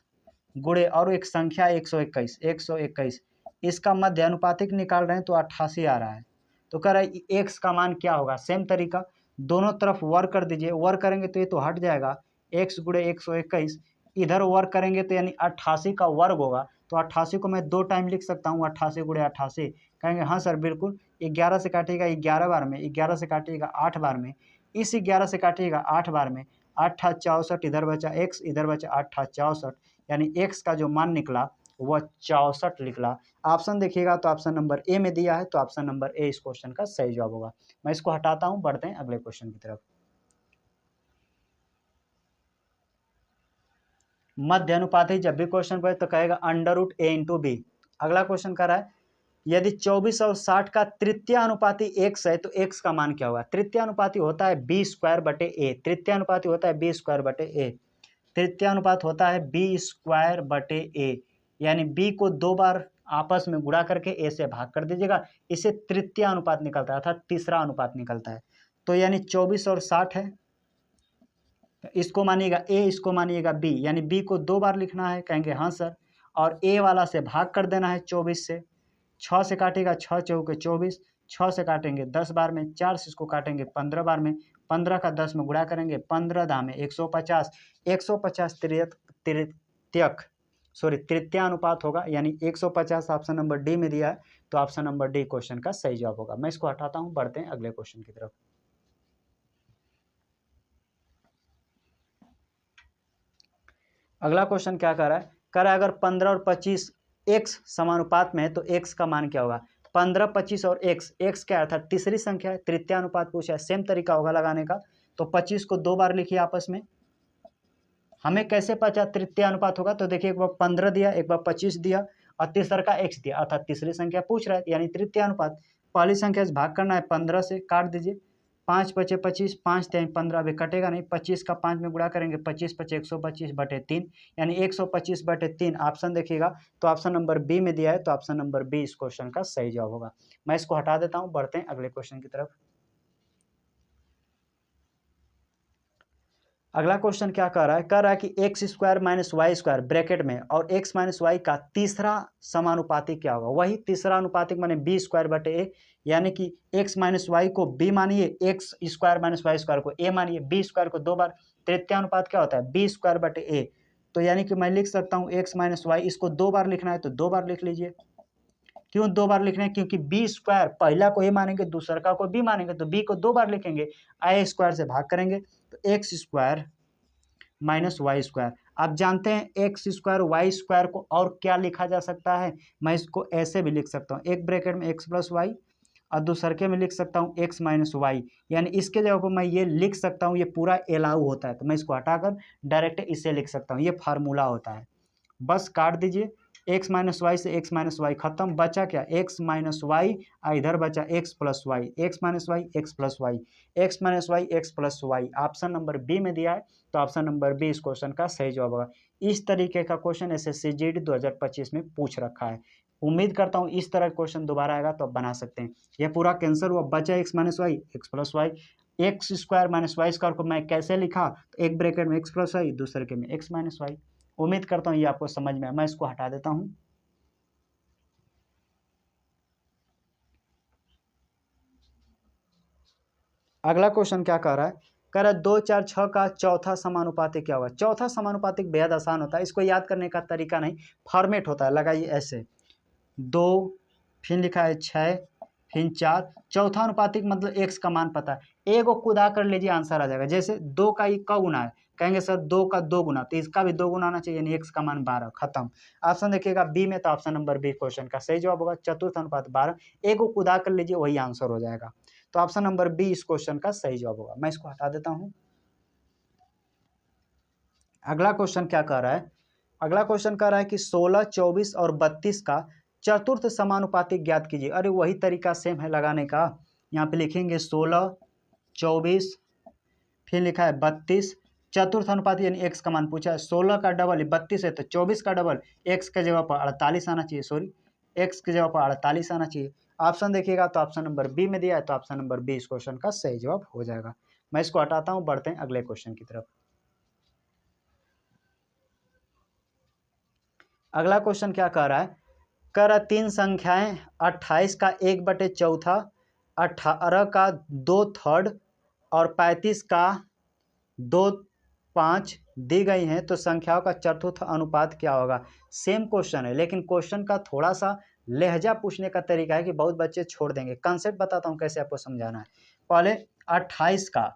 गुणे और एक संख्या 121, इसका मध्यानुपातिक निकाल रहे हैं तो 88 आ रहा है। तो कह रहा है x का मान क्या होगा। सेम तरीका, दोनों तरफ वर्ग कर दीजिए। वर्ग करेंगे तो ये तो हट जाएगा, x गुणे 121, इधर वर्ग करेंगे तो यानी 88 का वर्ग होगा। तो 88 को मैं 2 टाइम लिख सकता हूँ, 88 गुणे 88। कहेंगे हाँ सर बिल्कुल। 11 से काटिएगा 11 बार में, 11 से काटिएगा 8 बार में, इस 11 से काटिएगा 8 बार में, 8 64, इधर बचा x, इधर बचा 8 64, यानी x का जो मान निकला वह 64 निकला। ऑप्शन देखिएगा तो ऑप्शन नंबर ए में दिया है, तो ऑप्शन नंबर ए इस क्वेश्चन का सही जवाब होगा। मैं इसको हटाता हूं, बढ़ते हैं अगले क्वेश्चन की तरफ। मध्य अनुपाती जब भी क्वेश्चन पढ़े तो कहेगा √a/b। अगला क्वेश्चन कर रहा है यदि 24 और 60 का तृतीय अनुपाती x है तो x का मान क्या होगा। तृतीय अनुपाती होता है b²/a, तृतीय अनुपाती होता है b²/a, तृतीय अनुपात होता है b²/a, यानी b को 2 बार आपस में गुणा करके a से भाग कर दीजिएगा, इसे तृतीय अनुपात निकलता है, अर्थात तीसरा अनुपात निकलता है। तो यानी 24 और 60 है, इसको मानिएगा a, इसको मानिएगा b, यानी b को 2 बार लिखना है। कहेंगे हाँ सर, और a वाला से भाग कर देना है 24 से। 6 से काटेगा 6 चौके 24, 6 से काटेंगे 10 बार में, 4 से इसको काटेंगे 15 बार में, 15 का 10 में गुणा करेंगे, 15 दाम में 150, 150 तृतीय अनुपात होगा, यानी 150 ऑप्शन नंबर डी में दिया है, तो ऑप्शन नंबर डी क्वेश्चन का सही जवाब होगा। मैं इसको हटाता हूं, बढ़ते हैं अगले क्वेश्चन की तरफ। अगला क्वेश्चन क्या कर रहा है, कह रहा है अगर 15 और 25 x समानुपात में है तो x का मान क्या होगा। 15 25 और x क्या अर्थात तीसरी संख्या है, तृतीय अनुपात पूछा है, सेम तरीका होगा लगाने का। तो 25 को 2 बार लिखिए आपस में। हमें कैसे पता तृतीय अनुपात होगा, तो देखिए एक बार 15 दिया, एक बार 25 दिया और तीसरा का x दिया, अर्थात तीसरी संख्या पूछ रहा है, यानी तृतीय अनुपात। पहली संख्या से भाग करना है, 15 से काट दीजिए, 5 5 25, 5 3 15, अभी कटेगा नहीं, 25 का 5 में गुणा करेंगे, 25 5 125/3, यानी 125/3। ऑप्शन देखिएगा तो ऑप्शन नंबर बी में दिया है, तो ऑप्शन नंबर बी इस क्वेश्चन का सही जवाब होगा। मैं इसको हटा देता हूं, बढ़ते हैं अगले क्वेश्चन की तरफ। अगला क्वेश्चन क्या कह रहा है, कह रहा है कि x² - y² ब्रैकेट में और x - y का तीसरा समानुपाती क्या होगा। वही तीसरा अनुपातिक माने b²/a, यानी कि x - y को b मानिए, x² - y² को a मानिए, b² को 2 बार। तृतीय अनुपात क्या होता है, b²/a। तो यानी कि मैं लिख सकता हूँ x - y, इसको 2 बार लिखना है तो 2 बार लिख लीजिए। क्यों 2 बार लिख रहे हैं, क्योंकि b², पहला को a मानेंगे, दूसरा को b मानेंगे, तो b को 2 बार लिखेंगे, a² से भाग करेंगे तो x² - y²। आप जानते हैं x² y² को और क्या लिखा जा सकता है, मैं इसको ऐसे भी लिख सकता हूँ, एक ब्रैकेट में x + y और दूसरे में लिख सकता हूँ x - y, यानी इसके जगह पर मैं ये लिख सकता हूँ, ये पूरा अलाउ होता है, तो मैं इसको हटाकर डायरेक्ट इसे लिख सकता हूँ, ये फार्मूला होता है। बस काट दीजिए, x - y से x - y खत्म, बचा क्या, x - y, इधर बचा x + y, x - y x + y, x - y x + y। Option number B में दिया है, तो ऑप्शन नंबर बी इस क्वेश्चन का सही जवाब होगा। इस तरीके का क्वेश्चन एसएससी जीडी 2025 में पूछ रखा है। उम्मीद करता हूँ इस तरह का क्वेश्चन दोबारा आएगा तो आप बना सकते हैं। यह पूरा कैंसर हुआ, बचा x - y x + y, x² - y² को मैं कैसे लिखा, तो एक ब्रैकेट में x + y, दूसरे के में x - y। उम्मीद करता हूँ ये आपको समझ में आया। मैं इसको हटा देता हूँ। अगला क्वेश्चन क्या कह रहा है, कह रहा है 2 4 6 का चौथा समानुपाती क्या होगा। चौथा समानुपातिक बेहद आसान होता है, इसको याद करने का तरीका नहीं, फॉर्मेट होता है। लगाइए ऐसे, 2 फिर लिखा है 6, फिर 4, चौथा अनुपातिक मतलब x का मान पता है, एक को कुदा कर लीजिए आंसर आ जाएगा। जैसे 2 का ये का गुना है, कहेंगे सर 2 का 2 गुना, तो इसका भी 2 गुना आना चाहिए, यानी x का मान 12, खत्म। ऑप्शन देखिएगा बी में, तो ऑप्शन नंबर बी क्वेश्चन का सही जवाब होगा, चतुर्थ अनुपात 12, एक को कुदा कर लीजिए वही आंसर हो जाएगा। तो ऑप्शन नंबर बी इस क्वेश्चन का सही जवाब होगा। मैं इसको हटा देता हूं। अगला क्वेश्चन क्या कह रहा है, अगला क्वेश्चन कह रहा है कि 16, 24 और 32 का चतुर्थ समानुपातिक ज्ञात कीजिए। अरे वही तरीका सेम है लगाने का, यहाँ पे लिखेंगे 16, 24, फिर लिखा है 32, चतुर्थ अनुपात यानी x का मान पूछा है, 16 का डबल 32 है तो 24 का डबल x के जगह पर 48 आना चाहिए, सॉरी x के जगह पर 48 आना चाहिए। ऑप्शन देखिएगा तो ऑप्शन नंबर बी में दिया है, तो ऑप्शन नंबर बी इस क्वेश्चन का सही जवाब हो जाएगा। मैं इसको हटाता हूं, बढ़ते हैं अगले क्वेश्चन की तरफ। अगला क्वेश्चन क्या कह रहा है, कह रहा 3 संख्याएं 28 का 1/4, 18 का 2/3 और 35 का 2/5 दी गई हैं, तो संख्याओं का चतुर्थ अनुपात क्या होगा। सेम क्वेश्चन है, लेकिन क्वेश्चन का थोड़ा सा लहजा पूछने का तरीका है कि बहुत बच्चे छोड़ देंगे। कंसेप्ट बताता हूँ कैसे आपको समझाना है। पहले 28 का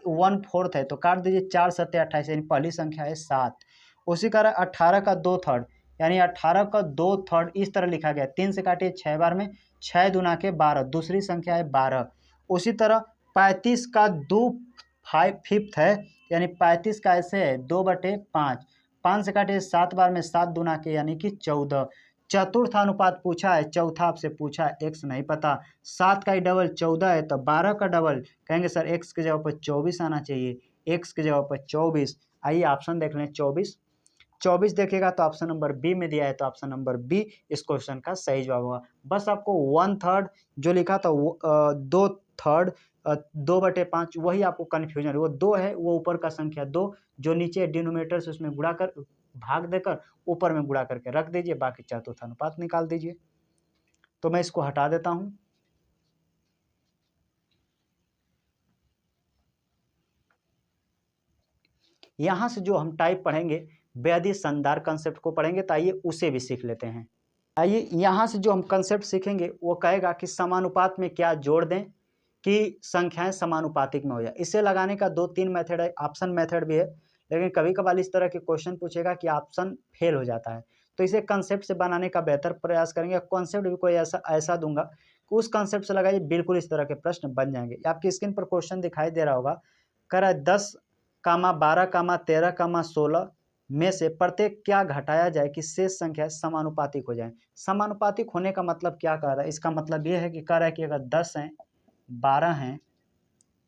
1/4 है, तो काट दीजिए, 4 सत्ते 28, यानी पहली संख्या है 7। उसी तरह 18 का 2/3, यानी 18 का 2/3 इस तरह लिखा गया, 3 से काटिए 6 बार में, 6 दूना के 12, दूसरी संख्या है 12। उसी तरह 35 का 2/5 है, यानी 35 का ऐसे है 2/5, 5 से काटिए 7 बार में, 7 दूना के यानी कि 14। चतुर्थ अनुपात पूछा है, चौथा आपसे पूछा है, एक्स नहीं पता, 7 का ही डबल 14 है, तो 12 का डबल कहेंगे सर एक्स के जगह पर 24 आना चाहिए, एक्स के जगह पर 24। आइए ऑप्शन देख लें, 24 देखेगा तो ऑप्शन नंबर बी में दिया है, तो ऑप्शन नंबर बी इस क्वेश्चन का सही जवाब होगा। बस आपको 1/3 जो लिखा था वो 2/3 2/5 वही आपको कन्फ्यूजन है, वो 2 है, वो ऊपर का संख्या 2, जो नीचे डिनोमिनेटर से उसमें गुणा कर भाग देकर ऊपर में गुणा करके रख दीजिए, बाकी चतुर्थ अनुपात निकाल दीजिए। तो मैं इसको हटा देता हूं। यहां से जो हम टाइप पढ़ेंगे बेअदि शानदार कंसेप्ट को पढ़ेंगे, तो आइए उसे भी सीख लेते हैं। आइए यहाँ से जो हम कंसेप्ट सीखेंगे वो कहेगा कि समानुपात में क्या जोड़ दें कि संख्याएं समानुपातिक में हो जाए। इसे लगाने का 2-3 मेथड है, ऑप्शन मेथड भी है, लेकिन कभी कभार इस तरह के क्वेश्चन पूछेगा कि ऑप्शन फेल हो जाता है, तो इसे कंसेप्ट से बनाने का बेहतर प्रयास करेंगे। कॉन्सेप्ट भी कोई ऐसा दूंगा कि उस कंसेप्ट से लगाइए, बिल्कुल इस तरह के प्रश्न बन जाएंगे। आपकी स्क्रीन पर क्वेश्चन दिखाई दे रहा होगा, कह रहा है 10, 12, 13, 16 में से प्रत्येक क्या घटाया जाए कि शेष संख्या समानुपातिक हो जाए। समानुपातिक होने का मतलब क्या कह रहा है, इसका मतलब यह है कि कह रहा है कि अगर 10 हैं, 12 हैं,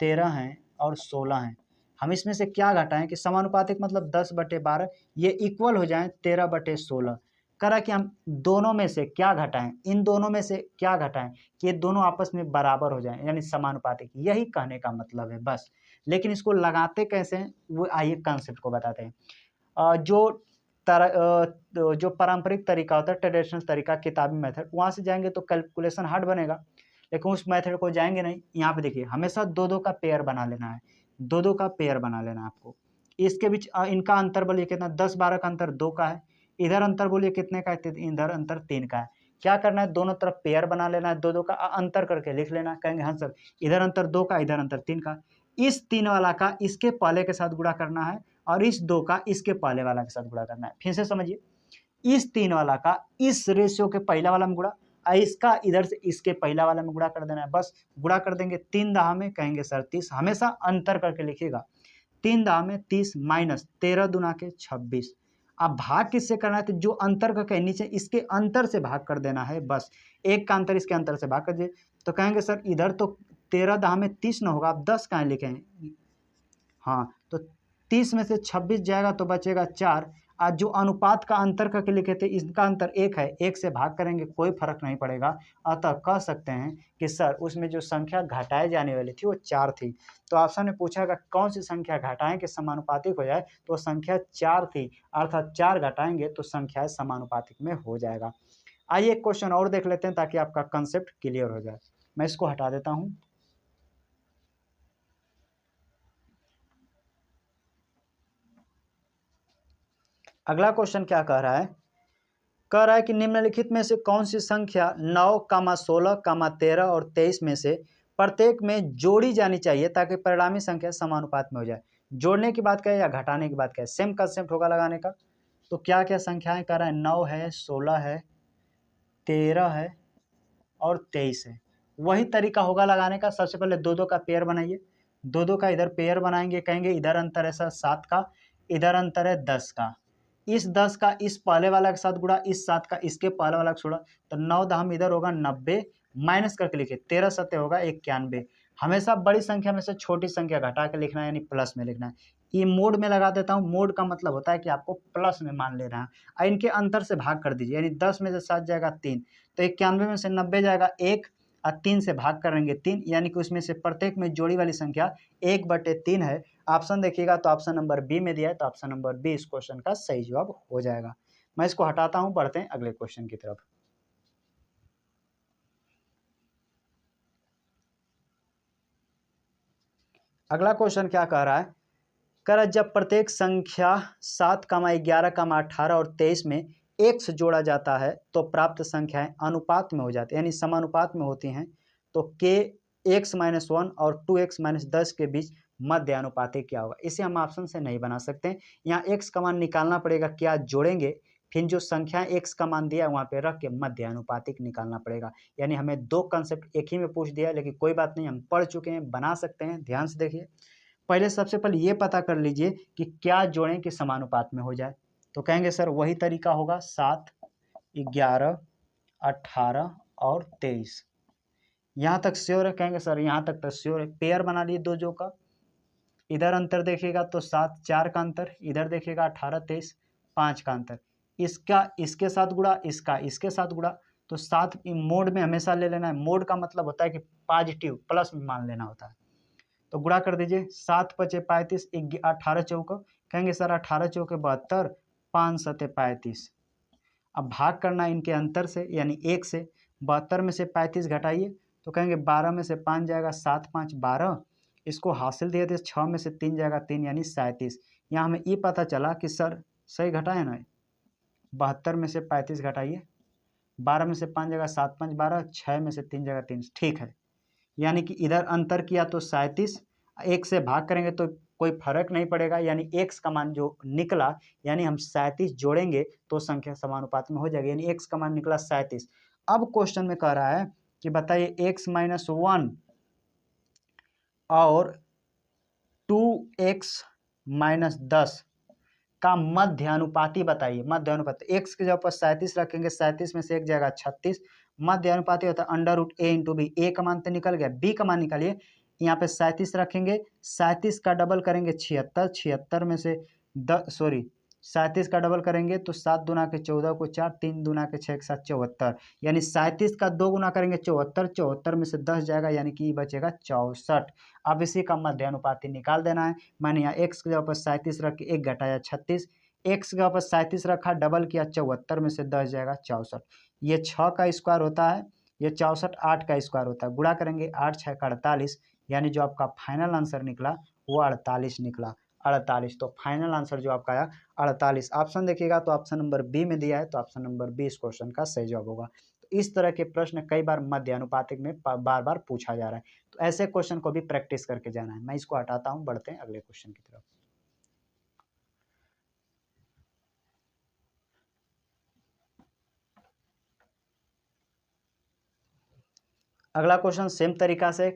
13 हैं और 16 हैं, हम इसमें से क्या घटाएं कि समानुपातिक मतलब 10/12 ये इक्वल हो जाए 13/16। कह रहा है कि हम दोनों में से क्या घटाएं, इन दोनों में से क्या घटाएं कि ये दोनों आपस में बराबर हो जाएं, यानी समानुपातिक, यही कहने का मतलब है बस। लेकिन इसको लगाते कैसे हैं वो आइए कंसेप्ट को बताते हैं। जो पारंपरिक तरीका होता है, ट्रेडिशनल तरीका, किताबी मेथड, वहाँ से जाएंगे तो कैलकुलेशन हार्ड बनेगा, लेकिन उस मेथड को जाएंगे नहीं। यहाँ पे देखिए हमेशा 2-2 का पेयर बना लेना है, 2-2 का पेयर बना लेना है आपको। इसके बीच इनका अंतर बोलिए कितना, 10-12 का अंतर 2 का है, इधर अंतर बोलिए कितने का है, इधर अंतर 3 का है। क्या करना है, दोनों तरफ पेयर बना लेना है, 2-2 का अंतर करके लिख लेना। कहेंगे हाँ सर इधर अंतर 2 का, इधर अंतर 3 का, इस 3 वाला का इसके पहले के साथ गुणा करना है और इस 2 का इसके पहले वाला के साथ गुणा करना है। फिर से समझिए, इस 3 वाला का इस रेशियो के पहला वाला में गुणा, इसका इधर से इसके पहला वाला में गुणा कर देना है, बस गुणा कर देंगे। 3 दाह में कहेंगे सर 30, हमेशा अंतर करके लिखिएगा, 3 दाह में 30 माइनस 13 दूना के 26। अब भाग किससे करना है, तो जो अंतर का कहे नीचे इसके अंतर से भाग कर देना है, बस एक का अंतर इसके अंतर से भाग कर दिए। तो कहेंगे सर इधर तो 13 दाह में 30 ना होगा, आप 10 कहाँ लिखेंगे, हाँ तो 30 में से 26 जाएगा तो बचेगा 4। आज जो अनुपात का अंतर करके लिखे थे इसका अंतर 1 है, 1 से भाग करेंगे कोई फर्क नहीं पड़ेगा। अतः कह सकते हैं कि सर उसमें जो संख्या घटाई जाने वाली थी वो 4 थी। तो ऑप्शन में पूछा कि कौन सी संख्या घटाएं कि समानुपातिक हो जाए, तो संख्या 4 थी, अर्थात 4 घटाएंगे तो संख्या समानुपातिक में हो जाएगा। आइए एक क्वेश्चन और देख लेते हैं ताकि आपका कंसेप्ट क्लियर हो जाए। मैं इसको हटा देता हूँ। अगला क्वेश्चन क्या कह रहा है, कह रहा है कि निम्नलिखित में से कौन सी संख्या 9, 16, 13 और 23 में से प्रत्येक में जोड़ी जानी चाहिए ताकि परिणामी संख्या समानुपात में हो जाए। जोड़ने की बात करें या घटाने की बात करें, सेम कंसेप्ट होगा लगाने का। तो क्या क्या संख्याएं कह रहा है, 9 है, 16 है, 13 है और 23 है। वही तरीका होगा लगाने का। सबसे पहले दो दो का पेयर बनाइए, दो दो का इधर पेयर बनाएंगे, कहेंगे इधर अंतर है सर 7 का, इधर अंतर है 10 का, इस 10 का इस पहले वाला के साथ गुणा, इस 7 का इसके पहले वाला के छोड़ा, तो 9 दाम इधर होगा 90, माइनस करके लिखिए 13 सत्य होगा 91। हमेशा बड़ी संख्या में से छोटी संख्या घटा के लिखना है, यानी प्लस में लिखना है। ये मोड में लगा देता हूँ, मोड का मतलब होता है कि आपको प्लस में मान लेना है। और इनके अंतर से भाग कर दीजिए, यानी 10 में से 7 जाएगा 3, तो 91 में से 90 जाएगा 1 और 3 से भाग करेंगे 3, यानी कि उसमें से प्रत्येक में जोड़ी वाली संख्या 1/3 है। ऑप्शन देखिएगा तो ऑप्शन नंबर बी में दिया है, तो ऑप्शन नंबर बी इस क्वेश्चन का सही जवाब हो जाएगा। मैं इसको हटाता हूं, बढ़ते हैं अगले क्वेश्चन की तरफ। अगला क्वेश्चन क्या कह रहा है, कह रहा है जब प्रत्येक संख्या 7, 11, 18 और 23 में x जोड़ा जाता है तो प्राप्त संख्याएं अनुपात में हो जाती है, यानी समानुपात में होती हैं। तो k x-1 और 2x-10 के बीच मध्य अनुपाती क्या होगा। इसे हम ऑप्शन से नहीं बना सकते, यहाँ x का मान निकालना पड़ेगा, क्या जोड़ेंगे, फिर जो संख्या x का मान दिया है वहाँ पे रख के मध्य अनुपातिक निकालना पड़ेगा। यानी हमें दो कंसेप्ट एक ही में पूछ दिया है, लेकिन कोई बात नहीं, हम पढ़ चुके हैं, बना सकते हैं। ध्यान से देखिए, पहले सबसे पहले ये पता कर लीजिए कि क्या जोड़ें कि समानुपात में हो जाए। तो कहेंगे सर वही तरीका होगा, 7, 11, 18 और 23। यहाँ तक श्योर है, कहेंगे सर यहाँ तक तो श्योर है। पेयर बना लिए दो जो का, इधर अंतर देखिएगा तो 7, 4 का अंतर, इधर देखिएगा 18, 23, 5 का अंतर, इसका इसके साथ गुणा, इसका इसके साथ गुणा, तो 7 मोड में हमेशा ले लेना है। मोड का मतलब होता है कि पॉजिटिव प्लस में मान लेना होता है। तो गुणा कर दीजिए, 7 पचे 35, 18 चौका, कहेंगे सर 18 चौके 72, 5 सते 35। अब भाग करना इनके अंतर से, यानी 1 से। 72 में से 35 घटाइए तो कहेंगे 12 में से 5 जाएगा 7, 5 12, इसको हासिल दिए थे 6 में से 3 जाएगा 3, यानी 37। यहाँ हमें ये पता चला कि सर सही घटाए ना, 72 में से 35 घटाइए, 12 में से 5 जाएगा 7, 5 12, 6 में से 3 जाएगा 3, ठीक है। यानी कि इधर अंतर किया तो 37, 1 से भाग करेंगे तो कोई फर्क नहीं पड़ेगा, यानी x का मान जो निकला, यानी हम 37 जोड़ेंगे तो संख्या समानुपात में हो जाएगी, यानी x का मान निकला 37। अब क्वेश्चन में कह रहा है कि बताइए x-1 और 2x-10 का मध्य अनुपाती बताइए। मध्य अनुपाती, x के जगह पर 37 रखेंगे, 37 में से 1 जाएगा 36, मध्य अनुपाती होता है √a/b। a का मान तो निकल गया, b का मान निकालिए। यहाँ पे 37 रखेंगे, 37 का डबल करेंगे 76, 76 में से 37 का डबल करेंगे तो 7 दूना के 14 को 4, 3 दूना के 6 के साथ 74, यानी 37 का 2 गुना करेंगे 74, 74 में से 10 जाएगा, यानी कि बचेगा 64। अब इसी का मध्य अनुपाती निकाल देना है। मैंने यहाँ x के जगह पर 37 रख के 1 घटाया 36, x के जगह पर 37 रखा, डबल किया 74 में से 10 जाएगा 64। ये 6 का स्क्वायर होता है, ये 64 8 का स्क्वायर होता है। गुणा करेंगे 8 6 का 48, यानी जो आपका फाइनल आंसर निकला वो 48 निकला, 48। तो फाइनल आंसर जो आपका आया 48। ऑप्शन देखिएगा तो ऑप्शन नंबर बी में दिया है, तो ऑप्शन नंबर बी इस क्वेश्चन का सही जवाब होगा। तो इस तरह के प्रश्न कई बार मध्य अनुपातिक में बार बार पूछा जा रहा है, तो ऐसे क्वेश्चन को भी प्रैक्टिस करके जाना है। मैं इसको हटाता हूं, बढ़ते हैं अगले क्वेश्चन की तरफ। अगला क्वेश्चन सेम तरीका से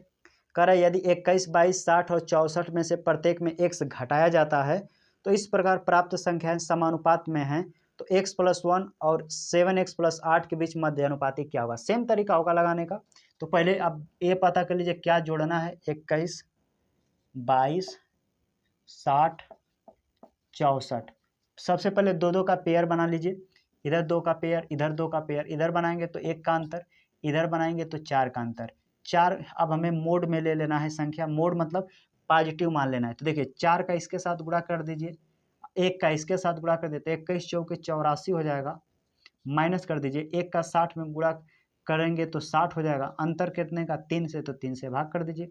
कर रहा है, यदि 21, 22, 60 और 64 में से प्रत्येक में x घटाया जाता है तो इस प्रकार प्राप्त संख्याएं समानुपात में हैं, तो x+1 और 7x+8 के बीच मध्य अनुपाती क्या होगा। सेम तरीका होगा लगाने का। तो पहले अब ये पता कर लीजिए क्या जोड़ना है, 21, 22, 60, 64। सबसे पहले दो दो का पेयर बना लीजिए, इधर 2 का पेयर, इधर 2 का पेयर, इधर बनाएंगे तो 1 का अंतर, इधर बनाएंगे तो 4 का अंतर। 4 अब हमें मोड में ले लेना है संख्या, मोड मतलब पॉजिटिव मान लेना है। तो देखिए 4 का इसके साथ गुणा कर दीजिए, 1 का इसके साथ गुणा कर देते, 21 चौके 84 हो जाएगा, माइनस कर दीजिए, 1 का 60 में गुणा करेंगे तो 60 हो जाएगा, अंतर कितने का 3 से, तो 3 से भाग कर दीजिए।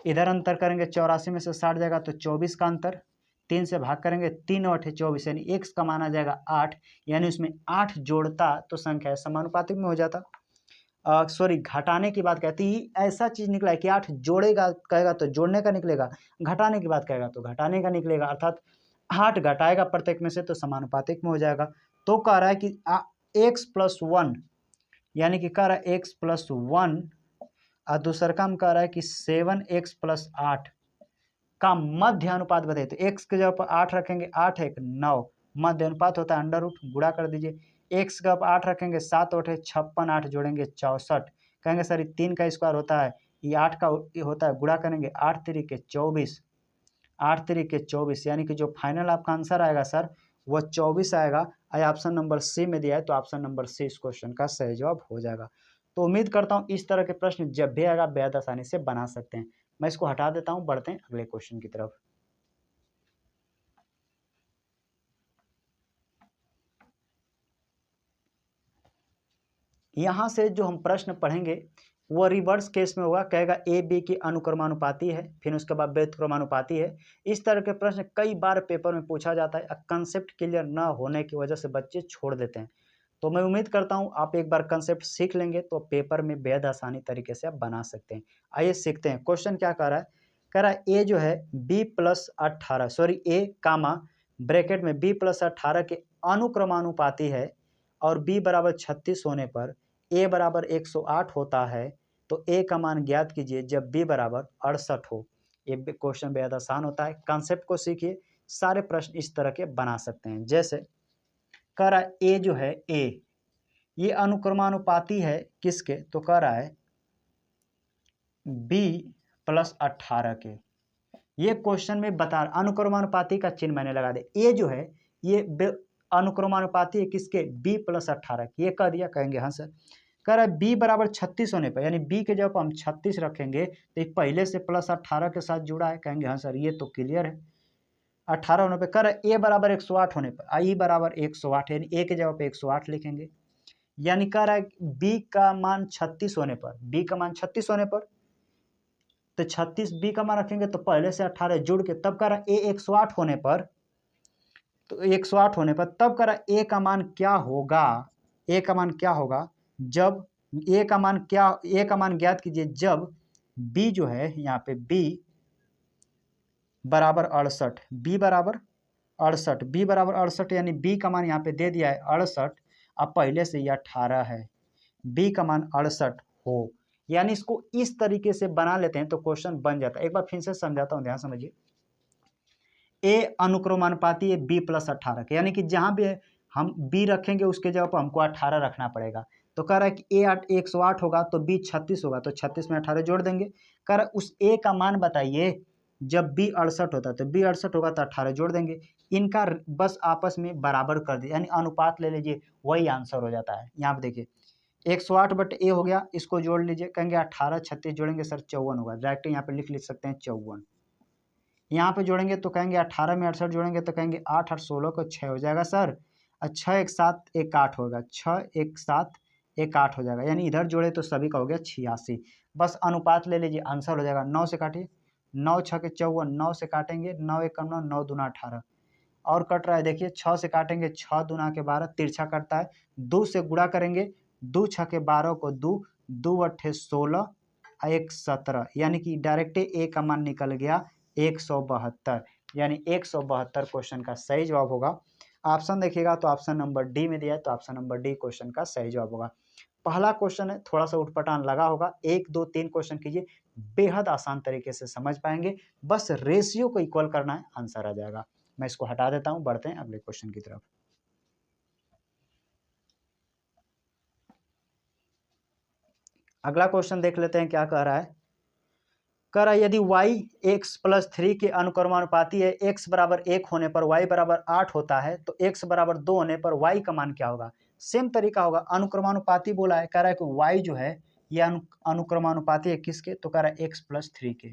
इधर अंतर करेंगे 84 में से 60 जाएगा तो 24 का अंतर, 3 से भाग करेंगे, 3 और 24 यानी x का मान आ जाएगा 8, यानी उसमें 8 जोड़ता तो संख्या समानुपातिक में हो जाता। सॉरी, घटाने की बात कहती ही ऐसा चीज निकला है कि 8 जोड़ेगा कहेगा तो जोड़ने का निकलेगा, घटाने की बात कहेगा तो घटाने का निकलेगा, अर्थात 8 घटाएगा प्रत्येक में से तो समानुपातिक में हो जाएगा। तो कह रहा है कि x+1 यानी कि कह रहा है x+1 और दूसरा काम कह रहा है कि 7x+8 का मध्य अनुपात बताइए। तो x के जगह पर 8 रखेंगे, 8 1 9, मध्य अनुपात होता है अंडर रूट, गुणा कर दीजिए। x का 8 रखेंगे, 7 8 56, 8 जोड़ेंगे 64। कहेंगे सर 3 का स्क्वायर होता है, ये 8 का होता है, गुणा करेंगे 8 3 के 24, 8 3 के 24, यानी कि जो फाइनल आपका आंसर आएगा सर वो 24 आएगा। आई ऑप्शन नंबर सी में दिया है, तो ऑप्शन नंबर सी इस क्वेश्चन का सही जवाब हो जाएगा। तो उम्मीद करता हूँ इस तरह के प्रश्न जब भी आएगा बेहद आसानी से बना सकते हैं। मैं इसको हटा देता हूँ, बढ़ते हैं अगले क्वेश्चन की तरफ। यहां से जो हम प्रश्न पढ़ेंगे वो रिवर्स केस में होगा, कहेगा ए बी की अनुक्रमानुपाती है, फिर उसके बाद व्युत्क्रमानुपाती है। इस तरह के प्रश्न कई बार पेपर में पूछा जाता है, कंसेप्ट क्लियर ना होने की वजह से बच्चे छोड़ देते हैं। तो मैं उम्मीद करता हूं आप एक बार कंसेप्ट सीख लेंगे तो पेपर में बेहद आसानी तरीके से आप बना सकते हैं। आइए सीखते हैं। क्वेश्चन क्या कह रहा है, कह रहा है ए जो है b+18, सॉरी ए कामा ब्रैकेट में b+18 के अनुक्रमानुपाती है और b बराबर 36 होने पर a बराबर 108 होता है, तो a का मान ज्ञात कीजिए जब b बराबर 68 हो। ये क्वेश्चन बेहद आसान होता है, कंसेप्ट को सीखिए, सारे प्रश्न इस तरह के बना सकते हैं। जैसे कह रहा है a जो है a, ये अनुक्रमानुपाती है किसके, तो कह रहा है b+18 के। ये क्वेश्चन में बता अनुक्रमानुपाती का चिन्ह मैंने लगा दिया। ए जो है ये अनुक्रमानुपाती है किसके, b+18 की। ये कह दिया, कहेंगे हाँ सर। कह रहा है b बराबर 36 होने पर, यानी b के जगह पर हम 36 रखेंगे तो ये पहले से +18 के साथ जुड़ा है, कहेंगे हाँ सर ये तो क्लियर है। 18 होने पर कह रहा है a बराबर 108 होने पर, i बराबर 108, यानी a के जगह पर 108 लिखेंगे। यानी कह रहा है b का मान 36 होने पर, b का मान 36 होने पर तो 36 b का मान रखेंगे तो पहले से 18 जुड़ के, तब कह रहा है a 108 होने पर, तो 108 होने पर तब कह रहा है a का मान क्या होगा, a का मान क्या होगा जब a का मान क्या, a का मान ज्ञात कीजिए जब b जो है यहाँ पे b बराबर 68, b बराबर 68, b बराबर 68, यानी b का मान यहाँ पे दे दिया है 68, अब पहले से ये 18 है, b का मान 68 हो, यानी इसको इस तरीके से बना लेते हैं तो क्वेश्चन बन जाता है। एक बार फिर से समझाता हूं, ध्यान समझिए। ए अनुक्रमानुपाती है b+18 के, यानी कि जहां भी हम b रखेंगे उसके जगह पर हमको 18 रखना पड़ेगा। तो कह रहा है कि a 108 होगा तो b 36 होगा, तो 36 में 18 जोड़ देंगे। कह रहा है उस a का मान बताइए जब b 68 होता है, तो b 68 होगा तो 18 जोड़ देंगे। इनका बस आपस में बराबर कर दिया, यानी अनुपात ले लीजिए, वही आंसर हो जाता है। यहाँ पे देखिए 108/a हो गया, इसको जोड़ लीजिए, कहेंगे 18 36 जोड़ेंगे सर 54 होगा, डायरेक्ट यहाँ पे लिख सकते हैं 54। यहाँ पे जोड़ेंगे तो कहेंगे 18 में 68 जोड़ेंगे तो कहेंगे 8 8 16 को 6 हो जाएगा सर, 6 1 7 1 8 होगा, 6 1 7 1 8 हो जाएगा, यानी इधर जोड़े तो सभी का हो गया 86। बस अनुपात ले लीजिए, आंसर हो जाएगा। 9 से काटिए, 9 6 के 54, 9 से काटेंगे 9 1 9, 9 दूना 18 और कट रहा है। देखिए 6 से काटेंगे 6 दूना के 12, तिरछा कटता है। 2 से गुणा करेंगे, 2 6 के 12 को 2, 2 8 16, 1 17, यानी कि डायरेक्ट ए का मान निकल गया 172, यानी 172 क्वेश्चन का सही जवाब होगा। ऑप्शन देखिएगा तो ऑप्शन नंबर डी में दिया है, तो ऑप्शन नंबर डी क्वेश्चन का सही जवाब होगा। पहला क्वेश्चन है, थोड़ा सा उठपटांग लगा होगा, 1 2 3 क्वेश्चन कीजिए, बेहद आसान तरीके से समझ पाएंगे, बस रेशियो को इक्वल करना है, आंसर आ जाएगा। मैं इसको हटा देता हूं, बढ़ते हैं अगले क्वेश्चन की तरफ। अगला क्वेश्चन देख लेते हैं क्या कह रहा है। कह रहा है यदि y x+3 के अनुक्रमानुपाती है, x बराबर 1 होने पर y बराबर 8 होता है, तो x बराबर 2 होने पर y का मान क्या होगा। सेम तरीका होगा, अनुक्रमानुपाती बोला है, कह रहा है कि y जो है ये अनुक्रमानुपाती है किसके, तो कह रहा है x+3 के।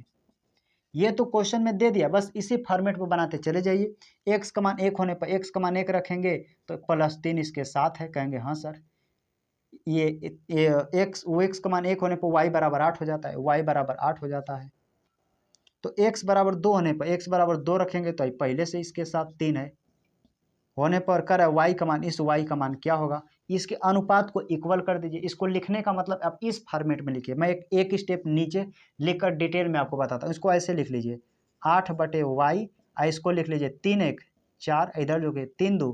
ये तो क्वेश्चन में दे दिया, बस इसी फॉर्मेट में बनाते चले जाइए। x का मान 1 होने पर x का मान 1 रखेंगे तो +3 इसके साथ है, कहेंगे हाँ सर। ये x का मान 1 होने पर y बराबर 8 हो जाता है, y बराबर 8 हो जाता है। तो x बराबर 2 होने पर x बराबर 2 रखेंगे तो पहले से इसके साथ 3 है, होने पर कर है y का मान, इस y का मान क्या होगा, इसके अनुपात को इक्वल कर दीजिए। इसको लिखने का मतलब आप इस फॉर्मेट में लिखिए, मैं एक स्टेप नीचे लिखकर डिटेल में आपको बताता हूँ। इसको ऐसे लिख लीजिए 8/y, इसको लिख लीजिए 3 1 4, इधर जो कि 3 2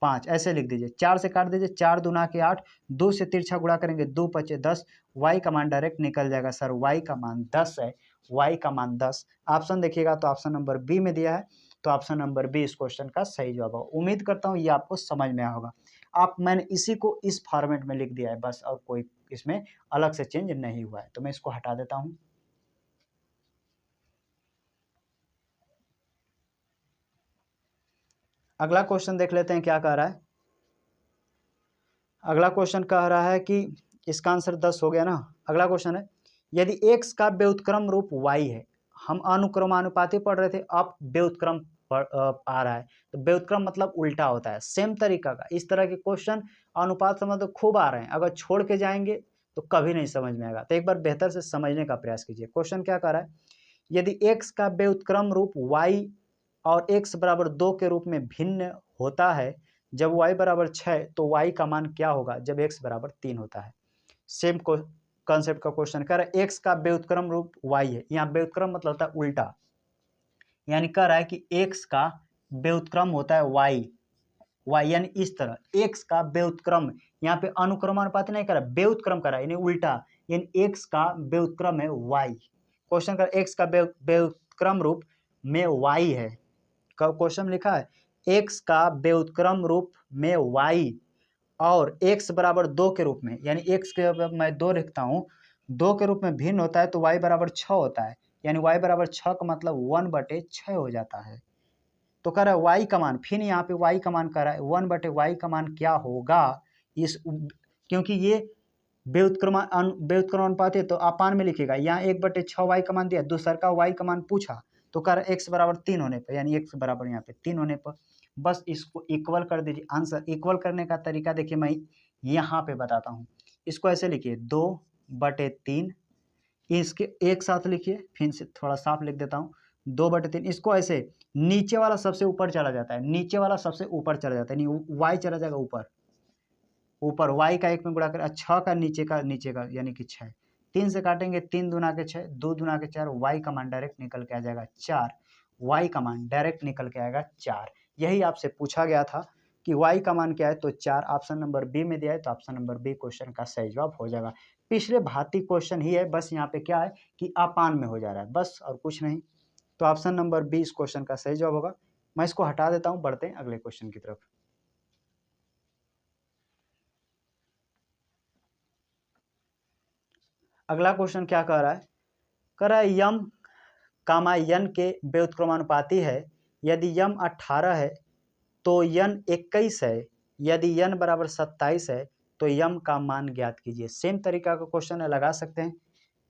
5, ऐसे लिख दीजिए। 4 से काट दीजिए, 4 दूना के 8, 2 से तिरछा गुणा करेंगे 2 5 10, y का मान डायरेक्ट निकल जाएगा। सर y का मान 10 है, y का मान 10। ऑप्शन देखिएगा तो ऑप्शन नंबर बी में दिया है, तो ऑप्शन नंबर बी इस क्वेश्चन का सही जवाब होगा। उम्मीद करता हूँ ये आपको समझ में आया होगा। मैंने इसी को इस फॉर्मेट में लिख दिया है बस, और कोई इसमें अलग से चेंज नहीं हुआ है, तो मैं इसको हटा देता हूँ। अगला क्वेश्चन देख लेते हैं क्या कह रहा है। अगला क्वेश्चन कह रहा है कि इसका आंसर 10 हो गया ना। अगला क्वेश्चन है, यदि x का व्युत्क्रम रूप y है, हम अनुक्रमानुपाती पढ़ रहे थे, अब व्युत्क्रम आ रहा है, तो व्युत्क्रम मतलब उल्टा होता है। सेम तरीका का इस तरह के क्वेश्चन अनुपात समझ तो खूब आ रहे हैं, अगर छोड़ के जाएंगे तो कभी नहीं समझ में आएगा। तो एक बार बेहतर से समझने का प्रयास कीजिए। क्वेश्चन क्या कह रहा है, यदि x का व्युत्क्रम रूप y और x बराबर 2 के रूप में भिन्न होता है, जब y बराबर 6 तो y का मान क्या होगा जब x बराबर 3 होता है। सेम कॉन्सेप्ट का क्वेश्चन कह रहा है, x का व्युत्क्रम रूप y है, यहाँ व्युत्क्रम मतलब होता है उल्टा, यानी कह रहा है कि x का व्युत्क्रम होता है y यानी इस तरह x का व्युत्क्रम, यहाँ पे अनुक्रमानुपाती नहीं कर रहा, व्युत्क्रम कर रहा है यानी उल्टा, यानी x का व्युत्क्रम है y। क्वेश्चन का x का व्युत्क्रम रूप में y है, क्वेश्चन लिखा है x का व्युत्क्रम रूप में y और x बराबर 2 के रूप में, यानी x के मैं 2 लिखता हूँ, 2 के रूप में भिन्न होता है तो y बराबर 6 होता है, यानी y बराबर 6 का मतलब 1/6 हो जाता है। तो कह रहा है y का मान, फिर यहाँ पे y का मान कह रहा है 1/y का मान क्या होगा इस, क्योंकि ये व्युत्क्रमानुपाती है तो अपान में लिखेगा, यहाँ 1/6 y का मान दिया, दूसरा का y का मान पूछा, तो कह रहा है x बराबर 3 होने पर, यानी x बराबर यहाँ पे 3 होने पर बस इसको इक्वल कर दीजिए। आंसर इक्वल करने का तरीका देखिए मैं यहाँ पे बताता हूँ। इसको ऐसे लिखिए 2/3, इसके एक साथ लिखिए, फिर से थोड़ा साफ लिख देता हूँ 2/3, इसको ऐसे नीचे वाला सबसे ऊपर चला जाता है, नीचे वाला सबसे ऊपर चला जाता है, यानी y चला जाएगा ऊपर y का 1 में गुणा कर, 6 का नीचे का यानी कि 6, 3 से काटेंगे 3 दूना के 6, 2 दूना के 4, y का मान डायरेक्ट निकल के आ जाएगा 4, y का मान डायरेक्ट निकल के आएगा 4। यही आपसे पूछा गया था कि y का मान क्या है, तो 4 ऑप्शन नंबर बी में दिया है, तो ऑप्शन नंबर बी क्वेश्चन का सही जवाब हो जाएगा। पिछले भांति क्वेश्चन ही है, बस यहाँ पे क्या है कि अपान में हो जा रहा है, बस और कुछ नहीं। तो ऑप्शन नंबर बी इस क्वेश्चन का सही जवाब होगा। मैं इसको हटा देता हूँ, बढ़ते हैं अगले क्वेश्चन की तरफ। अगला क्वेश्चन क्या कह रहा है, कह रहा है यम कामा यन के व्युत्क्रमानुपाती है, यदि यम 18 है तो यन 21 है, यदि यन बराबर 27 है तो यम का मान ज्ञात कीजिए। सेम तरीका का क्वेश्चन है, लगा सकते हैं।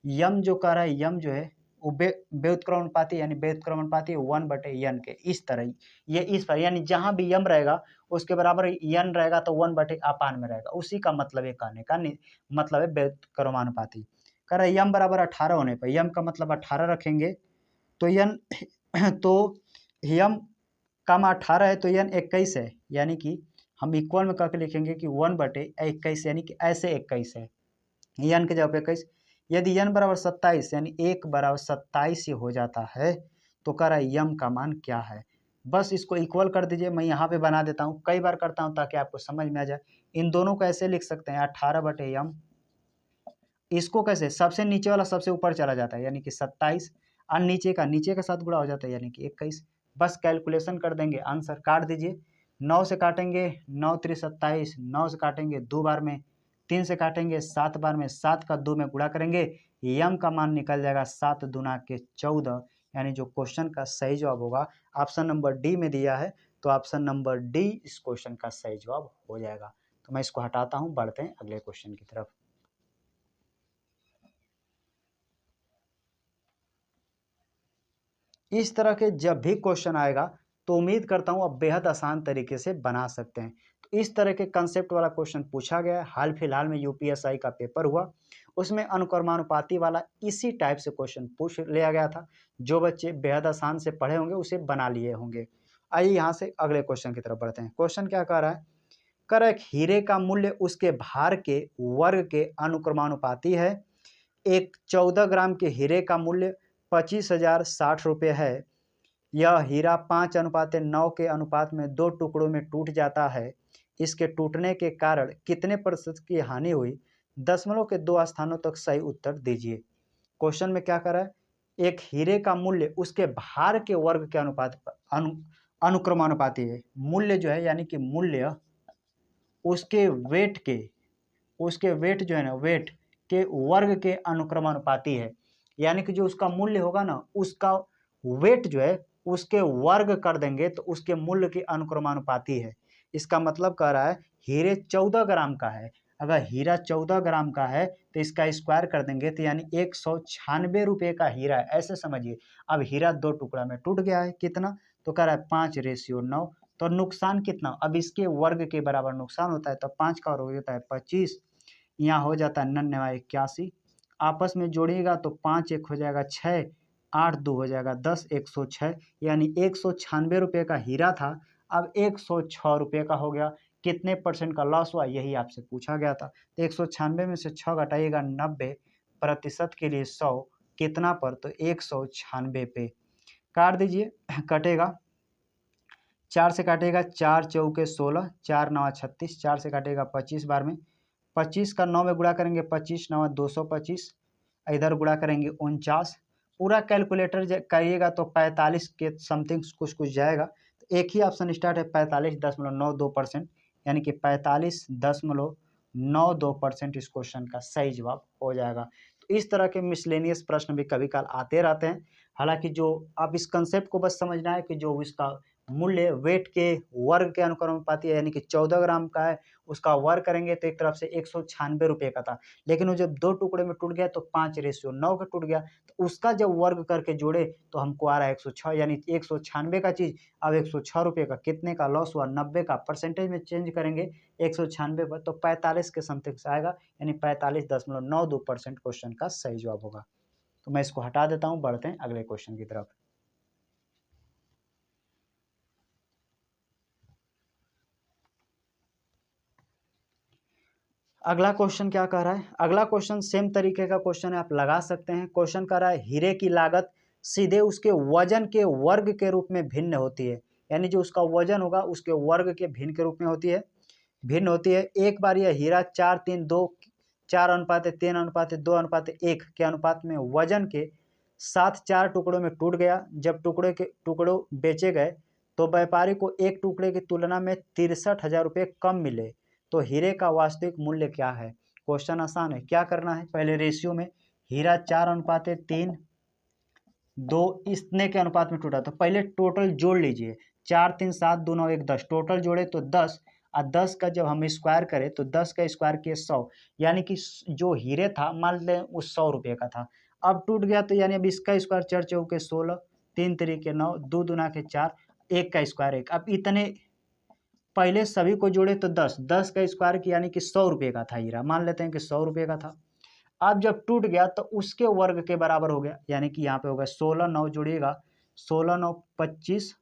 यम जो कह रहा है, यम जो है वो व्युत्क्रमानुपाती, यानी व्युत्क्रमानुपाती 1/n के, इस तरह ये इस पर, यानी जहां भी यम रहेगा उसके बराबर यन रहेगा तो 1/अपान में रहेगा, उसी का मतलब है कहने का मतलब है व्युत्क्रमानुपाती। कह रहा है यम बराबर 18 होने पर, यम का मतलब 18 रखेंगे तो यन तो यम का मान 18 है तो यन 21 है, यानी कि हम इक्वल में करके लिखेंगे कि 1/21, यानी कि ऐसे 21 है, यन के जगह 21। यदि यन बराबर 27 यानी 1 बराबर 27 हो जाता है, तो कह रहा है यम का मान क्या है। बस इसको इक्वल कर दीजिए, मैं यहाँ पे बना देता हूँ, कई बार करता हूँ ताकि आपको समझ में आ जाए। इन दोनों को ऐसे लिख सकते हैं 18/यम, इसको कैसे, सबसे नीचे वाला सबसे ऊपर चला जाता है यानी कि 27, और नीचे का साथ गुणा हो जाता है यानी कि 21। बस कैलकुलेशन कर देंगे, आंसर काट दीजिए। 9 से काटेंगे 9 3 27, 9 से काटेंगे 2 बार में, 3 से काटेंगे 7 बार में, 7 का 2 में गुणा करेंगे, यम का मान निकल जाएगा 7 दूना के 14, यानी जो क्वेश्चन का सही जवाब होगा ऑप्शन नंबर डी में दिया है, तो ऑप्शन नंबर डी इस क्वेश्चन का सही जवाब हो जाएगा। तो मैं इसको हटाता हूँ, बढ़ते हैं अगले क्वेश्चन की तरफ। इस तरह के जब भी क्वेश्चन आएगा तो उम्मीद करता हूँ आप बेहद आसान तरीके से बना सकते हैं। तो इस तरह के कंसेप्ट वाला क्वेश्चन पूछा गया है, हाल फिलहाल में यूपीएसआई का पेपर हुआ, उसमें अनुक्रमानुपाती वाला इसी टाइप से क्वेश्चन पूछ लिया गया था। जो बच्चे बेहद आसान से पढ़े होंगे उसे बना लिए होंगे। आइए यहाँ से अगले क्वेश्चन की तरफ बढ़ते हैं। क्वेश्चन क्या कह रहा है, कर एक हीरे का मूल्य उसके भार के वर्ग के अनुक्रमानुपाती है। एक 14 ग्राम के हीरे का मूल्य 25,060 रुपये है। यह हीरा 5:9 के अनुपात में 2 टुकड़ों में टूट जाता है। इसके टूटने के कारण कितने प्रतिशत की हानि हुई? दशमलव के 2 स्थानों तक सही उत्तर दीजिए। क्वेश्चन में क्या कर रहा है, एक हीरे का मूल्य उसके भार के वर्ग के अनुक्रमानुपाती है। मूल्य जो है यानी कि मूल्य उसके वेट जो है ना, वेट के वर्ग के अनुक्रमानुपाती है। यानी कि जो उसका मूल्य होगा ना, उसका वेट जो है उसके वर्ग कर देंगे तो उसके मूल्य के अनुक्रमानुपाती है। इसका मतलब कह रहा है हीरे 14 ग्राम का है, अगर हीरा 14 ग्राम का है तो इसका स्क्वायर कर देंगे तो यानी 196 रुपये का हीरा है, ऐसे समझिए। अब हीरा 2 टुकड़ा में टूट गया है, कितना? तो कह रहा है 5:9। तो नुकसान कितना? अब इसके वर्ग के बराबर नुकसान होता है तो 5 का हो जाता है 25, यहाँ हो जाता है 9981। आपस में जोड़िएगा तो 5 1 हो जाएगा 6, 8 2 हो जाएगा 10, 106, यानी 196 रुपये का हीरा था, अब 106 रुपये का हो गया। कितने परसेंट का लॉस हुआ, यही आपसे पूछा गया था। तो 196 में से 6 घटाइएगा 90% के लिए 100 कितना पर, तो 196 पे काट दीजिए। कटेगा 4 से काटेगा, 4 चौके 16, 4 9 36, 4 से काटेगा 25 बार में, 25 का 9 में गुणा करेंगे 25 9 225, इधर गुणा करेंगे 49। पूरा कैलकुलेटर करिएगा तो 45 के समथिंग कुछ जाएगा। तो एक ही ऑप्शन स्टार्ट है 45.92%, यानी कि 45.92% इस क्वेश्चन का सही जवाब हो जाएगा। तो इस तरह के मिसलेनियस प्रश्न भी कभी काल आते रहते हैं। हालांकि जो आप इस कंसेप्ट को बस समझना है कि जो इसका मूल्य वेट के वर्ग के अनुक्रमानुपाती है, यानी कि 14 ग्राम का है, उसका वर्ग करेंगे तो एक तरफ से 196 रुपये का था, लेकिन वो जब 2 टुकड़े में टूट गया तो 5:9 का टूट गया, तो उसका जब वर्ग करके जोड़े तो हमको आ रहा है 106, यानी 196 का चीज़ अब 106 रुपये का। कितने का लॉस हुआ? 90 का। परसेंटेज में चेंज करेंगे 196 पर तो 45 के समथिंग से आएगा, यानी 45.92% क्वेश्चन का सही जवाब होगा। तो मैं इसको हटा देता हूँ, बढ़ते हैं अगले क्वेश्चन की तरफ। अगला क्वेश्चन क्या कह रहा है, अगला क्वेश्चन सेम तरीके का क्वेश्चन है, आप लगा सकते हैं। क्वेश्चन कह रहा है हीरे की लागत सीधे उसके वजन के वर्ग के रूप में भिन्न होती है, यानी जो उसका वजन होगा उसके वर्ग के भिन्न के रूप में भिन्न होती है। एक बार यह हीरा 4:3:2 4:3:2:1 के अनुपात में वजन के साथ 4 टुकड़ों में टूट गया। जब टुकड़ों बेचे गए तो व्यापारी को एक टुकड़े की तुलना में 63,000 रुपये कम मिले, तो हीरे का वास्तविक मूल्य क्या है? क्वेश्चन आसान है। क्या करना है, पहले रेशियो में हीरा 4:3:2 इतने के अनुपात में टूटा, तो पहले टोटल जोड़ लीजिए। 4 3 7 2 9 1 10, टोटल जोड़े तो 10, और 10 का जब हम स्क्वायर करें तो 10 का स्क्वायर किए 100, यानी कि जो हीरे था मान लें वो 100 रुपये का था, अब टूट गया तो यानी अब इसका स्क्वायर 4 चौके 16, 3 3 9, 2 दूना के 4, 1 का स्क्वायर 1। अब इतने पहले सभी को जोड़े तो 10, 10 का स्क्वायर की यानी कि 100 रुपये का था हीरा, मान लेते हैं कि 100 रुपये का था। अब जब टूट गया तो उसके वर्ग के बराबर हो गया, यानी कि यहाँ पे होगा 16 9 जोड़िएगा, 16 9 25,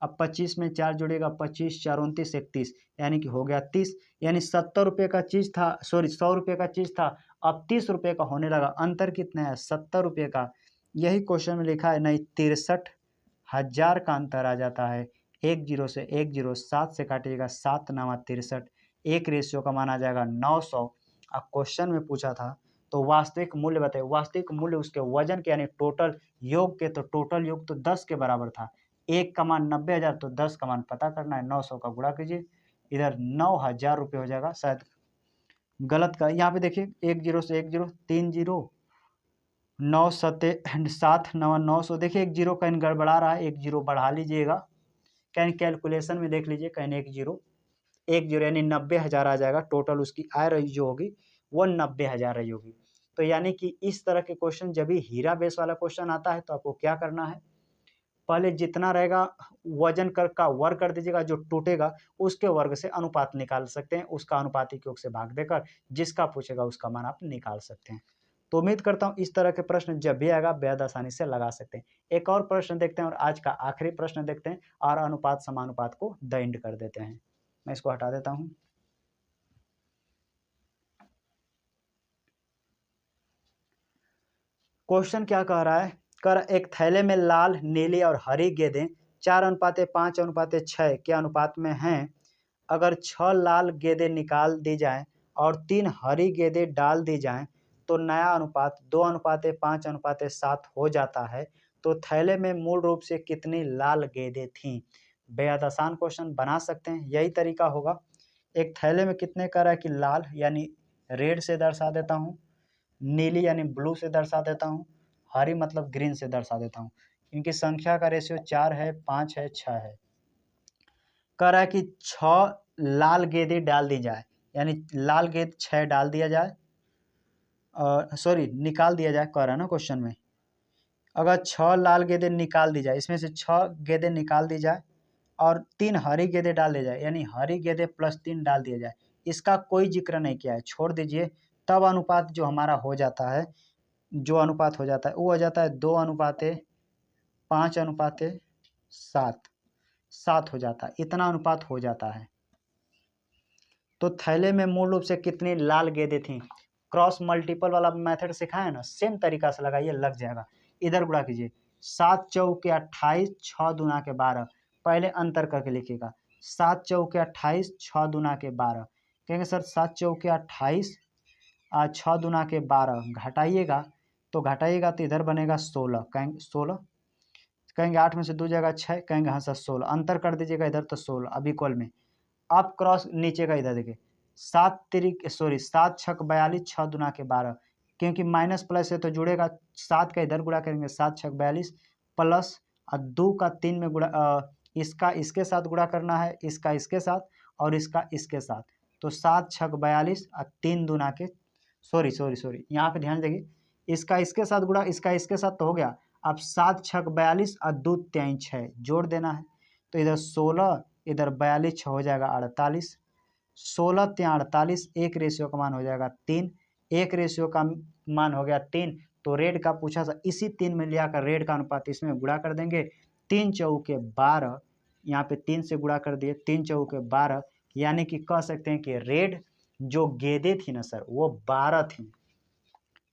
अब 25 में 4 जोड़िएगा 25 4 29 31, यानी कि हो गया 30, यानी 70 रुपये का चीज़ था, सॉरी 100 रुपये का चीज़ था, अब 30 रुपये का होने लगा। अंतर कितना है? 70 रुपये का। यही क्वेश्चन में लिखा है, नहीं 63,000 का अंतर आ जाता है। 1 0 से 1 0, 7 से काटिएगा 7 9 63, एक रेशियो का मान आ जाएगा 900। अब क्वेश्चन में पूछा था तो वास्तविक मूल्य बताइए। वास्तविक मूल्य उसके वजन के यानी टोटल योग के, तो टोटल योग तो 10 के बराबर था। 1 का मान 90,000, तो 10 का मान पता करना है, 900 का गुणा कीजिए, इधर 9,000 रुपये हो जाएगा। शायद गलत का, यहाँ पे देखिए 1 0 से 1 0, 3 0, 9 7 7 9 900, देखिए 1 0 कहीं गड़बड़ा रहा है, 1 0 बढ़ा लीजिएगा, कहीं कैलकुलेशन में देख लीजिए, कहीं 1 0 यानी 90,000 आ जाएगा। टोटल उसकी आय रही जो होगी वो 90,000 रही होगी। तो यानी कि इस तरह के क्वेश्चन जब भी हीरा बेस वाला क्वेश्चन आता है तो आपको क्या करना है, पहले जितना रहेगा वजन का वर्ग कर दीजिएगा, जो टूटेगा उसके वर्ग से अनुपात निकाल सकते हैं, उसका अनुपातिक योग से भाग देकर जिसका पूछेगा उसका मान आप निकाल सकते हैं। तो उम्मीद करता हूं इस तरह के प्रश्न जब भी आएगा बेहद आसानी से लगा सकते हैं। एक और प्रश्न देखते हैं और आज का आखिरी प्रश्न देखते हैं और अनुपात समानुपात को द एंड कर देते हैं। मैं इसको हटा देता हूं। क्वेश्चन क्या कह रहा है, कर एक थैले में लाल, नीली और हरी गेंदें 4:5:6 के अनुपात में हैं। अगर 6 लाल गेंदें निकाल दी जाएं और 3 हरी गेंदें डाल दी जाएं तो नया अनुपात 2:5:7 हो जाता है। तो थैले में मूल रूप से कितनी लाल गेंदें थीं? बेहद आसान क्वेश्चन बना सकते हैं, यही तरीका होगा। एक थैले में कितने कह रहा है कि लाल यानी रेड से दर्शा देता हूँ, नीली यानी ब्लू से दर्शा देता हूँ, हरी मतलब ग्रीन से दर्शा देता हूँ। इनकी संख्या का रेशियो 4 है, 5 है, 6 है। कह रहा है कि 6 लाल गेंदें डाल दी जाए, यानी लाल गेंद 6 डाल दिया जाए, सॉरी निकाल दिया जाए कह रहा है ना क्वेश्चन में। अगर 6 लाल गेंदें निकाल दी जाए, इसमें से 6 गेंदें निकाल दी जाए और 3 हरी गेंदें डाल दी जाए, यानी हरी गेंदें प्लस 3 डाल दिया जाए, इसका कोई जिक्र नहीं किया है, छोड़ दीजिए। तब अनुपात जो हमारा हो जाता है, जो अनुपात हो जाता है वो हो जाता है 2:5:7 7 हो जाता है, इतना अनुपात हो जाता है। तो थैले में मूल रूप से कितनी लाल गेंदें थी? क्रॉस मल्टीपल वाला मेथड सिखाया ना, सेम तरीका से लगाइए, लग जाएगा। इधर गुणा कीजिए, 7 चौके 28, 6 दूना के 12। पहले अंतर करके लिखिएगा, 7 चौके 28, 6 दूना के 12। कहेंगे सर 7 चौके 28 और 6 दूना के 12 घटाइएगा, तो घटाइएगा तो इधर बनेगा 16। कहेंगे 16, कहेंगे 8 में से 2 जाएगा 6, कहेंगे हाँ सर 16। अंतर कर दीजिएगा इधर तो 16, अब इक्वल में आप क्रॉस नीचे का इधर देखिए, 7 छक 42, 6 दूना के 12, क्योंकि माइनस प्लस है तो जुड़ेगा, 7 का इधर गुणा करेंगे, 7 छक 42 प्लस और 2 का 3 में गुणा, इसका इसके साथ गुणा करना है, इसका इसके साथ और इसका इसके साथ, तो 7 छक 42 और 3 दूना के सॉरी यहाँ पे ध्यान देंगे, इसका इसके साथ गुणा, इसका इसके साथ तो हो गया। अब 7 छक 42 और 2 3 6 जोड़ देना है, तो इधर 16, इधर 42, 6 हो जाएगा 48, 16 3 48, एक रेशियो का मान हो जाएगा 3, एक रेशियो का मान हो गया 3। तो रेड का पूछा था, इसी 3 में लिया कर रेड का अनुपात इसमें गुणा कर देंगे, 3 चौके 12, यहाँ पे 3 से गुणा कर दिए, 3 चौके 12, यानी कि कह सकते हैं कि रेड जो गेंदें थी ना सर वो 12 थी,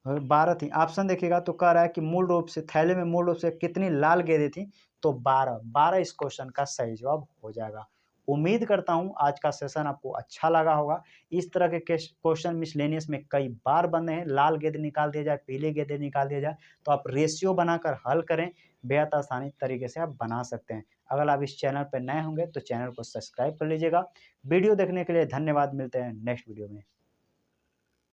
12 थी। ऑप्शन देखिएगा तो कह रहा है कि मूल रूप से थैले में मूल रूप से कितनी लाल गेंदें थी, तो 12 इस क्वेश्चन का सही जवाब हो जाएगा। उम्मीद करता हूं आज का सेशन आपको अच्छा लगा होगा। इस तरह के क्वेश्चन मिसलेनियस में कई बार बने हैं, लाल गेंद निकाल दिया जाए, पीले गेंद निकाल दिया जाए, तो आप रेशियो बनाकर हल करें, बेहद आसानी तरीके से आप बना सकते हैं। अगर आप इस चैनल पर नए होंगे तो चैनल को सब्सक्राइब कर लीजिएगा। वीडियो देखने के लिए धन्यवाद, मिलते हैं नेक्स्ट वीडियो में।